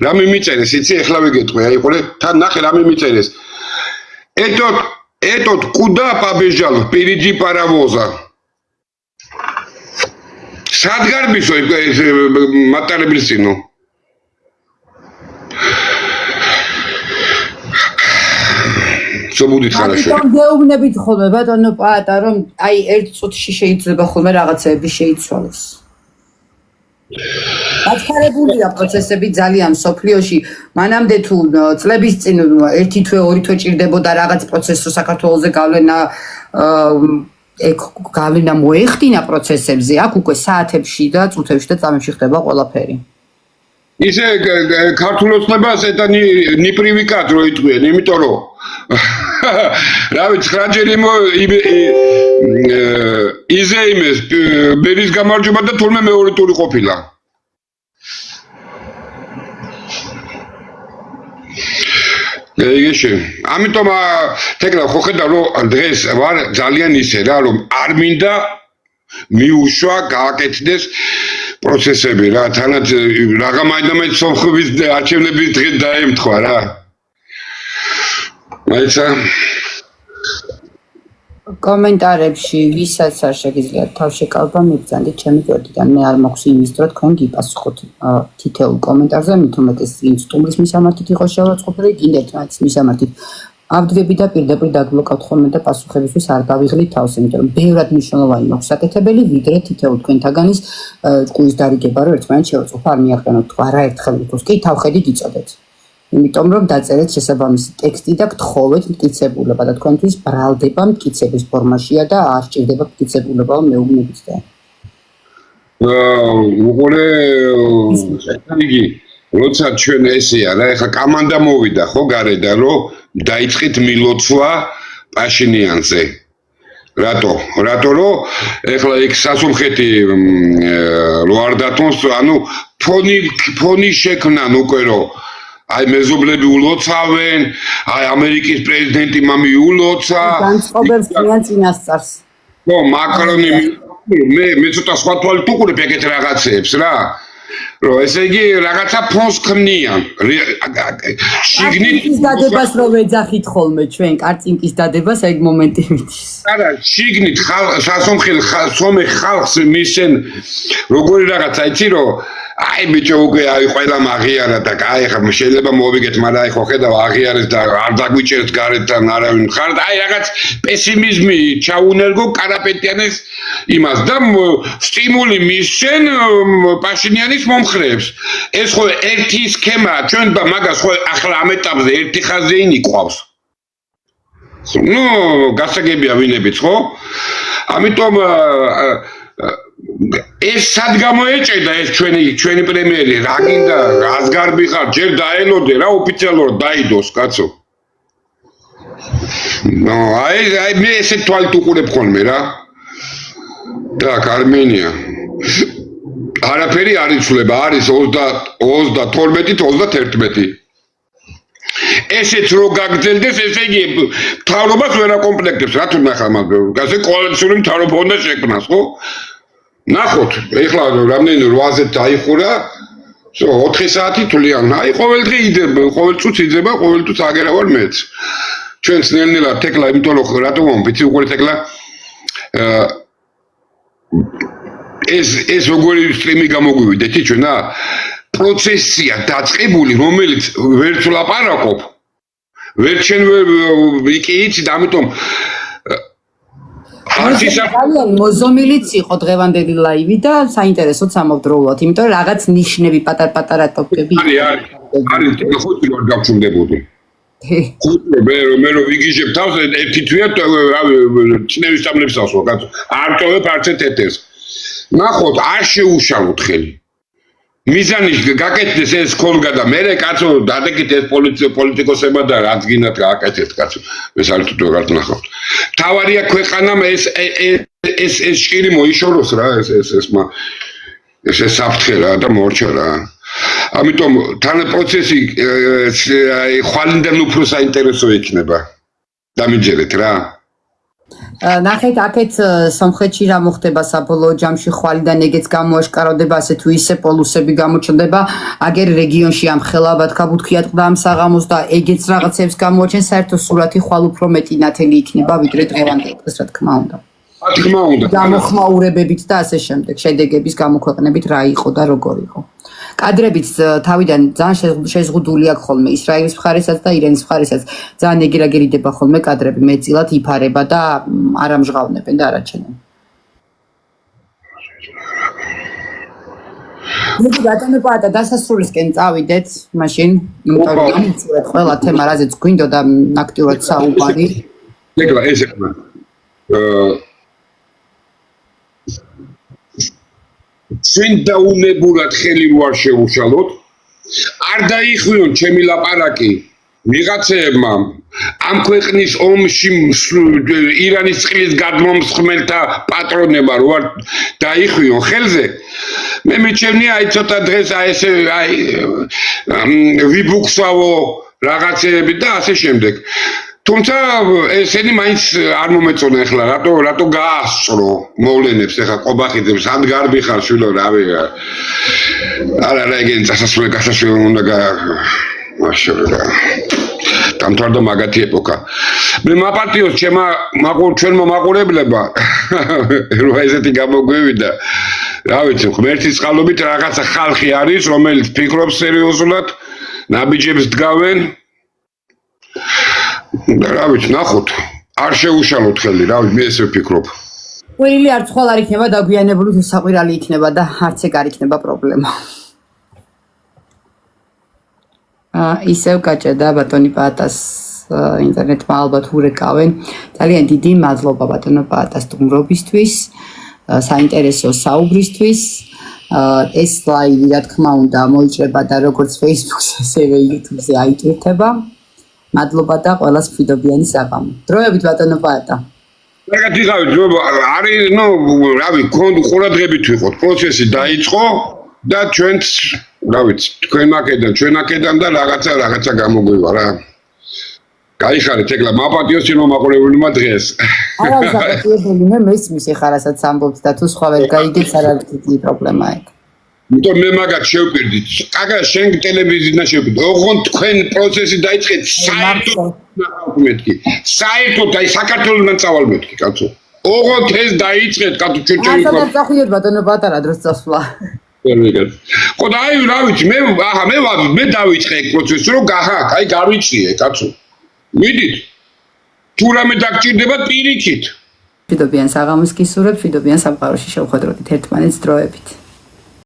რა მიმიწერეს იცი ეხლა ვიგეტყვი აი ყოლე თან ნახე რა მიმიწერეს этот куда побежал впереди паровоза სადგარბისო ეს მატარებელსინო სობუდით ხარაშო ამ გეუბნებით ხოლმე ბატონო პაატა რომ აი ერთ წუთში შეიძლება ხოლმე რაღაცეები შეიცვალოს აჩქარებულია პროცესები ძალიან სოფლიოში მანამდე თუ წლების წინ ერთი თვე ორი თვე ჭირდებოდა რაღაც პროცესს საქართველოზე გავლენა მოეხდინა პროცესებზე აქ უკვე საათებში და წუთებში და წამებში ხდება ყველაფერი ისე ქართულ ოცნებას eta ნიპრივიკად რო იტყვიან იმიტომ რომ რა ვიცი 9 ჯერ იზეიმეს ბერის გამარჯვება და თურმე მეორე ტური ყოფილა ეგეში ამიტომ თეკლა ხო ხედავ რომ დღეს ვარ ძალიან ისე რა რომ არ მინდა მიუშვა გააკეთდეს პროცესები რა თანაც რაღა მაინდა სომხების არჩევნების დღე დაემთხვა რა მაიცა კომენტარებში ვისაც არ შეგიძლიათ თავშეკავება მიგზავნით ჩემი გვერდიდან მე არ მაქვს იმის დრო თქვენ გიპასუხოთ თითოეულ კომენტარზე მით უმეტეს ვინც სტუმრის მისამართით იყო შევაწყობილი კიდე ერთმანეთის მისამართით ავდგები და პირდაპირ დაგბლოკავთ ხოლმე და პასუხებისთვის არ დავიღლით თავს იმიტომ რომ ბევრად მნიშვნელოვანი მაქვს საკეთებელი ვიდრე თითოეულ თქვენთაგანის ჭკუის დარიგება რომ ერთმანეთს შევაწყობ არ მიაღწევთ თუ არაერთხელ ვიქოს კი თავხედი გიწოდეთ იმიტომ რომ დაწერეთ შესაბამისი ტექსტი და გთხოვეთ მტკიცებულება და თქვენთვის ბრალდება მტკიცების ფორმაშია და არ სჭირდება მტკიცებულება მეუბნებით და უყურე იგი როცა ჩვენ ესეა რა ეხლა კამანდა მოვიდა ხო გარედან რომ დაიწყით მილოცვა პაშინიანზე რატო რომ ეხლა იქ სასულხეთი რო არ დათმოს ანუ ფონი შექმნან უკვე რომ აი მეზობლები ულოცავენ, აი ამერიკის პრეზიდენტი მამი ულოცა. განწყობებს ძალიან წინასწარს. ხო, მაკრონი მე ცოტა სხვა თვალით უყურებ ეგეთ რაღაცებს რა. რომ ესე იგი რაღაცა ფონს ქმნიან. შიგნით ის დადებას რომ ეძახით ხოლმე ჩვენ კარწინკის დადებას ეგ მომენტი მიდის. არა, შიგნით სომეხ ხალხს მისცენ როგორი რაღაცა იცი რომ აი ბიჭო უკვე აი ყველა მაგიარა და აი ხა შეიძლება მოვიგეთ მაგრამ აი ხო ხედავ აღიარეს და არ დაგვიჭერთ გარეთთან არავინ ხარ და აი რაღაც პესიმიზმი ჩაუნერგო კარაპეტიანის იმას და სტიმული მისცენ პაშინიანის მომხრეებს ეს ხო ერთი სქემა ჩვენ და მაგას ხო ახლა ამ ეტაპზე ერთი ხაზეინი ყავს ნუ გასაგებია ვინებიც ხო? ამიტომ ეს სად გამოეჭედა ეს ჩვენი პრემიერი რა გინდა რას გარბი ხარ ჯერ დაელოდე რა ოფიციალურად დაიდოს კაცო ნო აი მე ესე თვალით უყურებ ხოლმე რა და არმენია არაფერი არ იცვლება არის 32-31 ესეც რო გაგრძელდეს ესე იგი მთავრობას ვერ აკომპლექტებს რა თუ ნახა მაგრამ ასე კოალიციური მთავრობა უნდა შექმნას ხო ნახოთ ეხლა რამდენი 8-ზე დაიხურა 4 საათი თვლიან აი ყოველდღე იდება ყოველ წუთს იდება ყოველ წუთს აგერავარ მეც ჩვენს ნელ-ნელა თეკლა იმიტომ რომ რატომ ვიცი უყურეთ ეკლა ეს როგორი სტრიმი გამოგვივიდეთ ჩვენა პროცესია დაწყებული რომელიც ვერც ვლაპარაკობ ვერ ჩვენ ვიკი იცი და ამიტომ მოზომილიც იყო დღევანდელი ლაივი და საინტერესოდ სამავდროულად იმიტომ რომ რაღაც ნიშნები პატარ-პატარა ტოპები არის ხუთი რომ გავჩნდებოდი ხუთი მე რომ ვიგიჟებ თავს ერთი თვია წნევის სტამლებს ასვლა კაცო არ ტოვებ არც ეთერს ნახოთ არ შეუშალოთ ხელი მიზანი გაკეთდეს ეს ქოლგა და მე კაცო დადეკით ეს პოლიტიკოსება და რაც გინდათ გააკეთეთ კაცო ეს არის თუ რაღაც ნახავთ თავარია ქვეყანამ ეს ჭირი მოიშოროს რა ეს საფრთხე რა და მორჩა რა ამიტომ თან პროცესი ხვალინდან უფრო საინტერესო იქნება დამიჯერეთ რა ნახეთ აქეთ სამხრეთში რა მოხდება საბოლოო ჯამში ხვალიდან ეგეც გამოაშკაროდება ასე თუ ისე პოლუსები გამოჩნდება აგერ რეგიონში ამ ხელავად გაბუთხიათ ყდა ამ საღამოს და ეგეც რაღაცებს გამოაჩენს საერთო სურათი ხვალ უფრო მეტი ნათელი იქნება ვიდრე დღევანდელი დღეს რა თქმა უნდა გამოხმაურებებით და ასე შემდეგ შედეგების გამოქვეყნებით რა იყო და როგორ იყო კადრებიც თავიდან ძალიან შეზღუდული აქვს ხოლმე ისრაელის მხარესაც და ირანის მხარესაც ძალიან ეგირაგერიდება ხოლმე კადრები მეტწილად იფარება და არ ამჟღავნებენ და არ აჩენენ. მოდი ბატონო პატა დასასრულისკენ წავიდეთ მაშინ იმიტომ რომ გამიცურეთ ყველა თემა რაზეც გვინდოდა აქტიურად საუბარი. ეკლა ეს ეხლა ჩვენ დაუნებურად ხელი რო არ შევუშალოთ არ დაიხვიონ ჩემი ლაპარაკი ვიღაცებმა ამ ქვეყნის ომში ირანის წყლის გადმომსხმელთა პატრონებმა რო არ დაიხვიონ ხელზე მე მიჩვენია აი ცოტა დღეს აი ესე აი ვიბუქსავო რაღაცეები და ასე შემდეგ თუმცა ესენი მაინც არ მომეწონა ახლა რატო გაასწრო მოვლენებს ახლა ყობახიძებს სად გარბი ხარ შვილო რავი არა ეგენ გასასვლელი უნდა მაშალა დამთავრდა მაგათი ეპოქა მე მაპატიოს ჩვენმა მაყურებლებმა რომ ესეთი გამოგვივიდა რა ვიცი ღმერთის წყალობით რაღაცა ხალხი არის რომელიც ფიქრობს სერიოზულად ნაბიჯებს დგავენ რა ვიცი ნახოთ არ შეუშალოთ ხელი რა ვიცი მე ესე ვფიქრობ ყველი არც ხვალ არ იქნება დაგვიანებული თუ საყვირალი იქნება და არც ეგ არ იქნება პრობლემა ისევ გაჭედა ბატონი პატას ინტერნეტმა ალბათ ურეკავენ ძალიან დიდი მადლობა ბატონო პატას სტუმრობისთვის საინტერესო საუბრისთვის ეს ლაივი რა თქმა უნდა მოიჭრება და როგორც Facebook-ზე ასევე YouTube-ზე აიტვირთება მადლობა და ყველას მშვიდობიანი საღამო. დროებით ბატონო პატა. კარგად იყავით, არის ნუ რავი, ყურადღებით ვიყოთ. პროცესი დაიწყო და ჩვენც რა ვიცი, თქვენ აქედან, ჩვენ აქედან და რაღაცა გამოგვივა რა. გაიხარეთ ეკლა მაპატიოს იმ მაყურებელმა დღეს. არა, ზოგადად მე მესმის ეხლა რასაც ამბობთ და თუ სხვა ვერ გაიგებს არ არის დიდი პრობლემა ეგ. იმიტომ მე მაგათ შევპირდი. კაკა შენ ტელევიზიიდან შევპირდი. ოღონდ თქვენ პროცესი დაიწყეთ საერთოდ მეთქი. საერთოდ აი საქართველოსთან წავალ მეთქი, კაცო. ოღონდ ეს დაიწყეთ, კაცო ჩვენ ახლა წახვიდეთ ბატონო პატარა დროს წასვლა. ხო და აი რა ვიცი მე დავიწყე ეგ პროცესი რომ აი გავიჩიე, კაცო. მიდით. თუ რამე დაგჭირდება პირიქით. მშვიდობიან საღამოს გისურვებთ, მშვიდობიან სამყაროში შევხვედროთ ერთმანეთს დროებით.